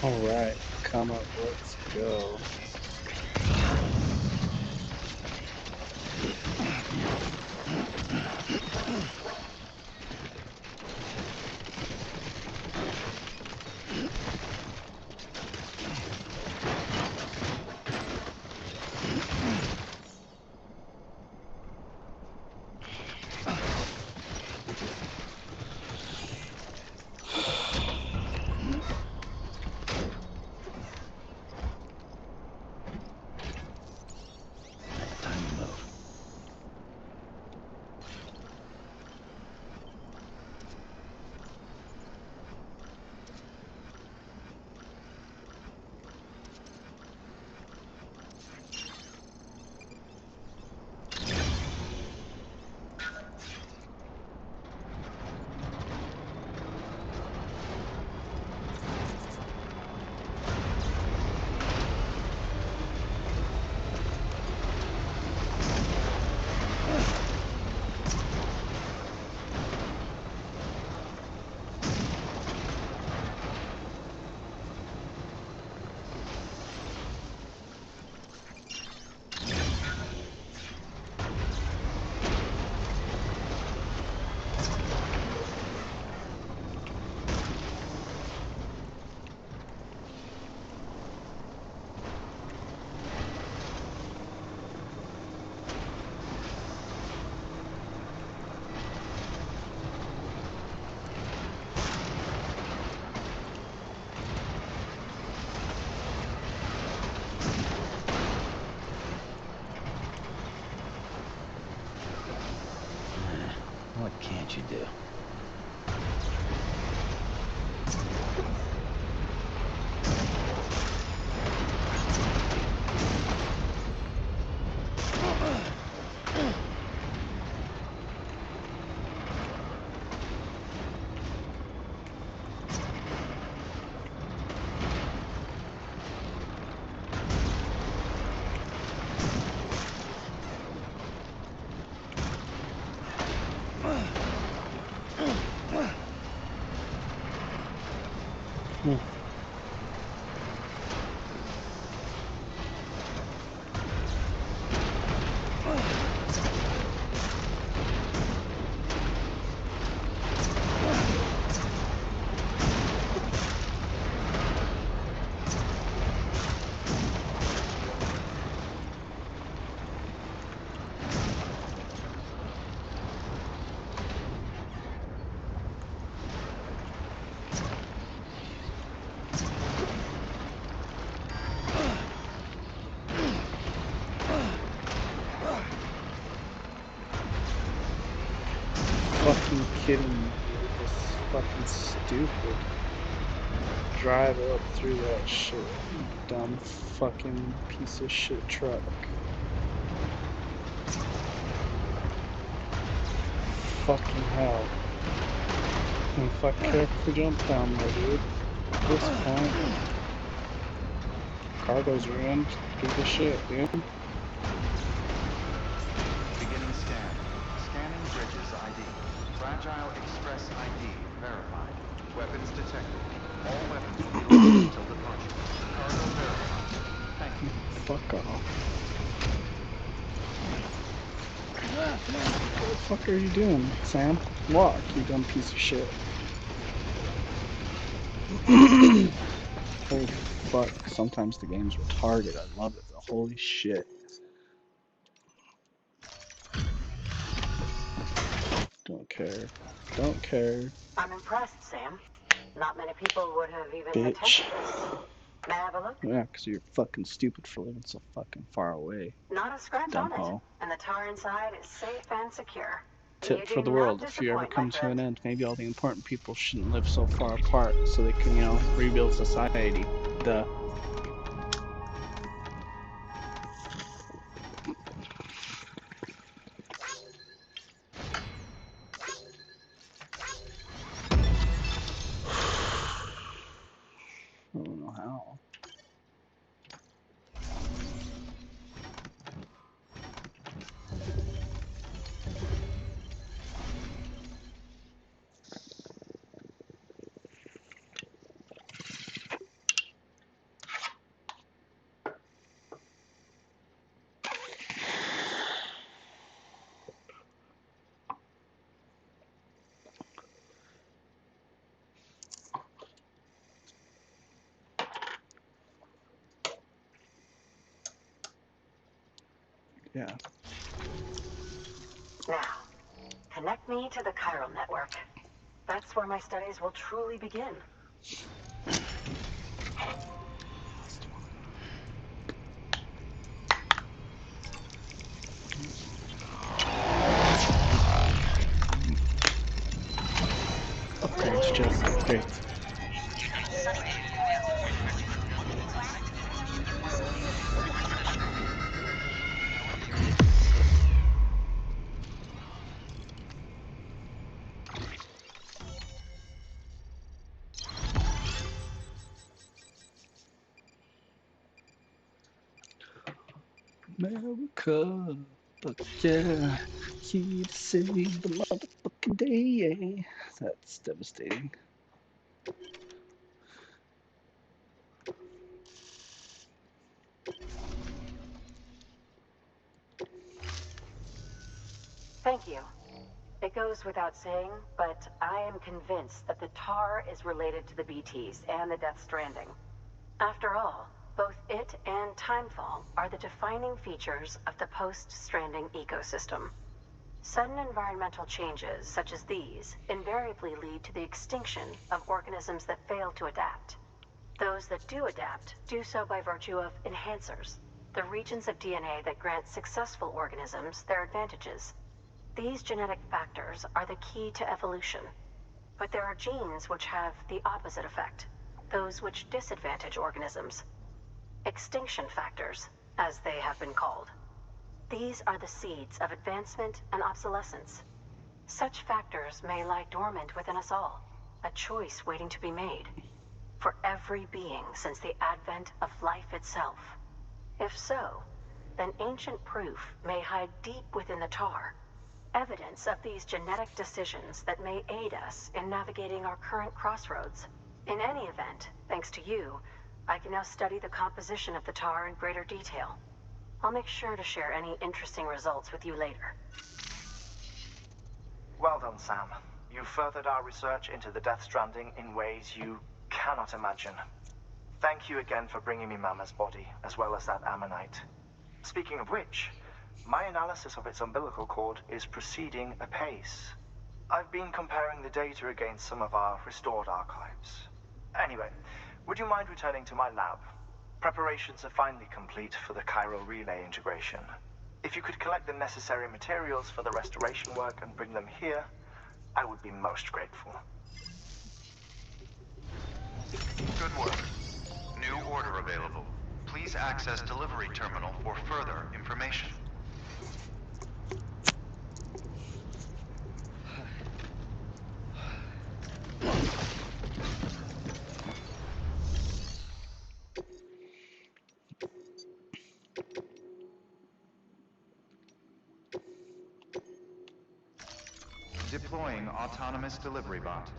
Alright, come up, let's go. Time to move. What can't you do? Fucking kidding me, dude. This is fucking stupid. Drive up through that shit, you dumb fucking piece of shit truck. Fucking hell. And if I care if we jump down there, dude. At this point, cargo's ruined. Give a shit, dude. Beginning scan. Scanning bridges ID. Fragile Express ID verified. Weapons detected. All weapons will be locked until departure. Cargo verified. Thank you. Fuck off. What the fuck are you doing, Sam? Walk, you dumb piece of shit. Holy fuck, sometimes the game's retarded. I love it though. Holy shit. Don't care. Don't care. I'm impressed, Sam. Not many people would have even Bitch. attempted this. May I have a look? Yeah, because you're fucking stupid for living so fucking far away. Not a scratch on it. Dumbo. And the tower inside is safe and secure. Tip You for do the not world, if you ever disappoint, my come to an friend. end, maybe all the important people shouldn't live so far apart so they can, rebuild society. Duh. I don't know how. Yeah. Now, connect me to the chiral network. That's where my studies will truly begin. Upgrades, just upgrades. America, fuck yeah, here to save the motherfucking day. That's devastating. Thank you. It goes without saying, but I am convinced that the tar is related to the BTs and the Death Stranding. After all, both it and Timefall are the defining features of the post-Stranding ecosystem. Sudden environmental changes such as these invariably lead to the extinction of organisms that fail to adapt. Those that do adapt do so by virtue of enhancers, the regions of DNA that grant successful organisms their advantages. These genetic factors are the key to evolution. But there are genes which have the opposite effect, those which disadvantage organisms. Extinction factors, as they have been called. These are the seeds of advancement and obsolescence. Such factors may lie dormant within us all, a choice waiting to be made. For every being since the advent of life itself. If so, then ancient proof may hide deep within the tar, evidence of these genetic decisions that may aid us in navigating our current crossroads. In any event, thanks to you, I can now study the composition of the tar in greater detail. I'll make sure to share any interesting results with you later. Well done, Sam. You furthered our research into the Death Stranding in ways you cannot imagine. Thank you again for bringing me Mama's body, as well as that ammonite. Speaking of which, my analysis of its umbilical cord is proceeding apace. I've been comparing the data against some of our restored archives. Anyway, would you mind returning to my lab? Preparations are finally complete for the chiral relay integration. If you could collect the necessary materials for the restoration work and bring them here, I would be most grateful. Good work. New order available. Please access delivery terminal for further information. Deploying autonomous delivery bot.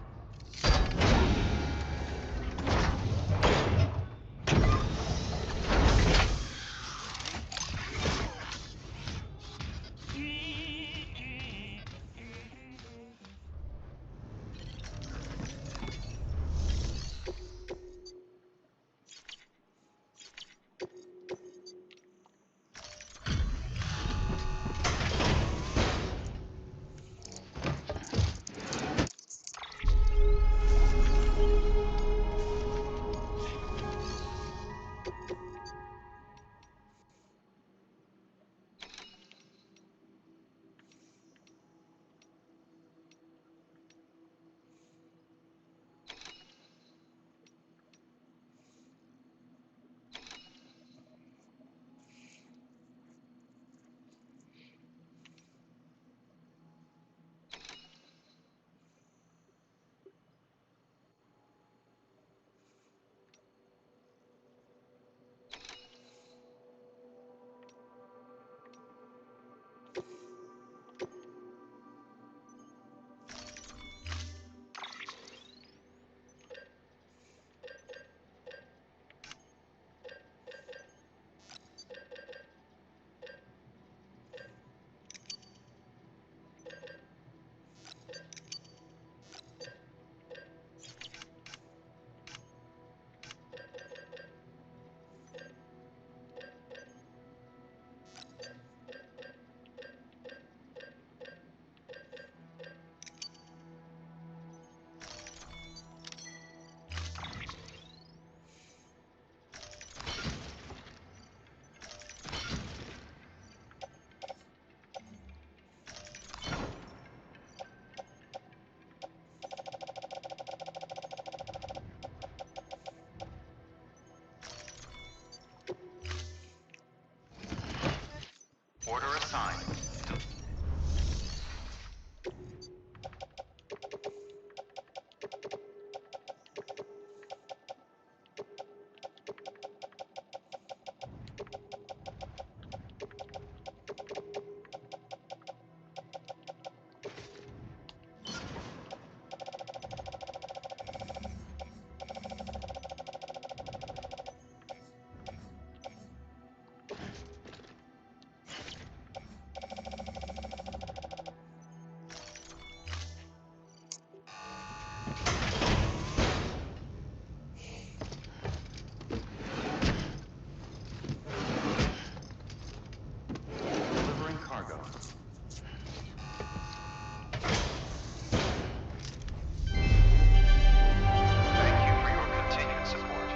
assigned. Delivering cargo. Thank you for your continued support.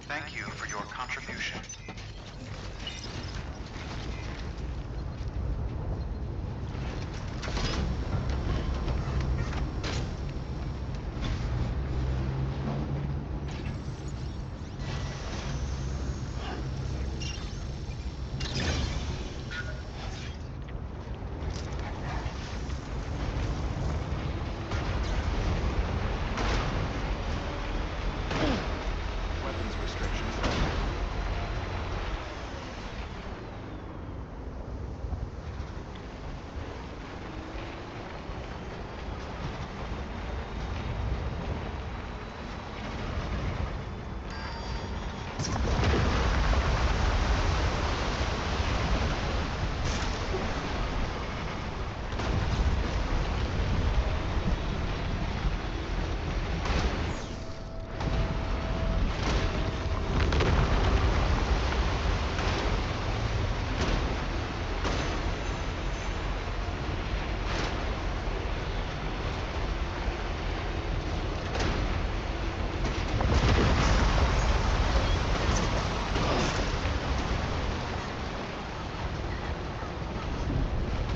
Thank you for your contribution. Weapons restrictions.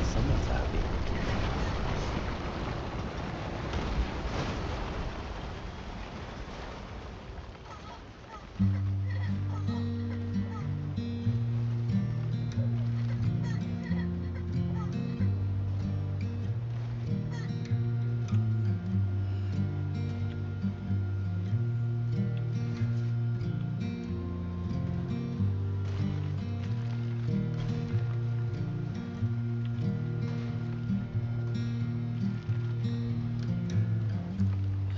Someone's happy.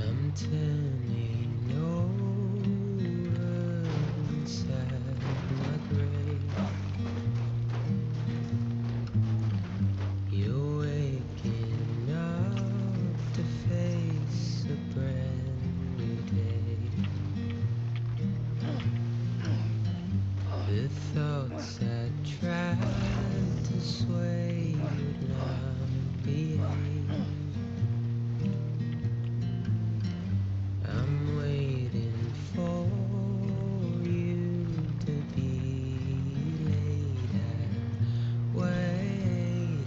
I'm turning over inside my grave. You're waking up to face a brand new day. The thoughts I tried to sway would not behave. I'm waiting for you to be laid out. Wait.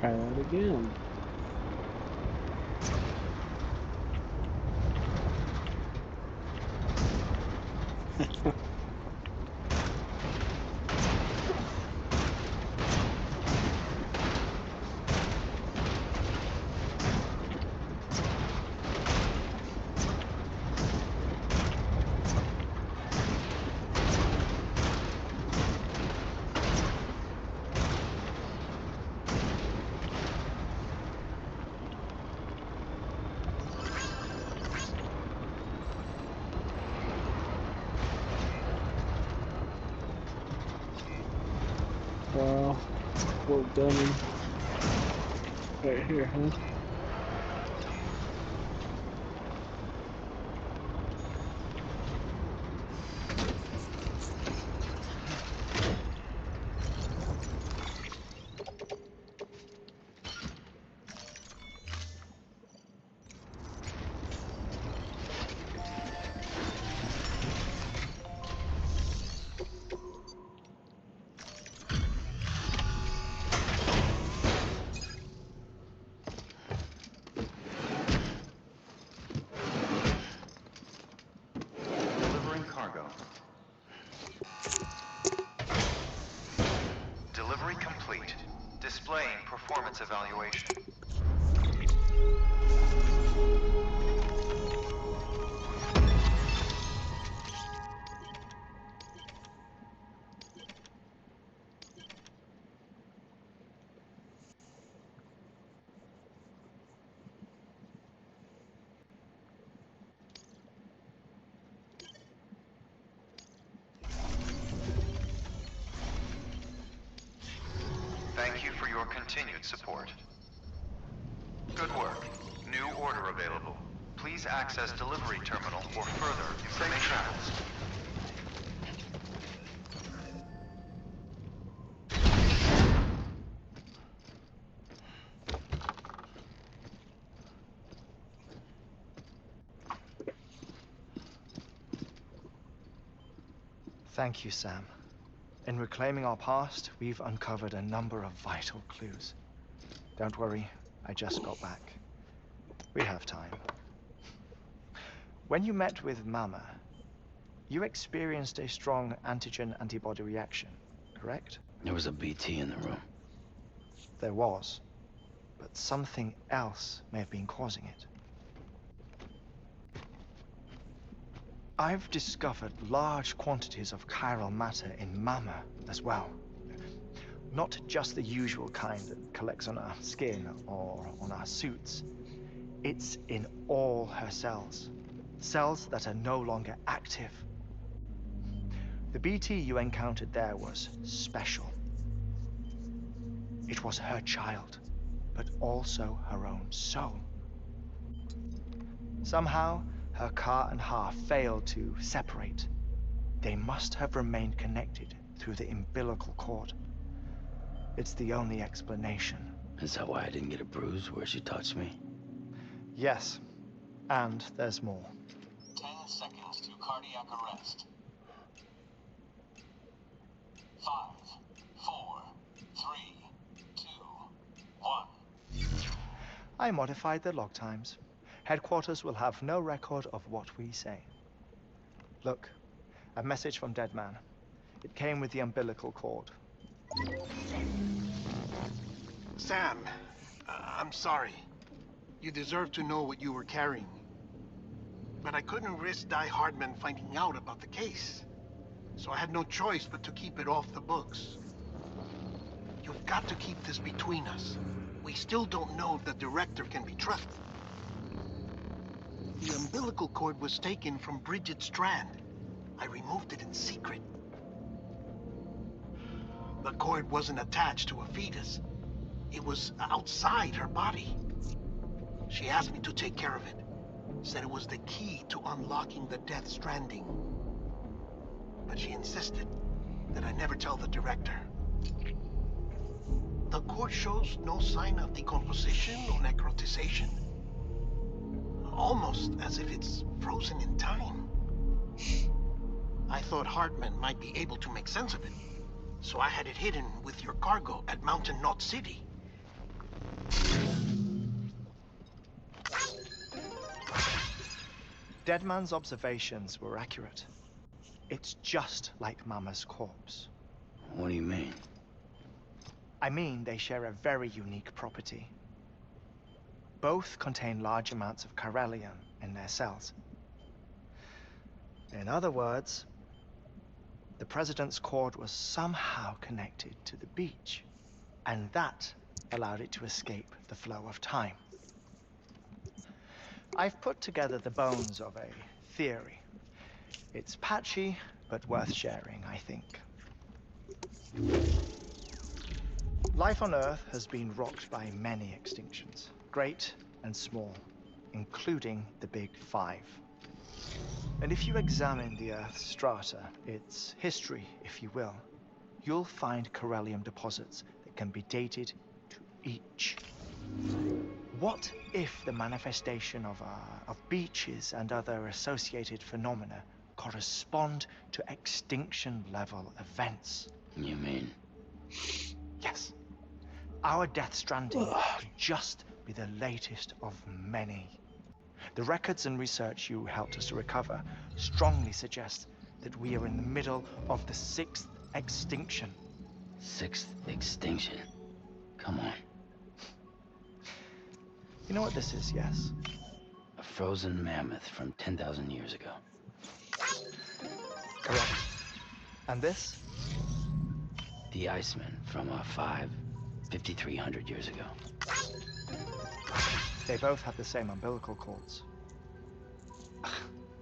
Try that again. Well, we're done right here, huh? Delivering cargo. Delivery complete. Displaying performance evaluation. Thank you for your continued support. Good work. New order available. Please access delivery terminal for further information. Thank you, Sam. In reclaiming our past, we've uncovered a number of vital clues. Don't worry, I just got back. We have time. When you met with Mama, you experienced a strong antigen-antibody reaction, correct? There was a BT in the room. There was, but something else may have been causing it. I've discovered large quantities of chiral matter in Mama as well. Not just the usual kind that collects on our skin or on our suits. It's in all her cells. Cells that are no longer active. The BT you encountered there was special. It was her child, but also her own soul. Somehow, her car and half failed to separate. They must have remained connected through the umbilical cord. It's the only explanation. Is that why I didn't get a bruise where she touched me? Yes, and there's more. 10 seconds to cardiac arrest. 5, 4, 3, 2, 1. I modified the log times. Headquarters will have no record of what we say. Look, a message from Dead Man. It came with the umbilical cord. Sam, I'm sorry. You deserve to know what you were carrying. But I couldn't risk Die Hardman finding out about the case. So I had no choice but to keep it off the books. You've got to keep this between us. We still don't know if the director can be trusted. The umbilical cord was taken from Bridget Strand. I removed it in secret. The cord wasn't attached to a fetus. It was outside her body. She asked me to take care of it. Said it was the key to unlocking the Death Stranding. But she insisted that I never tell the director. The cord shows no sign of decomposition or necrotization. Almost as if it's frozen in time. I thought Hartman might be able to make sense of it. So I had it hidden with your cargo at Mountain Knot City. Deadman's observations were accurate. It's just like Mama's corpse. What do you mean? I mean, they share a very unique property. Both contain large amounts of chiralium in their cells. In other words, the president's cord was somehow connected to the beach, and that allowed it to escape the flow of time. I've put together the bones of a theory. It's patchy, but worth sharing, I think. Life on Earth has been rocked by many extinctions, great and small, including the Big Five. And if you examine the Earth's strata, its history, if you will, you'll find chiralium deposits that can be dated to each. What if the manifestation of beaches and other associated phenomena correspond to extinction-level events? You mean? Yes. Our Death Stranding could just be the latest of many. The records and research you helped us to recover strongly suggest that we are in the middle of the 6th extinction. 6th extinction? Come on. You know what this is, yes? A frozen mammoth from 10,000 years ago. Correct. And this? The Iceman from 5,300 years ago. They both have the same umbilical cords.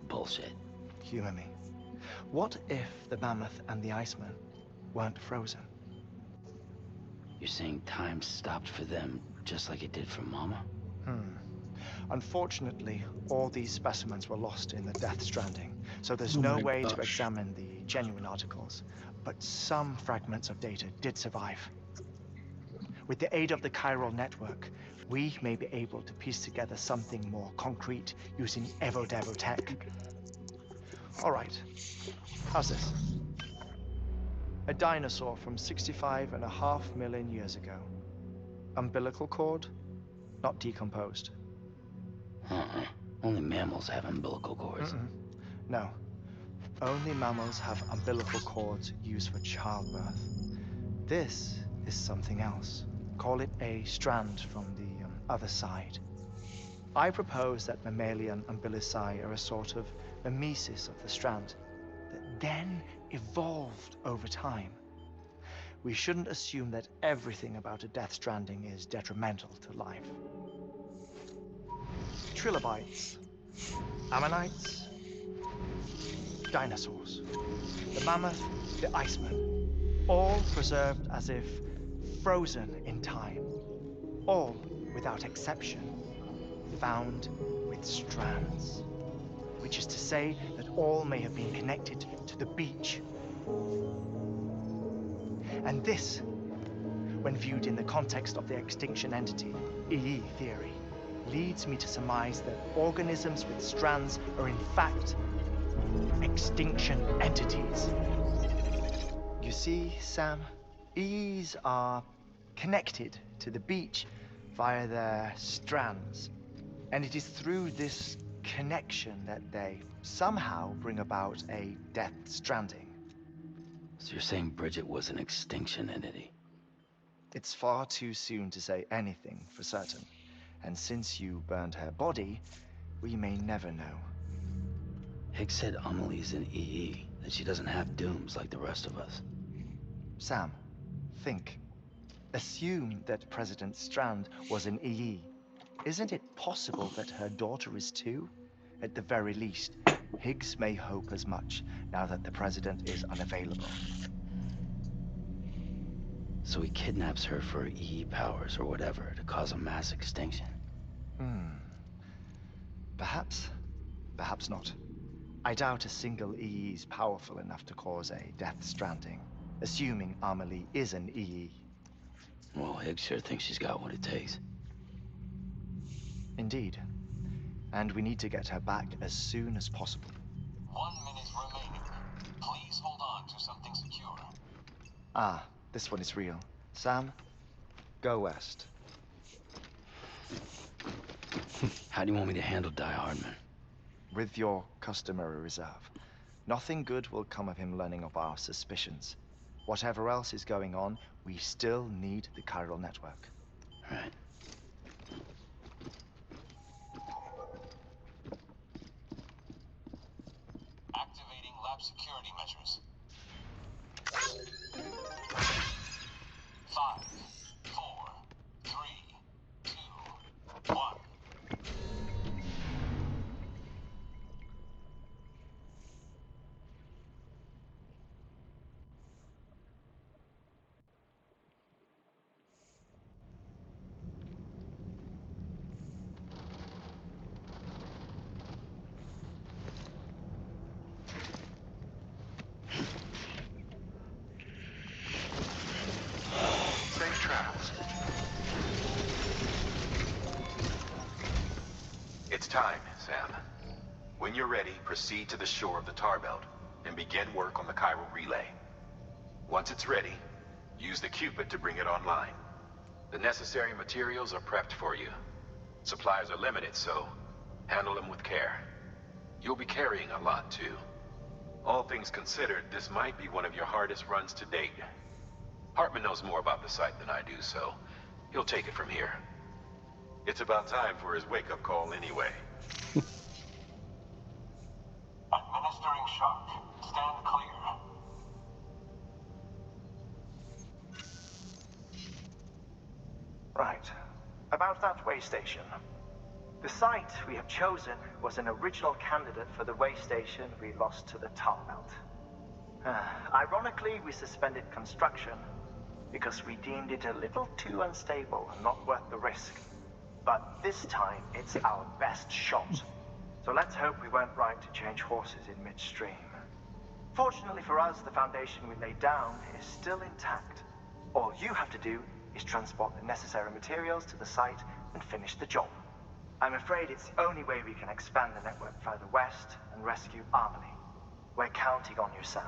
Bullshit. Humor me. What if the mammoth and the Iceman weren't frozen? You're saying time stopped for them just like it did for Mama? Unfortunately, all these specimens were lost in the Death Stranding, so there's no way to examine the genuine articles. But some fragments of data did survive. With the aid of the chiral network, we may be able to piece together something more concrete using Evo-Devo tech. All right, how's this? A dinosaur from 65.5 million years ago. Umbilical cord, not decomposed. Only mammals have umbilical cords. No. Only mammals have umbilical cords used for childbirth. This is something else. Call it a strand from the other side. I propose that mammalian umbilici are a sort of mimesis of the strand that then evolved over time. We shouldn't assume that everything about a Death Stranding is detrimental to life. Trilobites, ammonites, dinosaurs, the mammoth, the Iceman, all preserved as if frozen in time, all without exception found with strands, which is to say that all may have been connected to the beach. And this, when viewed in the context of the extinction entity, EE theory, leads me to surmise that organisms with strands are in fact extinction entities. You see, Sam, EEs are connected to the beach via their strands, and it is through this connection that they somehow bring about a Death Stranding. So you're saying Bridget was an extinction entity? It's far too soon to say anything for certain. And since you burned her body, we may never know. Higgs said Amelie's an EE, that she doesn't have dooms like the rest of us. Sam, think. Assume that President Strand was an EE. Isn't it possible that her daughter is too? At the very least, Higgs may hope as much now that the President is unavailable. So he kidnaps her for EE powers or whatever to cause a mass extinction. Perhaps. Perhaps not. I doubt a single EE is powerful enough to cause a Death Stranding, assuming Amelie is an EE. Well, Higgs sure thinks she's got what it takes. Indeed. And we need to get her back as soon as possible. 1 minute remaining. Please hold on to something secure. Ah, this one is real. Sam, go west. How do you want me to handle Die Hardman? With your customary reserve. Nothing good will come of him learning of our suspicions. Whatever else is going on, we still need the chiral network. Right. Activating lab security measures. 5, 4, 3, 2, 1. Safe travels. It's time, Sam. When you're ready, proceed to the shore of the tar belt and begin work on the chiral relay. Once it's ready, use the Cupid to bring it online. The necessary materials are prepped for you. Supplies are limited, so handle them with care. You'll be carrying a lot, too. All things considered, this might be one of your hardest runs to date. Hartman knows more about the site than I do, so he'll take it from here. It's about time for his wake-up call anyway. Administering shock. Stand clear. Right. About that way station. The site we have chosen was an original candidate for the way station we lost to the tar belt. Ironically, we suspended construction because we deemed it a little too unstable and not worth the risk. But this time, it's our best shot. So let's hope we weren't right to change horses in midstream. Fortunately for us, the foundation we laid down is still intact. All you have to do is transport the necessary materials to the site and finish the job. I'm afraid it's the only way we can expand the network further west and rescue Harmony. We're counting on you, Sam.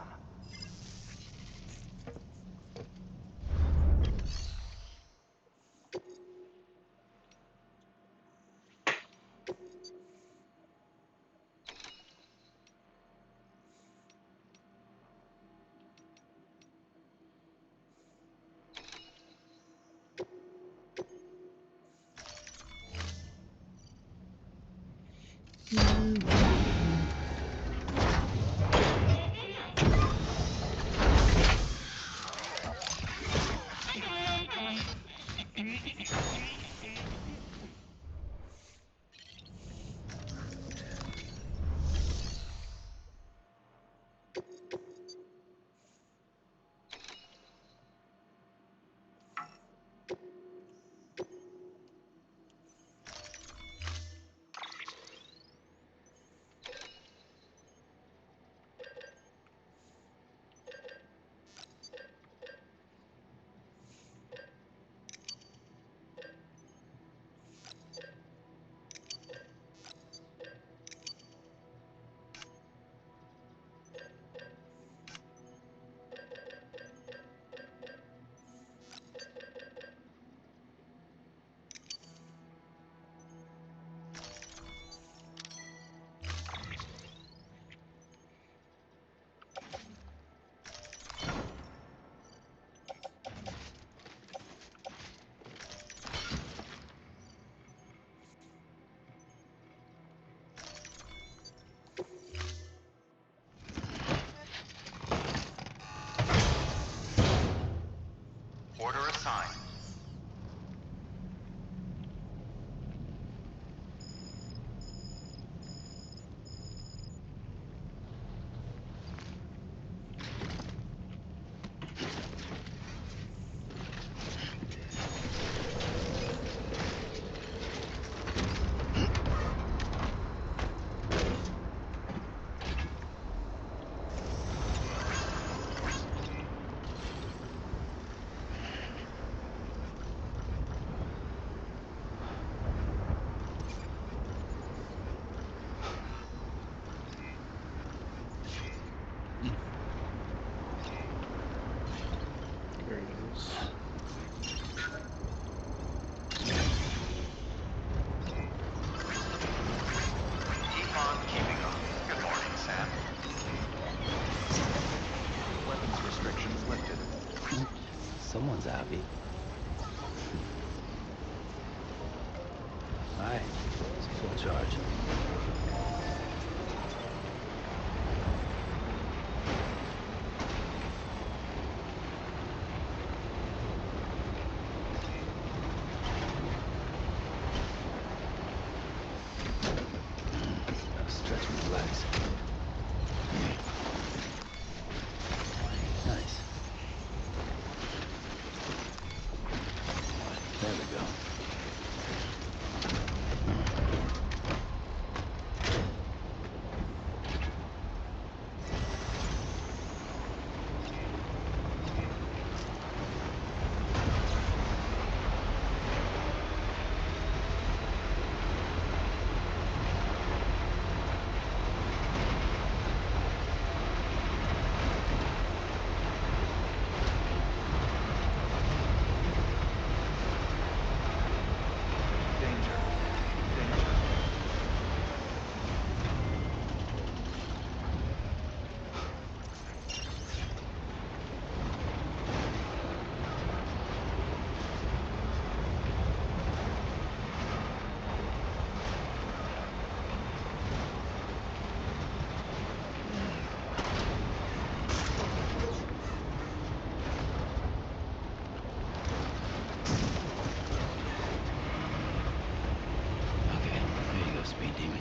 Order assigned. Someone's happy. Alright, it's full charge. Stretch my legs. Nice. There we go. Speed demon.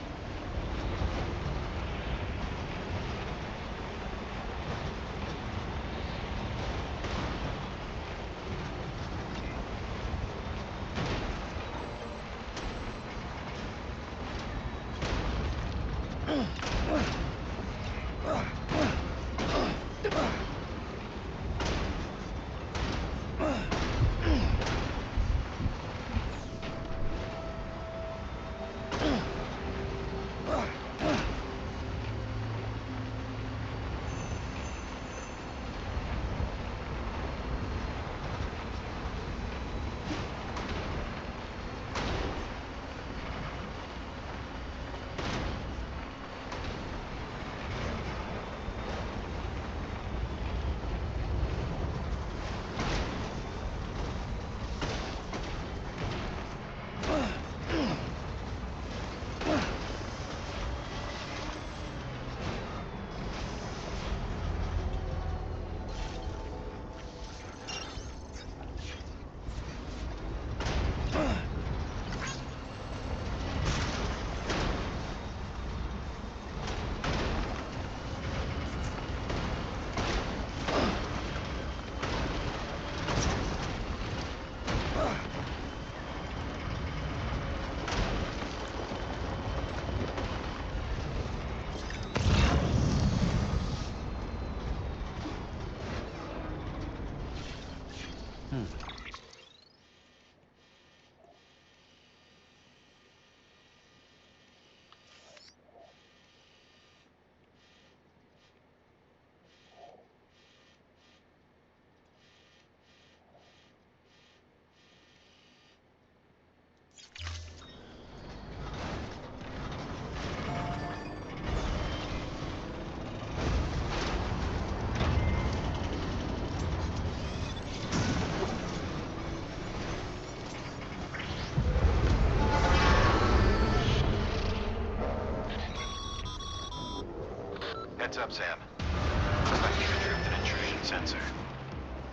Heads up, Sam. Looks like you've tripped an intrusion sensor.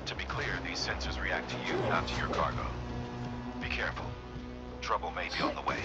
To be clear, these sensors react to you, not to your cargo. Be careful. Trouble may be on the way.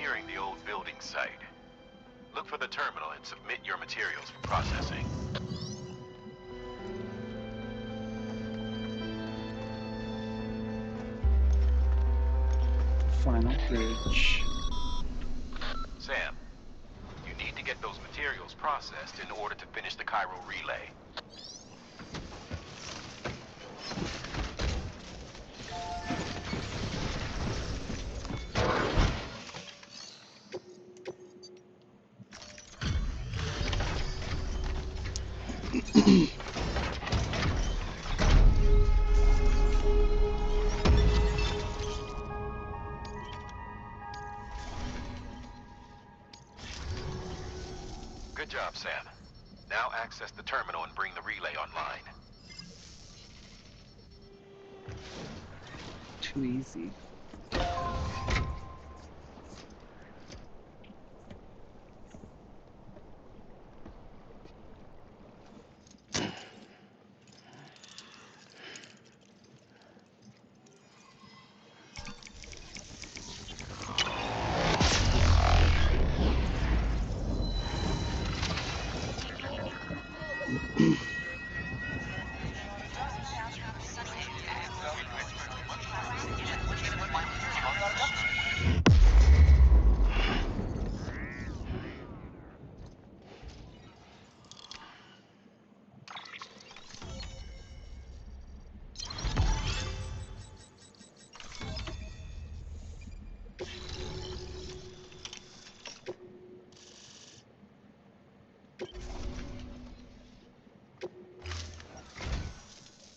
nearing the old building site. Look for the terminal and submit your materials for processing. Final bridge. Sam, you need to get those materials processed in order to finish the Cairo relay. Good job, Sam. Now access the terminal and bring the relay online. Too easy.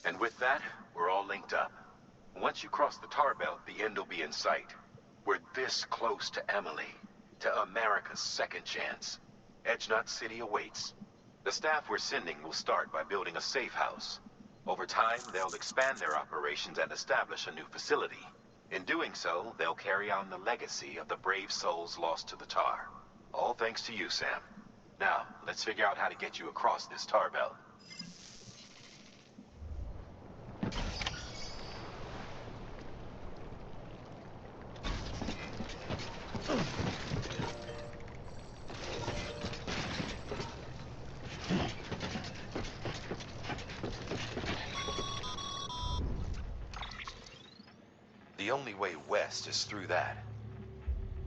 And with that, we're all linked up. Once you cross the tar belt, the end will be in sight. We're this close to Emily, to America's second chance. Edgenut City awaits. The staff we're sending will start by building a safe house. Over time, they'll expand their operations and establish a new facility. In doing so, they'll carry on the legacy of the brave souls lost to the tar. All thanks to you, Sam. Now, let's figure out how to get you across this tar belt. The only way west is through that.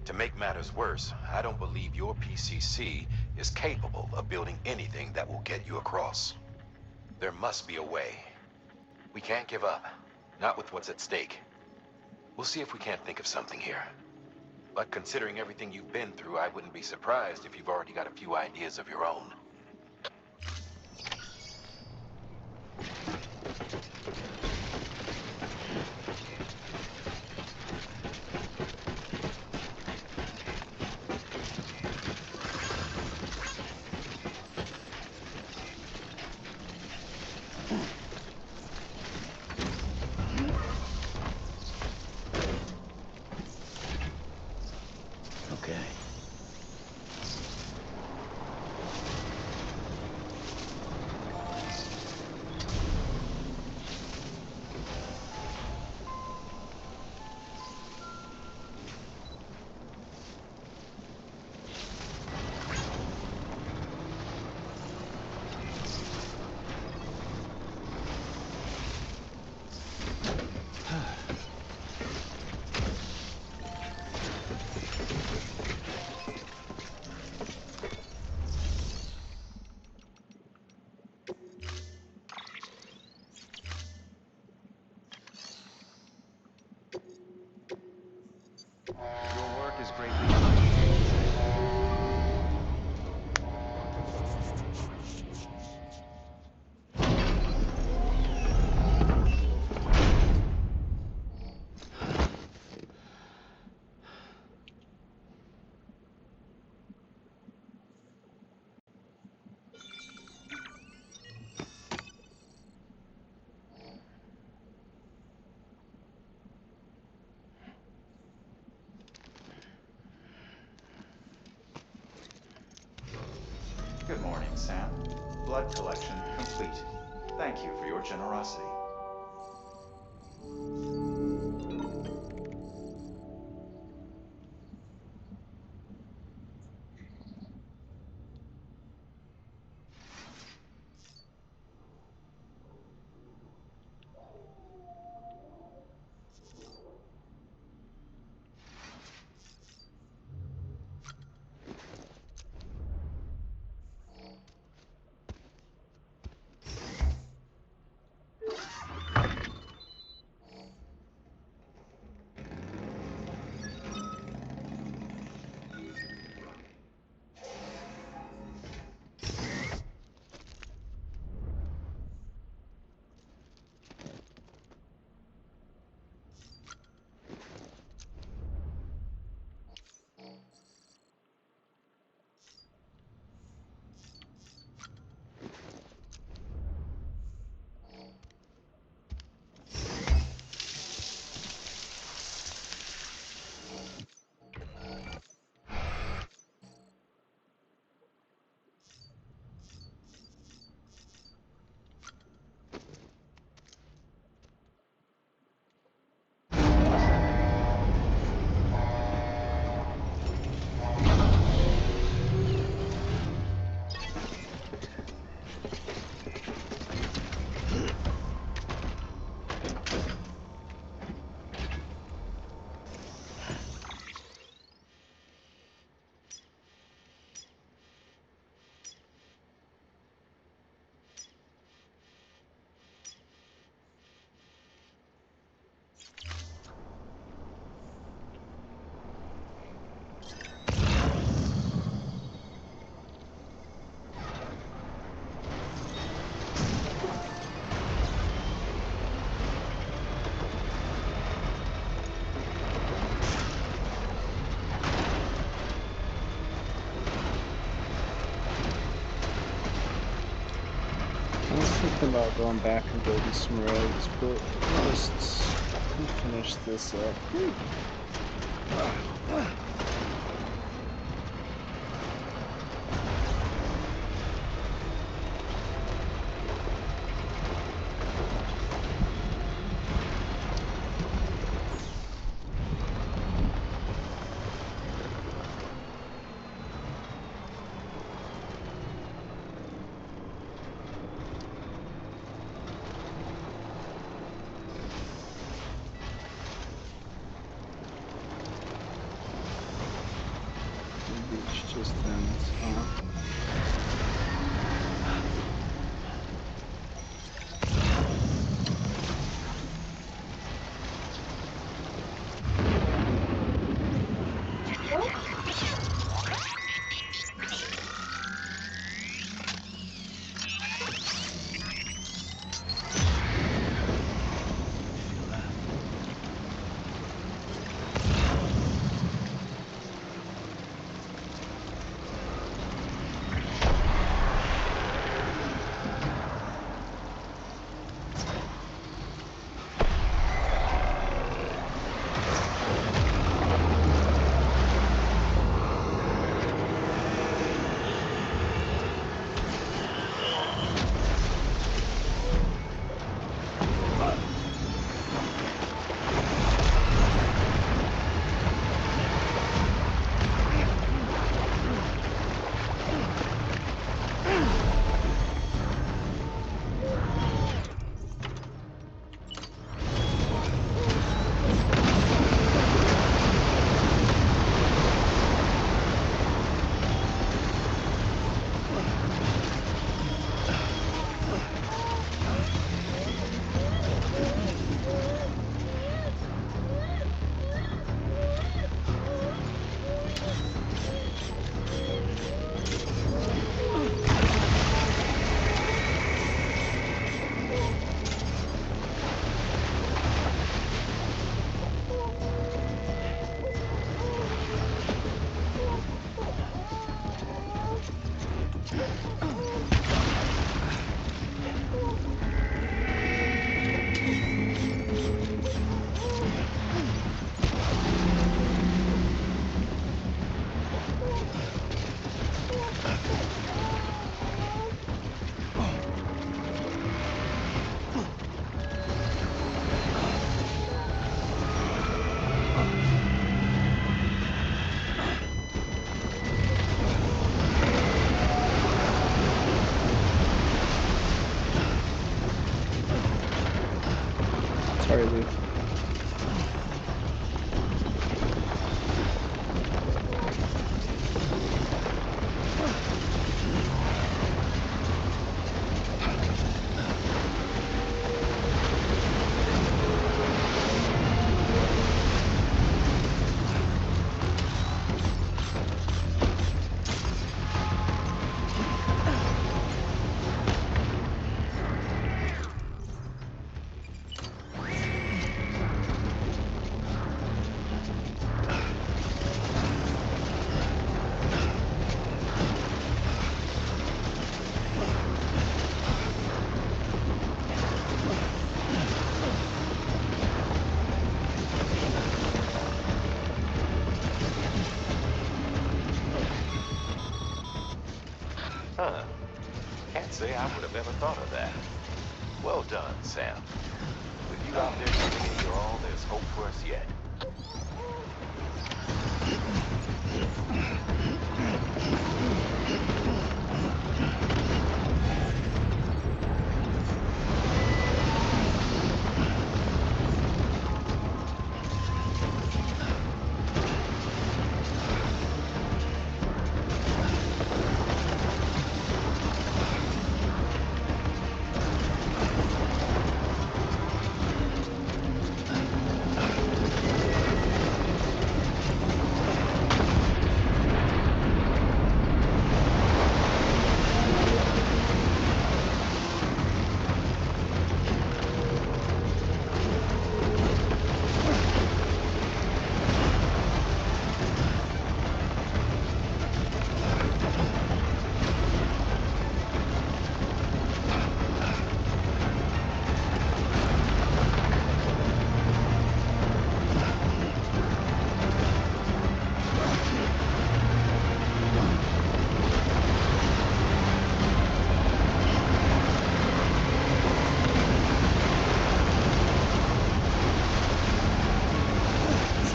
To make matters worse, I don't believe your PCC is capable of building anything that will get you across. There must be a way. We can't give up, not with what's at stake. We'll see if we can't think of something here. But considering everything you've been through, I wouldn't be surprised if you've already got a few ideas of your own. Okay. Your work is greatly appreciated. Good morning, Sam. Blood collection complete. Thank you for your generosity. thinking about going back and building some roads, but we'll just finish this up. Beach just ends, huh? Sorry, Lou. Huh. Can't say I would have ever thought of that. Well done, Sam. With you out there giving it your all, there's hope for us yet.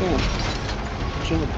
Oh, chilling.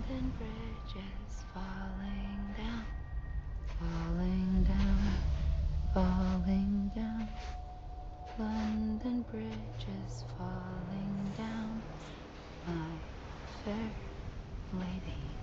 London Bridge is falling down, falling down, falling down. London Bridge is falling down, my fair lady.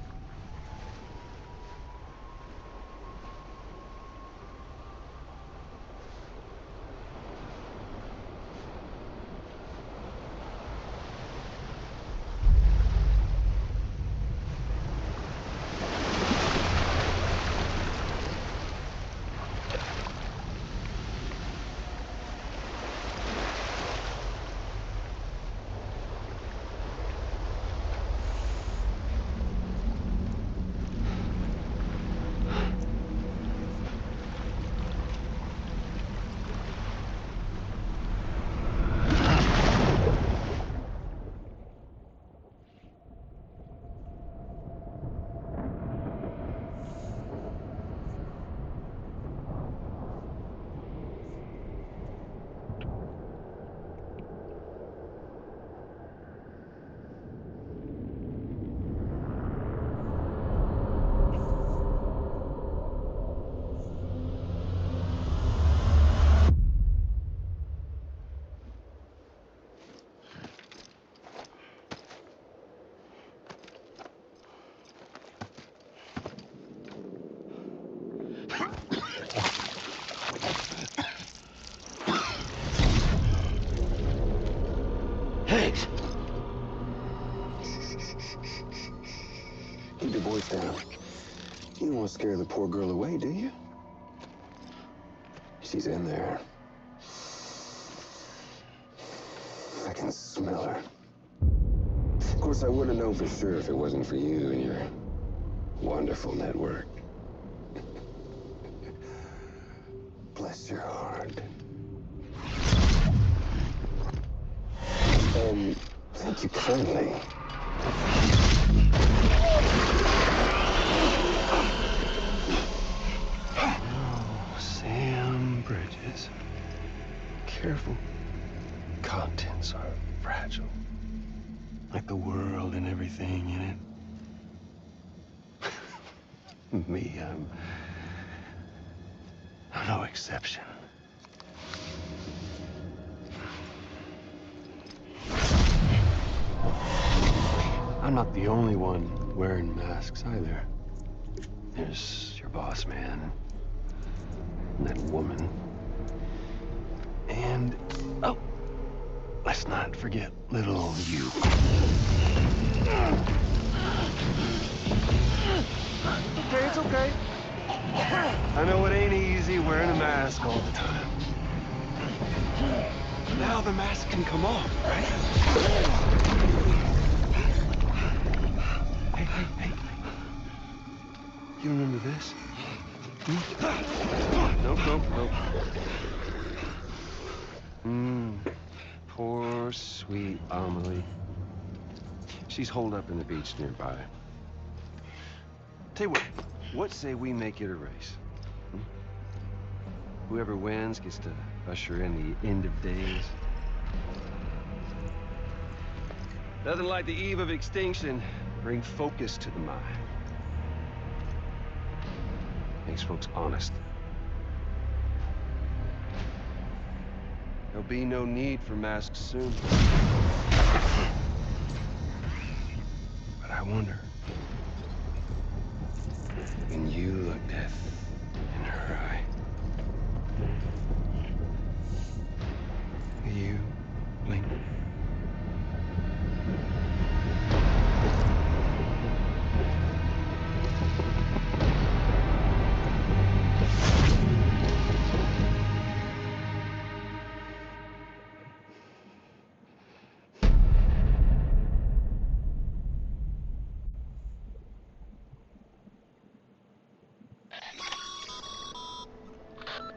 down. You don't want to scare the poor girl away, do you? She's in there. I can smell her. Of course, I wouldn't have known for sure if it wasn't for you and your wonderful network. Bless your heart. And thank you kindly. Oh, Sam Bridges. Careful. Contents are fragile. Like the world and everything in it. Me, I'm no exception. I'm not the only one wearing masks either. There's your boss man, and that woman, and, oh, let's not forget little old you. Okay, it's okay. I know it ain't easy wearing a mask all the time. But now the mask can come off, right? Hey. You remember this? Nope. Poor, sweet Amelie. She's holed up in the beach nearby. Tell you what say we make it a race? Whoever wins gets to usher in the end of days. Nothing like the eve of extinction. Bring focus to the mind. Makes folks honest. There'll be no need for masks soon. But I wonder, when you look death in her eye, will you blink?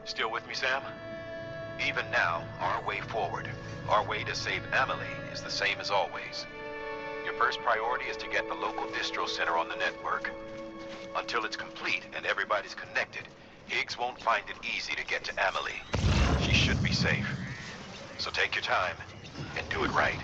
Still with me, Sam? Even now, our way forward, our way to save Amelie is the same as always. Your first priority is to get the local distro center on the network. Until it's complete and everybody's connected, Higgs won't find it easy to get to Amelie. She should be safe. So take your time and do it right.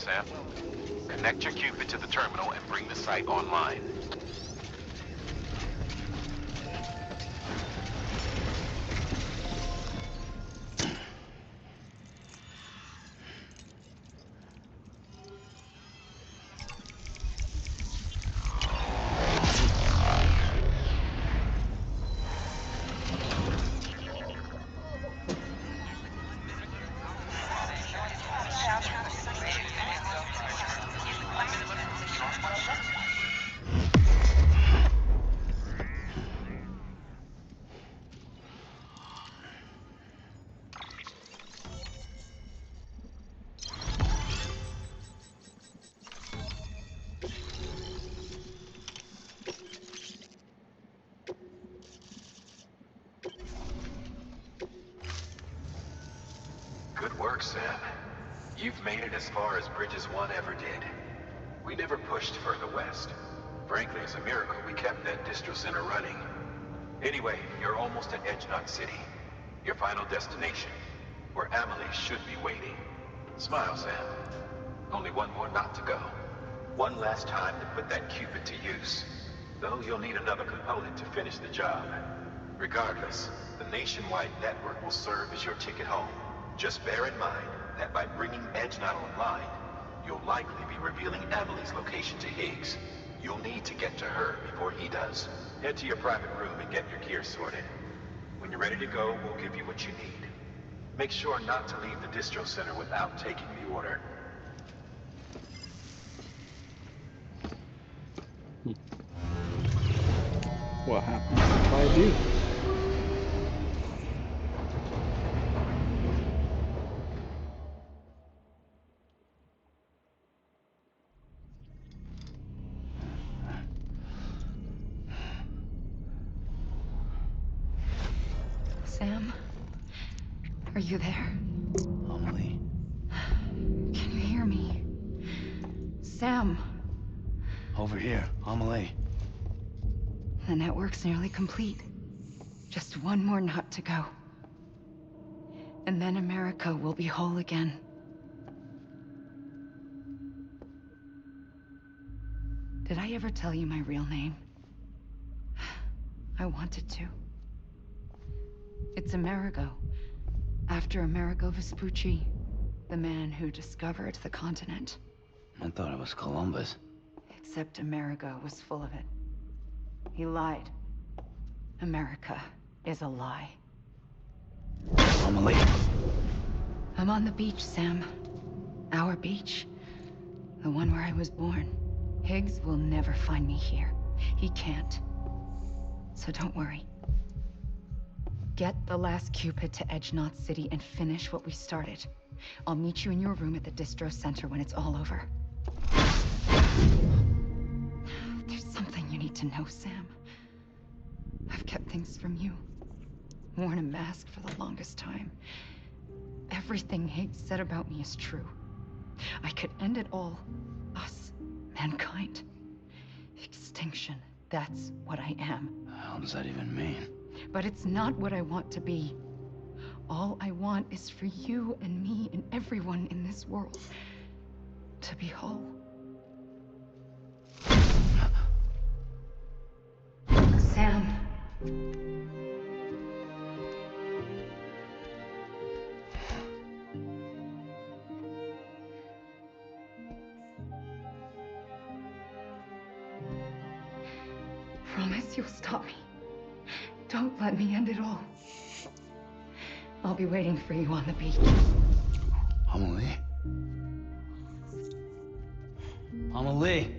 Sam. Connect your Cupid to the terminal and bring the site online. Good work, Sam. You've made it as far as Bridges 1 ever did. We never pushed further west. Frankly, it's a miracle we kept that distro center running. Anyway, you're almost at Edge Knot City, your final destination, where Amelie should be waiting. Smile, Sam. Only one more knot to go. One last time to put that Cupid to use. Though you'll need another component to finish the job. Regardless, the nationwide network will serve as your ticket home. Just bear in mind that by bringing Edge Knot online, you'll likely be revealing Amelie's location to Higgs. You'll need to get to her before he does. Head to your private room and get your gear sorted. When you're ready to go, we'll give you what you need. Make sure not to leave the distro center without taking the order. What happens if I do? Sam? Are you there? Amelie. Can you hear me? Sam? Over here, Amelie. The network's nearly complete. Just one more knot to go. And then America will be whole again. Did I ever tell you my real name? I wanted to. It's Amerigo. After Amerigo Vespucci, the man who discovered the continent. I thought it was Columbus. Except Amerigo was full of it. He lied. America is a lie. Amelie. I'm on the beach, Sam. Our beach. The one where I was born. Higgs will never find me here. He can't. So don't worry. Get the last Cupid to Edge Knot City and finish what we started. I'll meet you in your room at the distro center when it's all over. There's something you need to know, Sam. I've kept things from you. Worn a mask for the longest time. Everything Higgs said about me is true. I could end it all. Us, mankind. Extinction. That's what I am. How does that even mean? But it's not what I want to be. All I want is for you and me and everyone in this world to be whole. Sam. Promise you'll stop me. Don't let me end it all. I'll be waiting for you on the beach. Amelie? Amelie!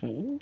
Okay.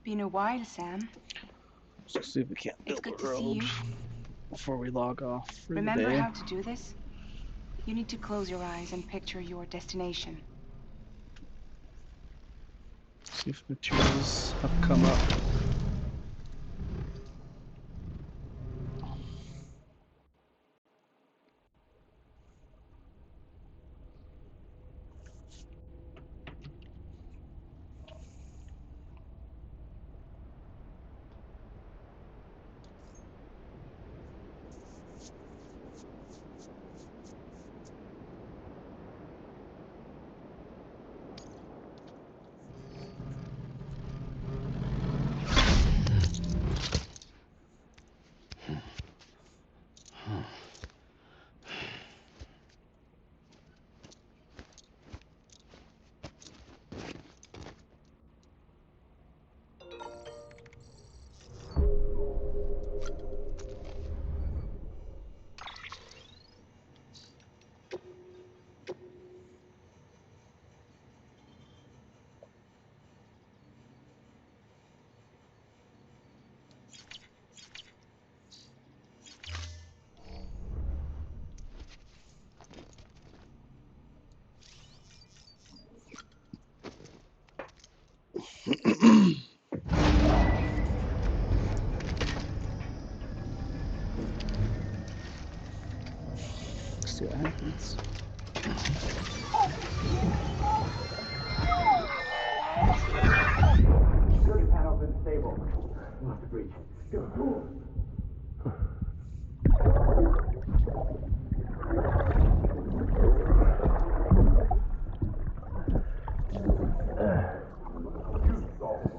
Been a while, Sam. Let's see if we can't It's build good a to see road you. before we log off for Remember the day. how to do this? You need to close your eyes and picture your destination. See if materials have come up. See what happens. Security panel's unstable. We'll have to breach. Go. You stalled.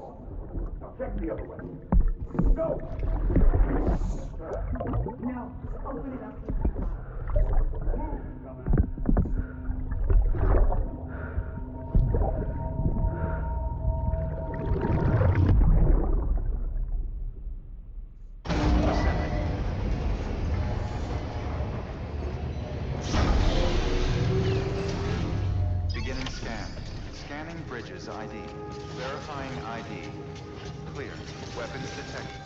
Now check the other way. Go! Now, open it up. Move, dumbass. Beginning scan. Scanning bridges ID. Verifying ID. Clear. Weapons detected.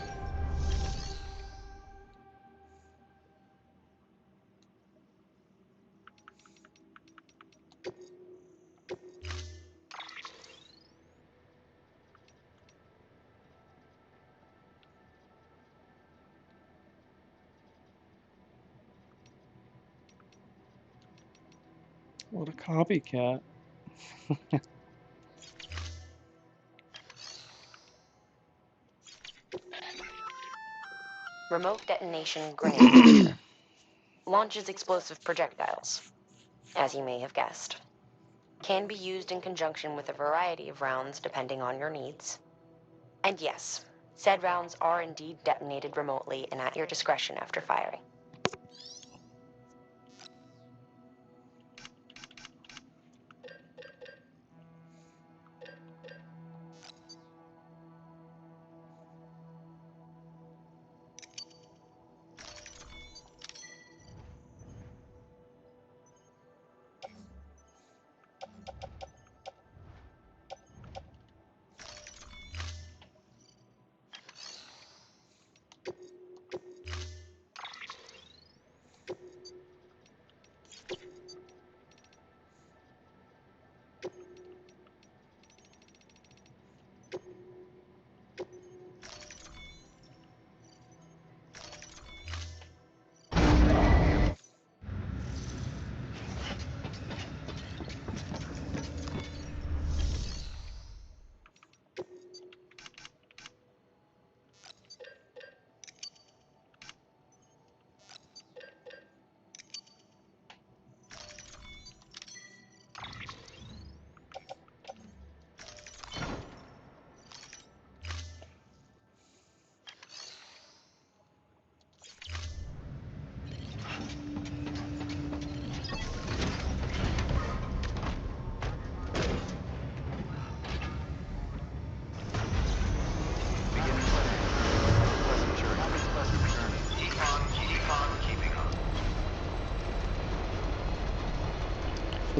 What a copycat. Remote detonation grenade launcher. Launches explosive projectiles, as you may have guessed. Can be used in conjunction with a variety of rounds depending on your needs. And yes, said rounds are indeed detonated remotely and at your discretion after firing.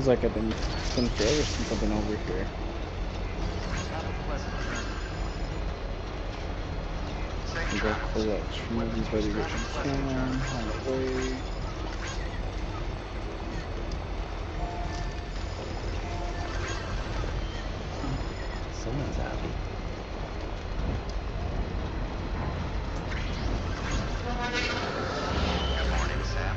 Feels like it's been forever since I've been over here. Have a pleasant journey. Safe Go travels. collect from everybody that Have a we pleasant can journey. on the way. Someone's happy. Good morning, Sam.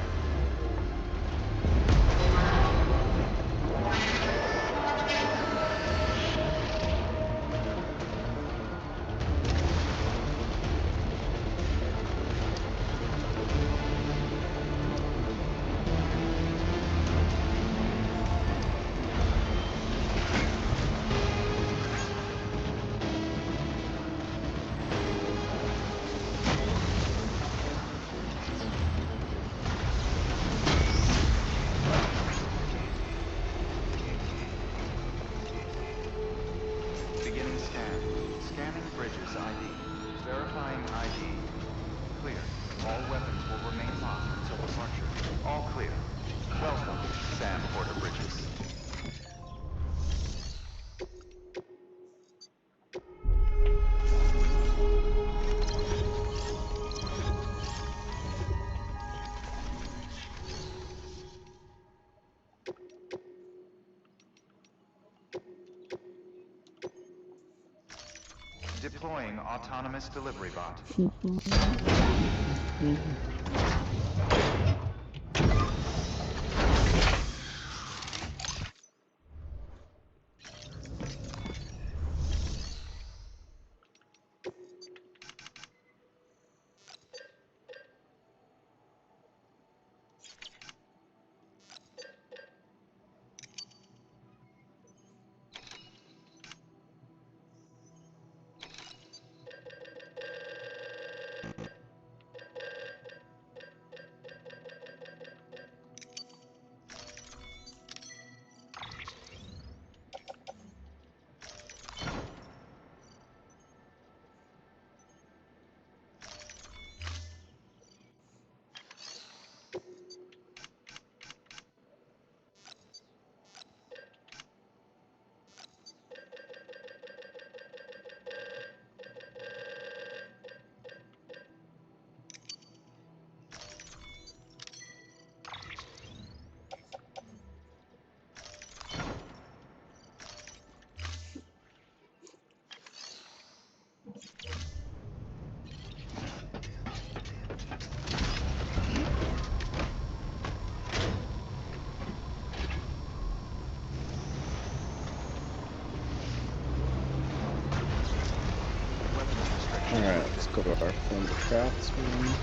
Beginning scan. Scanning bridges ID. Verifying ID. Clear. All weapons will remain locked until departure. All clear. Welcome, Sam Porter Bridges. Deploying autonomous delivery bot. Weapons restriction. Alright, let's go to our friend the craftsman.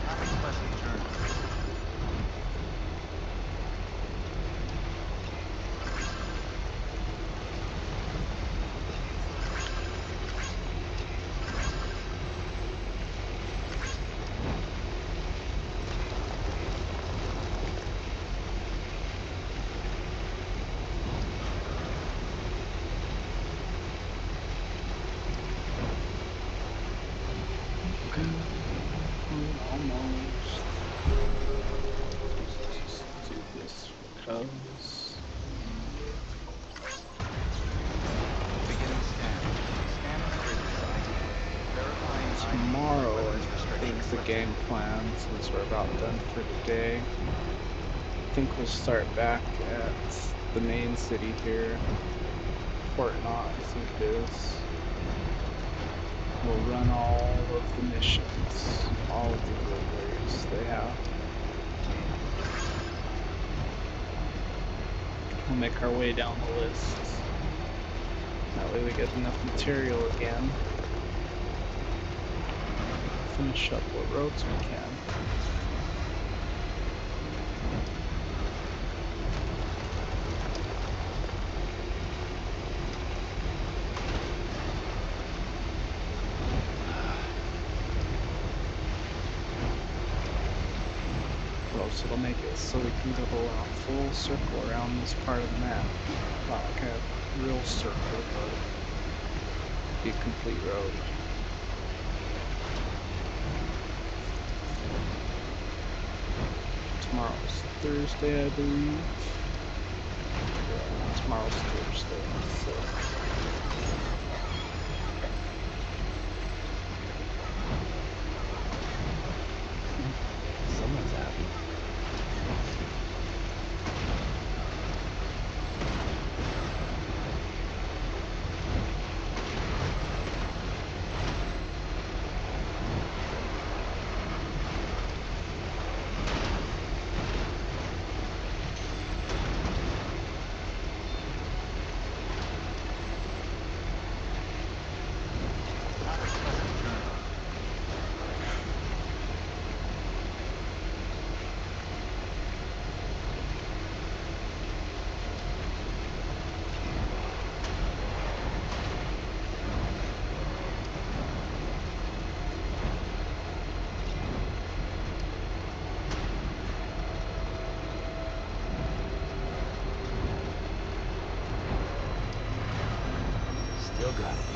Have a pleasant journey. Almost. Just do this because. Beginning scan. Scanning bridges ID. Verifying ID. Tomorrow, Weapons I restriction think the lifted. game plan, since we're about done for today, I think we'll start back at the main city here, Fort Knott, I think it is. We'll run all of the missions, all of the deliveries they have. We'll make our way down the list. That way we get enough material again. Finish up what roads we can. So it'll make it so we can go a full circle around this part of the map. Not like a real circle, but be a complete road. Tomorrow's Thursday, I believe. Yeah, tomorrow's Thursday, so. Someone's happy. Still got it.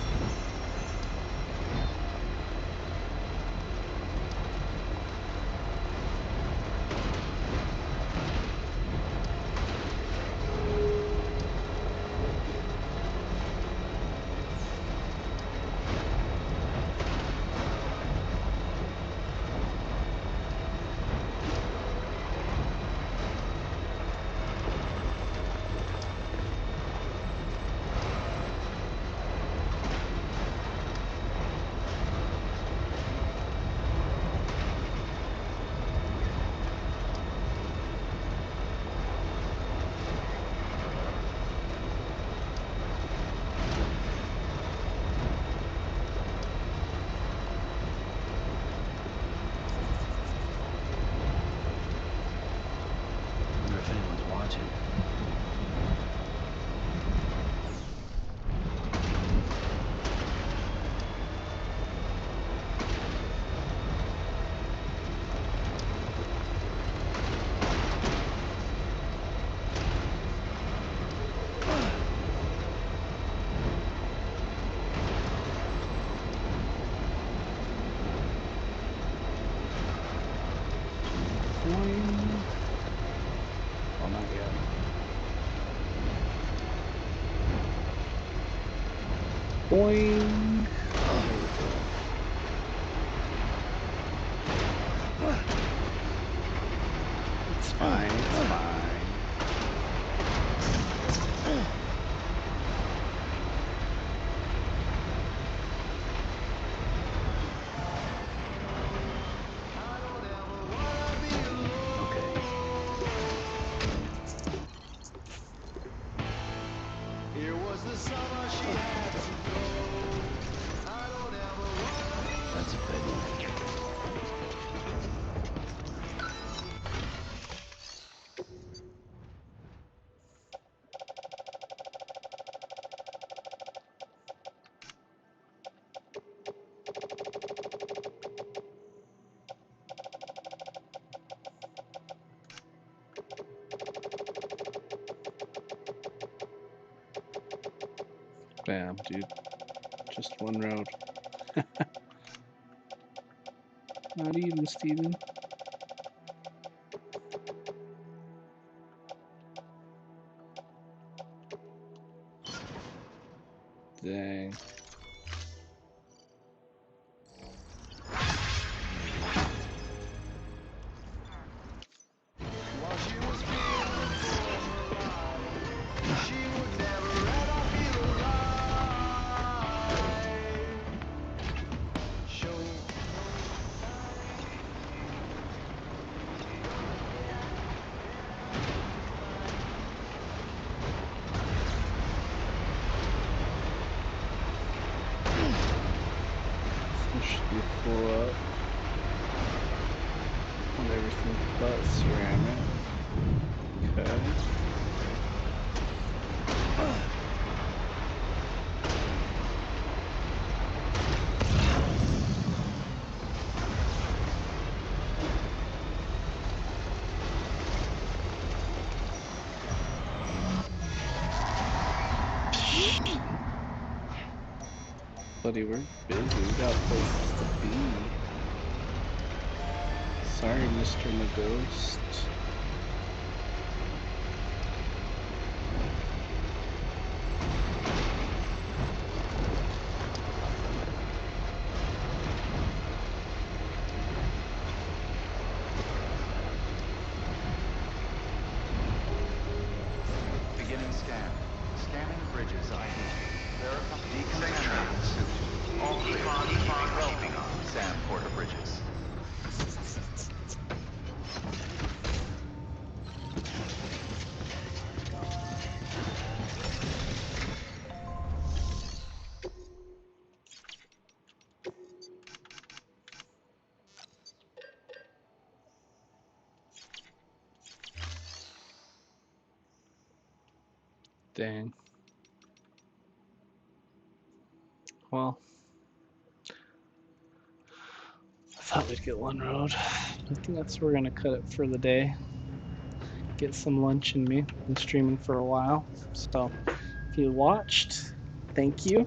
Wonder if anyone's watching. Boing. Well, not yet. Boing. There we go. It's fine, it's fine. Okay. It was the summer she had to go. I don't ever wanna be That's a big one. Bam, dude. Just one road. Not even, Steven. Dang. Should be full up on everything but ceramic. Okay. Buddy, we're busy. We got places to be. Sorry, Mr. McGhost. Beginning scan. Scanning bridges ID. Verify decontaminating suit. All clear. Welcome, Sam Porter Bridges. Dang. Well, I thought we'd get one road. I think that's where we're gonna cut it for the day. Get some lunch in me. Been streaming for a while. So if you watched, thank you.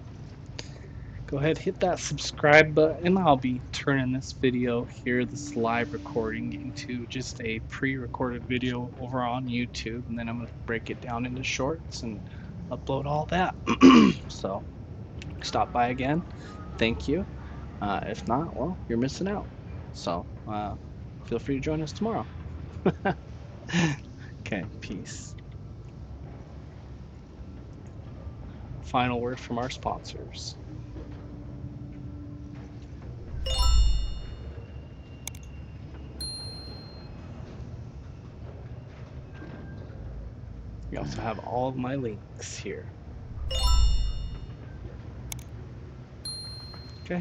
Go ahead, hit that subscribe button. I'll be turning this video here, this live recording, into just a pre-recorded video over on YouTube, and then I'm going to break it down into shorts and upload all that. So stop by again. Thank you. If not, well, you're missing out. So feel free to join us tomorrow. Okay, peace. Final word from our sponsors. You also have all of my links here.